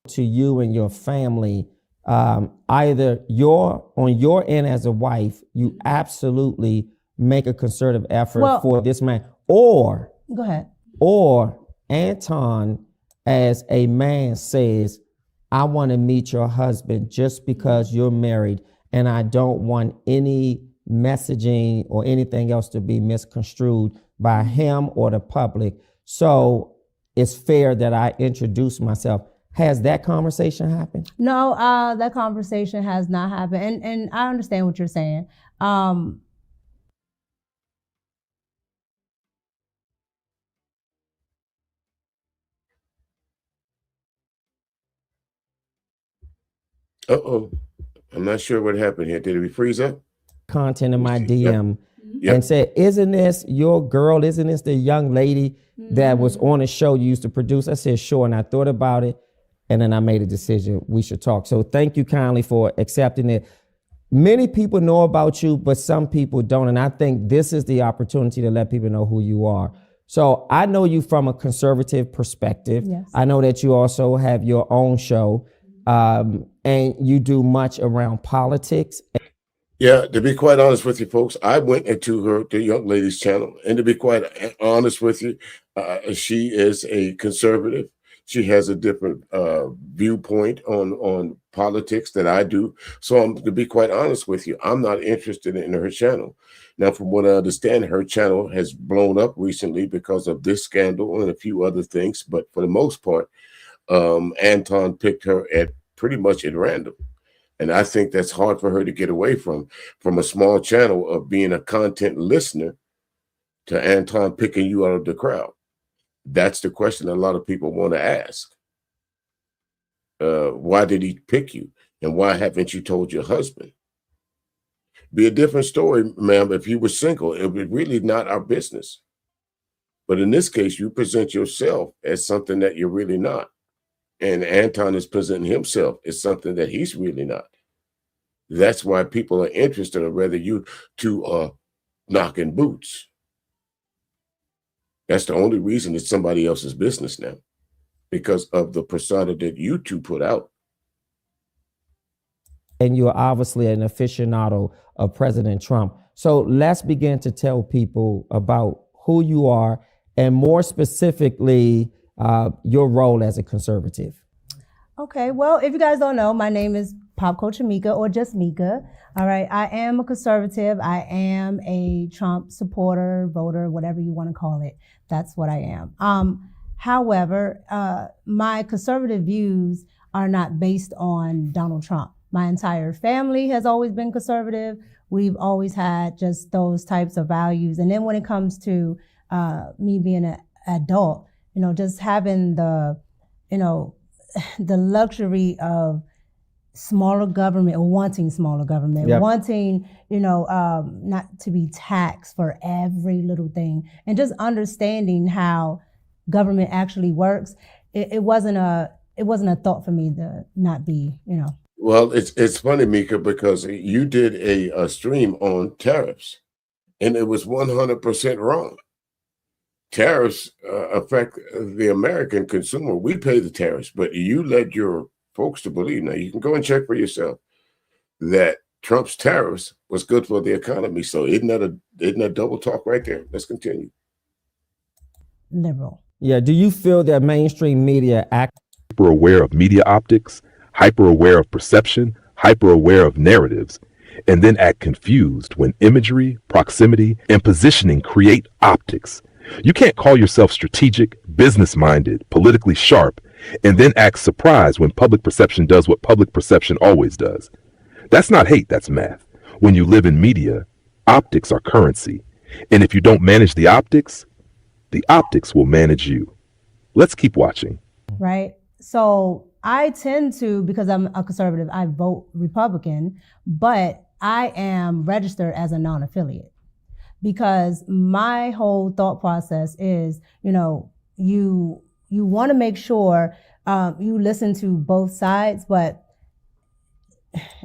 To you and your family, either on your end as a wife, you absolutely make a concerted effort for this man, or go ahead, or Anton as a man says, I want to meet your husband just because you're married, and I don't want any messaging or anything else to be misconstrued by him or the public. So it's fair that I introduce myself. Has that conversation happened? No, that conversation has not happened. And I understand what you're saying. Uh-oh. I'm not sure what happened here. Did we freeze up? Content in my DM and said, isn't this your girl? Isn't this the young lady that was on a show you used to produce? I said, sure. And I thought about it. And then I made a decision we should talk. So thank you kindly for accepting it. many people know about you, but some people don't. And I think this is the opportunity to let people know who you are. So I know you from a conservative perspective. Yes. I know that you also have your own show, and you do much around politics. Yeah, to be quite honest with you folks, I went into the young lady's channel, and to be quite honest with you, she is a conservative. She has a different viewpoint on politics than I do. So to be quite honest with you, I'm not interested in her channel. Now, from what I understand, her channel has blown up recently because of this scandal and a few other things. But for the most part, Anton picked her at pretty much at random. And I think that's hard for her to get away from a small channel of being a content listener to Anton picking you out of the crowd. That's the question a lot of people want to ask. Why did he pick you? And why haven't you told your husband? Be a different story, ma'am, if you were single. It would really not our business. But in this case, you present yourself as something that you're really not. And Anton is presenting himself as something that he's really not. That's why people are interested in whether you two are knocking boots. That's the only reason it's somebody else's business now, because of the persona that you two put out. And you're obviously an aficionado of President Trump. So let's begin to tell people about who you are, and more specifically, your role as a conservative. Okay, well, if you guys don't know, my name is Pop Culture Mika, or just Mika. All right, I am a conservative. I am a Trump supporter, voter, whatever you want to call it. That's what I am. However, my conservative views are not based on Donald Trump. My entire family has always been conservative. We've always had just those types of values. And then when it comes to me being an adult, just having the luxury of smaller government, or wanting smaller government, Yep. wanting, not to be taxed for every little thing, and just understanding how government actually works. It wasn't a thought for me to not be, Well, it's funny, Mika, because you did a stream on tariffs, and it was 100% wrong. Tariffs affect the American consumer. We pay the tariffs, but you led your folks to believe, now you can go and check for yourself, that Trump's tariffs was good for the economy. So isn't that double talk right there? Let's continue. liberal. Yeah, do you feel that mainstream media act Hyper aware of media optics, hyper aware of perception, hyper aware of narratives, and then act confused when imagery, proximity, and positioning create optics. You can't call yourself strategic, business-minded, politically sharp, and then act surprised when public perception does what public perception always does. That's not hate, that's math. When you live in media, optics are currency. And if you don't manage the optics will manage you. Let's keep watching. Right? So I tend to, because I'm a conservative, I vote Republican, but I am registered as a non-affiliate, because my whole thought process is, you want to make sure you listen to both sides, but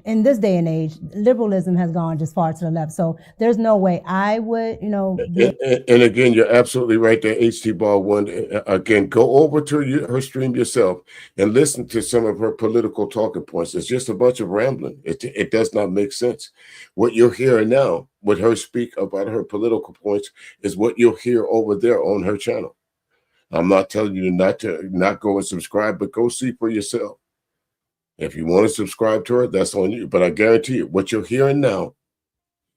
in this day and age, liberalism has gone just far to the left. So there's no way I would, And again, you're absolutely right there, HT Ball One. Again, go over to her stream yourself and listen to some of her political talking points. It's just a bunch of rambling. It does not make sense. What you're hearing now with her speak about her political points is what you'll hear over there on her channel. I'm not telling you not go and subscribe, but go see for yourself. If you want to subscribe to her, that's on you. But I guarantee you, what you're hearing now,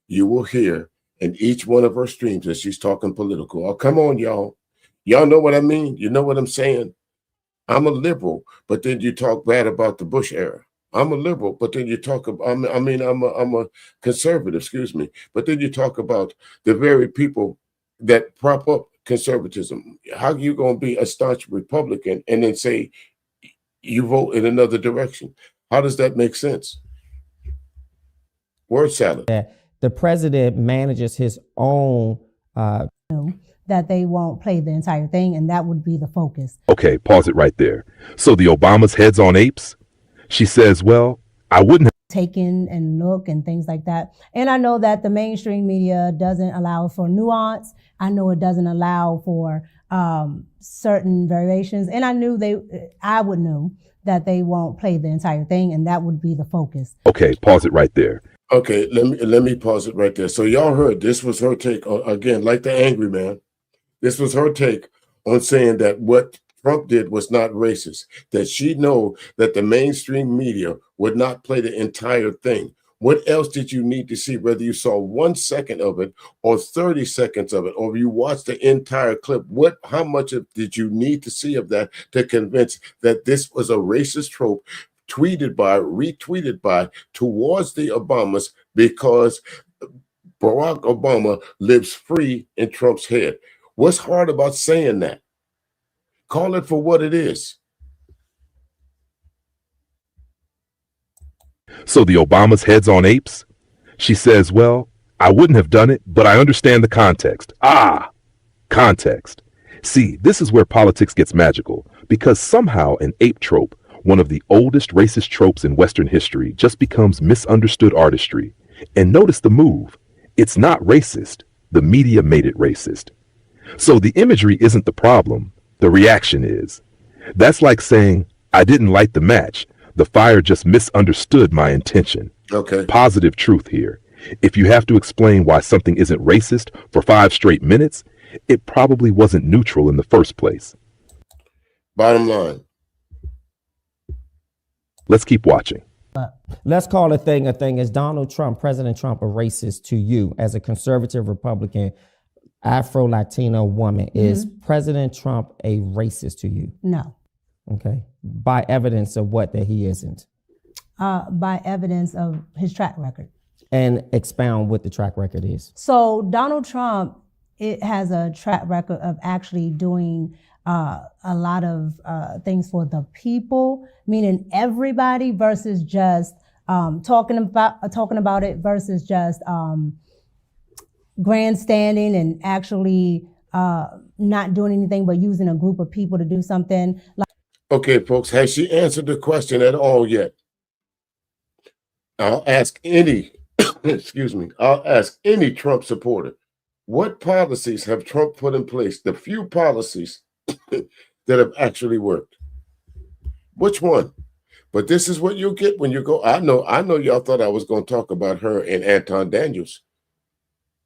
you will hear in each one of her streams as she's talking political. Oh, come on, y'all. Y'all know what I mean? You know what I'm saying? I'm a liberal, but then you talk bad about the Bush era. I'm a liberal, but then you talk about, I'm a conservative, excuse me. But then you talk about the very people that prop up conservatism. How are you going to be a staunch Republican and then say you vote in another direction? How does that make sense? Word salad. The president manages his own that they won't play the entire thing, and that would be the focus. Okay, pause it right there. So the Obamas heads on apes? She says, well, I wouldn't have take in and look and things like that. And I know that the mainstream media doesn't allow for nuance. I know it doesn't allow for certain variations. And I would know that they won't play the entire thing, and that would be the focus. Okay, pause it right there. Okay, let me pause it right there. So y'all heard this was her take again, like the angry man. This was her take on saying that what Trump did was not racist, that she know that the mainstream media would not play the entire thing. What else did you need to see, whether you saw 1 second of it or 30 seconds of it, or you watched the entire clip? How much did you need to see of that to convince that this was a racist trope retweeted by towards the Obamas, because Barack Obama lives free in Trump's head? What's hard about saying that? Call it for what it is. So the Obamas heads on apes? She says, well, I wouldn't have done it, but I understand the context. Context. See, this is where politics gets magical, because somehow an ape trope, one of the oldest racist tropes in Western history, just becomes misunderstood artistry. And notice the move. It's not racist. The media made it racist. So the imagery isn't the problem. The reaction is. That's like saying, I didn't light the match. The fire just misunderstood my intention. Okay. Positive truth here. If you have to explain why something isn't racist for 5 straight minutes, it probably wasn't neutral in the first place. Bottom line. Let's keep watching. Let's call a thing. Is Donald Trump, President Trump, a racist to you as a conservative Republican, Afro-Latino woman? Is President Trump a racist to you? No. Okay. By evidence of what that he isn't? By evidence of his track record. And expound what the track record is. So Donald Trump, it has a track record of actually doing a lot of things for the people, meaning everybody, versus just talking about it, versus just grandstanding and actually not doing anything but using a group of people to do something. Okay, folks, has she answered the question at all yet? I'll ask any, I'll ask any Trump supporter, what policies have Trump put in place, the few policies that have actually worked? Which one? But this is what you'll get when you go. I know y'all thought I was going to talk about her and Anton Daniels,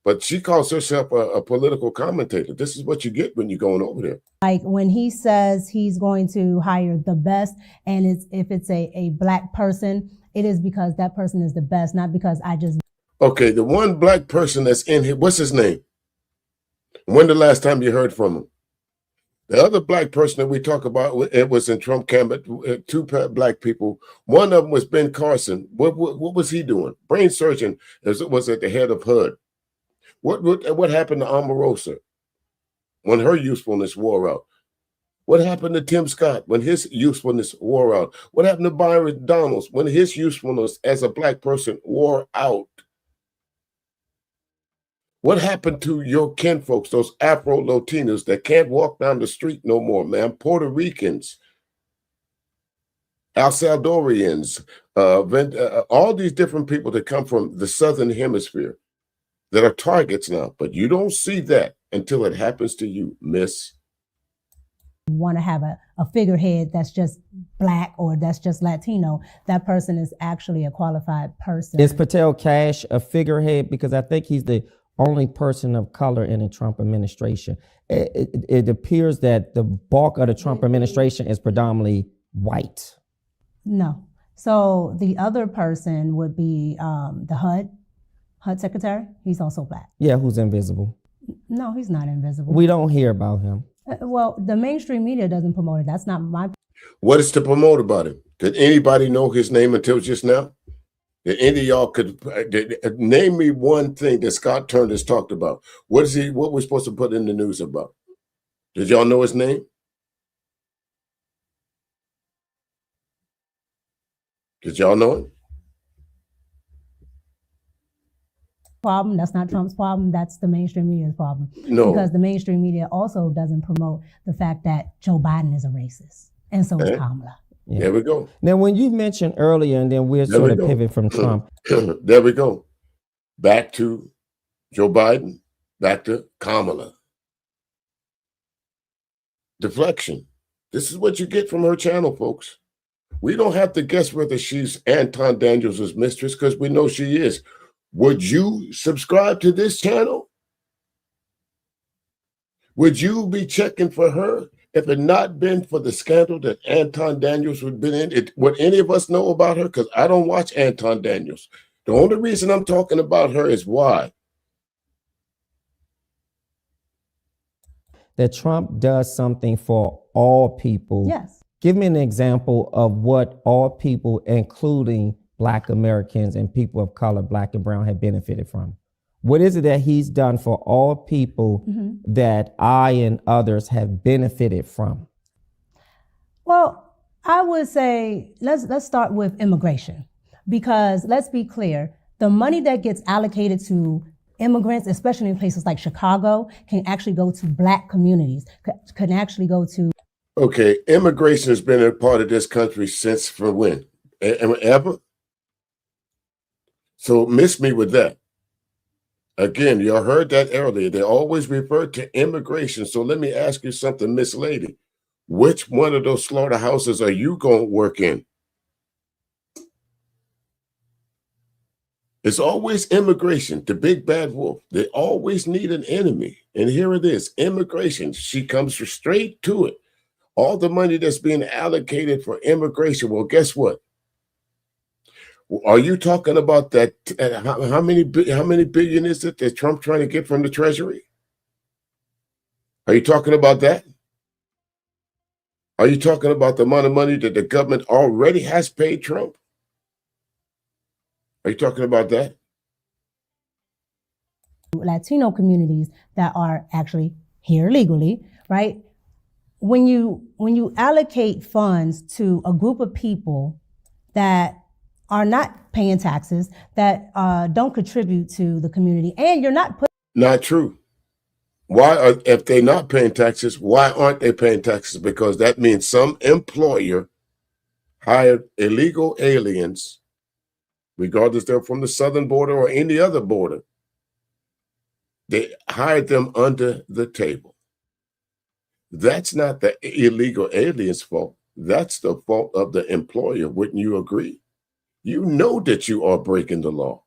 but she calls herself a political commentator. This is what you get when you're going over there. Like when he says he's going to hire the best, and if it's a black person, it is because that person is the best, not because I just. Okay, the one black person that's in here, what's his name? When the last time you heard from him? The other black person that we talk about, it was in Trump cabinet, 2 black people. One of them was Ben Carson. What was he doing? Brain surgeon was at the head of HUD. What happened to Omarosa when her usefulness wore out? What happened to Tim Scott when his usefulness wore out? What happened to Byron Donalds when his usefulness as a black person wore out? What happened to your kinfolks, those Afro-Latinos that can't walk down the street no more, man? Puerto Ricans, El Salvadorians, all these different people that come from the Southern Hemisphere that are targets now. But you don't see that until it happens to you, miss. Want to have a figurehead that's just black or that's just Latino. That person is actually a qualified person. Is Patel Cash a figurehead? Because I think he's the only person of color in the Trump administration. It appears that the bulk of the Trump administration is predominantly white. No. So the other person would be the HUD secretary. He's also black. Yeah, who's invisible. No, he's not invisible. We don't hear about him. Well, the mainstream media doesn't promote it. That's not my. What is to promote about him? Did anybody know his name until just now? Did any of y'all could name me one thing that Scott Turner has talked about? What we're supposed to put in the news about? Did y'all know his name? Did y'all know it? Problem. That's not Trump's problem. That's the mainstream media's problem. No. Because the mainstream media also doesn't promote the fact that Joe Biden is a racist. And so is Kamala. Yeah. There we go. Now, when you mentioned earlier, and then we're There sort we of go. pivot from Trump. There we go. Back to Joe Biden, back to Kamala. Deflection. This is what you get from her channel, folks. We don't have to guess whether she's Anton Daniels' mistress because we know she is. Would you subscribe to this channel? Would you be checking for her if it not been for the scandal that Anton Daniels would been in? Would any of us know about her? Because I don't watch Anton Daniels. The only reason I'm talking about her is why? That Trump does something for all people. Yes. Give me an example of what all people, including Black Americans and people of color, Black and brown, have benefited from. What is it that he's done for all people that I and others have benefited from? Well, I would say let's start with immigration, because let's be clear, the money that gets allocated to immigrants, especially in places like Chicago, can actually go to Black communities, can actually go to. Okay, immigration has been a part of this country since for when? Ever? So miss me with that. Again, y'all heard that earlier. They always refer to immigration. So let me ask you something, Miss Lady. Which one of those slaughterhouses are you going to work in? It's always immigration, the big bad wolf. They always need an enemy. And here it is, immigration. She comes straight to it. All the money that's being allocated for immigration. Well, guess what? Are you talking about that? How many billion is it that Trump trying to get from the Treasury? Are you talking about that? Are you talking about the amount of money that the government already has paid Trump? Are you talking about that? Latino communities that are actually here legally, right? When you allocate funds to a group of people that are not paying taxes, that don't contribute to the community, and you're not putting. Not true. If they're not paying taxes, why aren't they paying taxes? Because that means some employer hired illegal aliens, regardless they're from the southern border or any other border. They hired them under the table. That's not the illegal aliens' fault. That's the fault of the employer. Wouldn't you agree? You know that you are breaking the law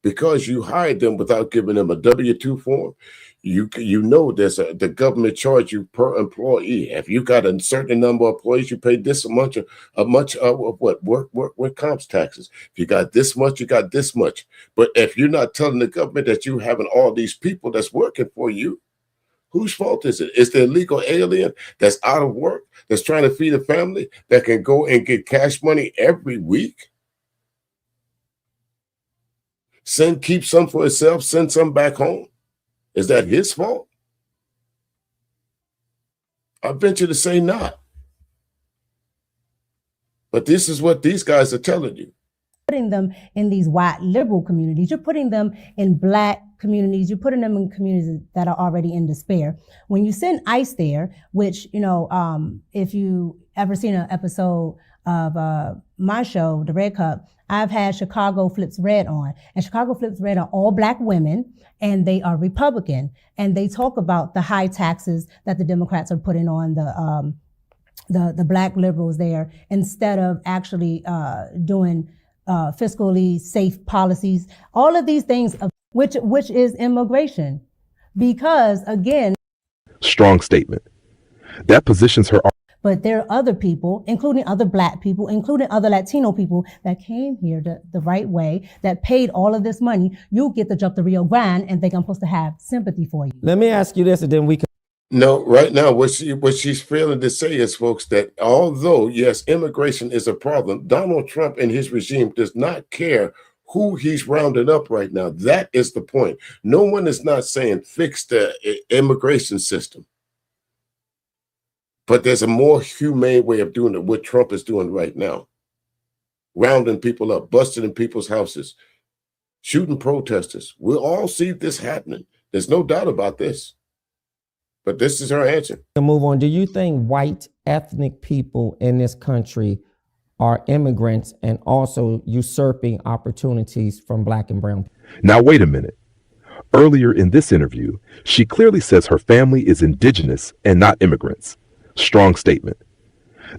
because you hired them without giving them a W-2 form. You know there's the government charge you per employee. If you got a certain number of employees, you pay this much of what work comps taxes. If you got this much, you got this much. But if you're not telling the government that you having all these people that's working for you, whose fault is it? Is the illegal alien that's out of work, that's trying to feed a family, that can go and get cash money every week? Keep some for himself, send some back home. Is that his fault? I venture to say not. But this is what these guys are telling you. Putting them in these white liberal communities. You're putting them in Black communities. You're putting them in communities that are already in despair. When you send ICE there, which, if you ever seen an episode of my show, The Red Cup, I've had Chicago Flips Red on. And Chicago Flips Red are all Black women, and they are Republican. And they talk about the high taxes that the Democrats are putting on the Black liberals there, instead of actually doing fiscally safe policies. All of these things, which is immigration. Because, again... Strong statement. That positions her... But there are other people, including other Black people, including other Latino people that came here the right way, that paid all of this money. You get to jump the Rio Grande and think I'm supposed to have sympathy for you. Let me ask you this, and then we can... No, right now, what she's failing to say is, folks, that although, yes, immigration is a problem, Donald Trump and his regime does not care who he's rounding up right now. That is the point. No one is not saying fix the immigration system. But there's a more humane way of doing it, what Trump is doing right now. Rounding people up, busting in people's houses, shooting protesters. We'll all see this happening. There's no doubt about this. But this is her answer. To move on, do you think white ethnic people in this country are immigrants and also usurping opportunities from Black and brown people. Now, wait a minute. Earlier in this interview, she clearly says her family is indigenous and not immigrants. Strong statement.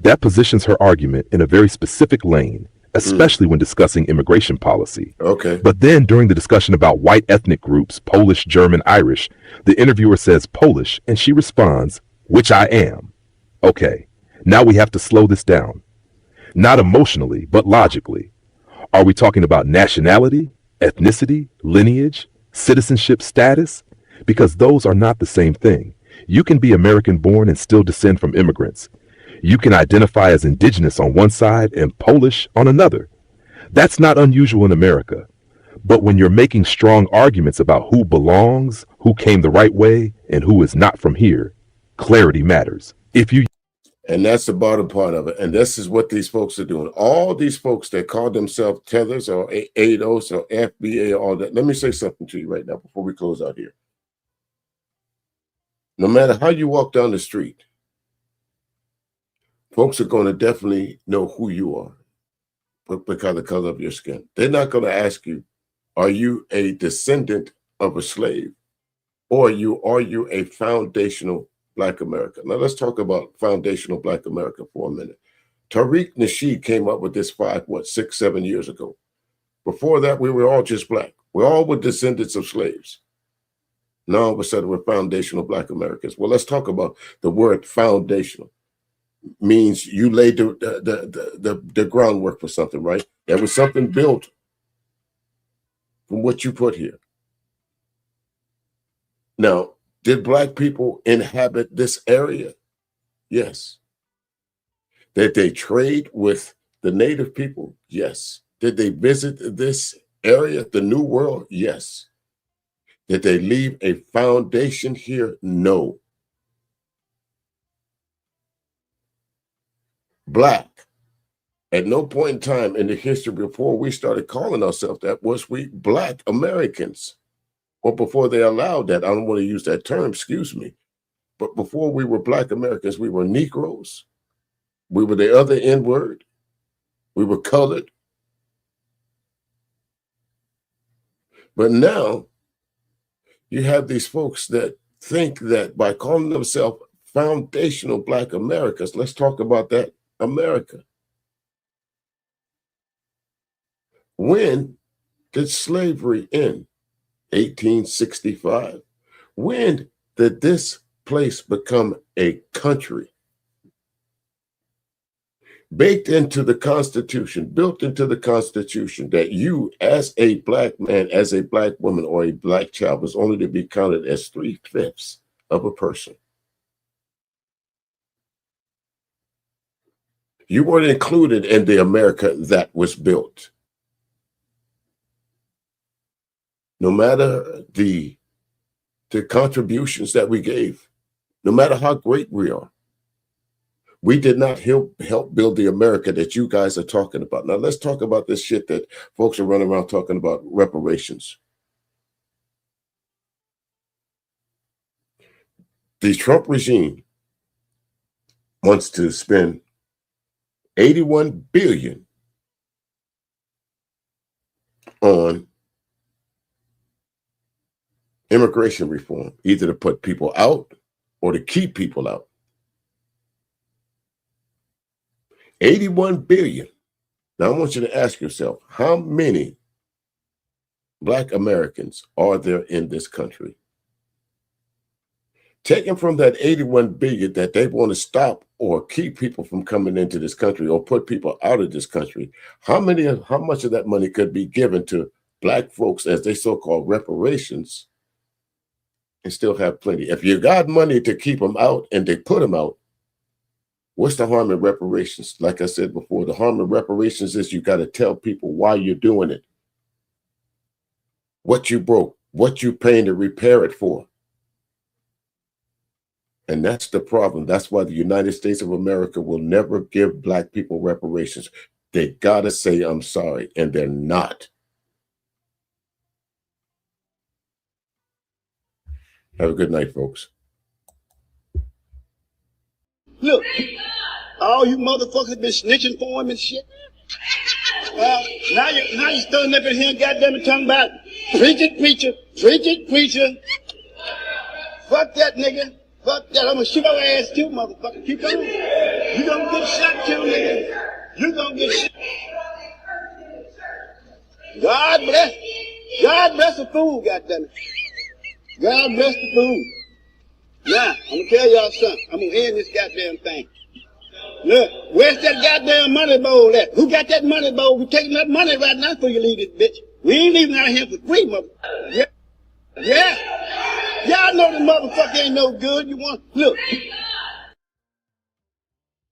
That positions her argument in a very specific lane, especially when discussing immigration policy. Okay. But then during the discussion about white ethnic groups, Polish, German, Irish, the interviewer says Polish, and she responds, which I am. Okay, now we have to slow this down. Not emotionally, but logically. Are we talking about nationality, ethnicity, lineage, citizenship status? Because those are not the same thing. You can be American born and still descend from immigrants. You can identify as indigenous on one side and Polish on another. That's not unusual in America. But when you're making strong arguments about who belongs, who came the right way, and who is not from here, clarity matters. And that's the bottom part of it. And this is what these folks are doing. All these folks that call themselves tethers or ADOS or FBA, all that. Let me say something to you right now before we close out here. No matter how you walk down the street, folks are going to definitely know who you are because of the color of your skin. They're not going to ask you, are you a descendant of a slave? Or are you a foundational Black America? Now let's talk about foundational Black America for a minute. Tariq Nasheed came up with this 6, 7 years ago. Before that, we were all just Black. We all were descendants of slaves. Now all of a sudden we're foundational Black Americans. Well, let's talk about the word foundational. Means you laid the groundwork for something, right? There was something built from what you put here. Now, did Black people inhabit this area? Yes. Did they trade with the native people? Yes. Did they visit this area, the New World? Yes. Did they leave a foundation here? No. Black, at no point in time in the history before we started calling ourselves that was we Black Americans. Or before they allowed that, I don't want to use that term, excuse me. But before we were Black Americans, we were Negroes. We were the other N-word. We were colored. But now you have these folks that think that by calling themselves foundational Black Americans, let's talk about that America. When did slavery end? 1865. When did this place become a country? Baked into the Constitution, built into the Constitution, that you as a Black man, as a Black woman, or a Black child was only to be counted as 3/5 of a person. You weren't included in the America that was built. No matter the contributions that we gave, no matter how great we are, we did not help build the America that you guys are talking about. Now let's talk about this shit that folks are running around talking about, reparations. The Trump regime wants to spend $81 billion on immigration reform, either to put people out or to keep people out. $81 billion. Now I want you to ask yourself, how many Black Americans are there in this country? Taken from that $81 billion that they want to stop or keep people from coming into this country or put people out of this country, how much of that money could be given to Black folks as they so-called reparations and still have plenty? If you got money to keep them out and they put them out, what's the harm in reparations? Like I said before, the harm in reparations is you got to tell people why you're doing it, what you broke, what you paying to repair it for. And that's the problem. That's why the United States of America will never give Black people reparations. They got to say, I'm sorry, and they're not. Have a good night, folks. Look, All you motherfuckers been snitching for him and shit. Now you standing up in here and goddamn it talking about preach it, preacher. Fuck that nigga. Fuck that. I'm gonna shoot your ass too, motherfucker. Keep on. You gonna get shot too, nigga. You gonna get shot. God bless the fool, goddammit. God bless the fool. Now, I'm gonna tell y'all something. I'm gonna end this goddamn thing. Look, where's that goddamn money bowl at? Who got that money bowl? We taking that money right now before you leave this bitch. We ain't leaving out here for free, motherfucker. Yeah. Y'all know the motherfucker ain't no good. You want, look,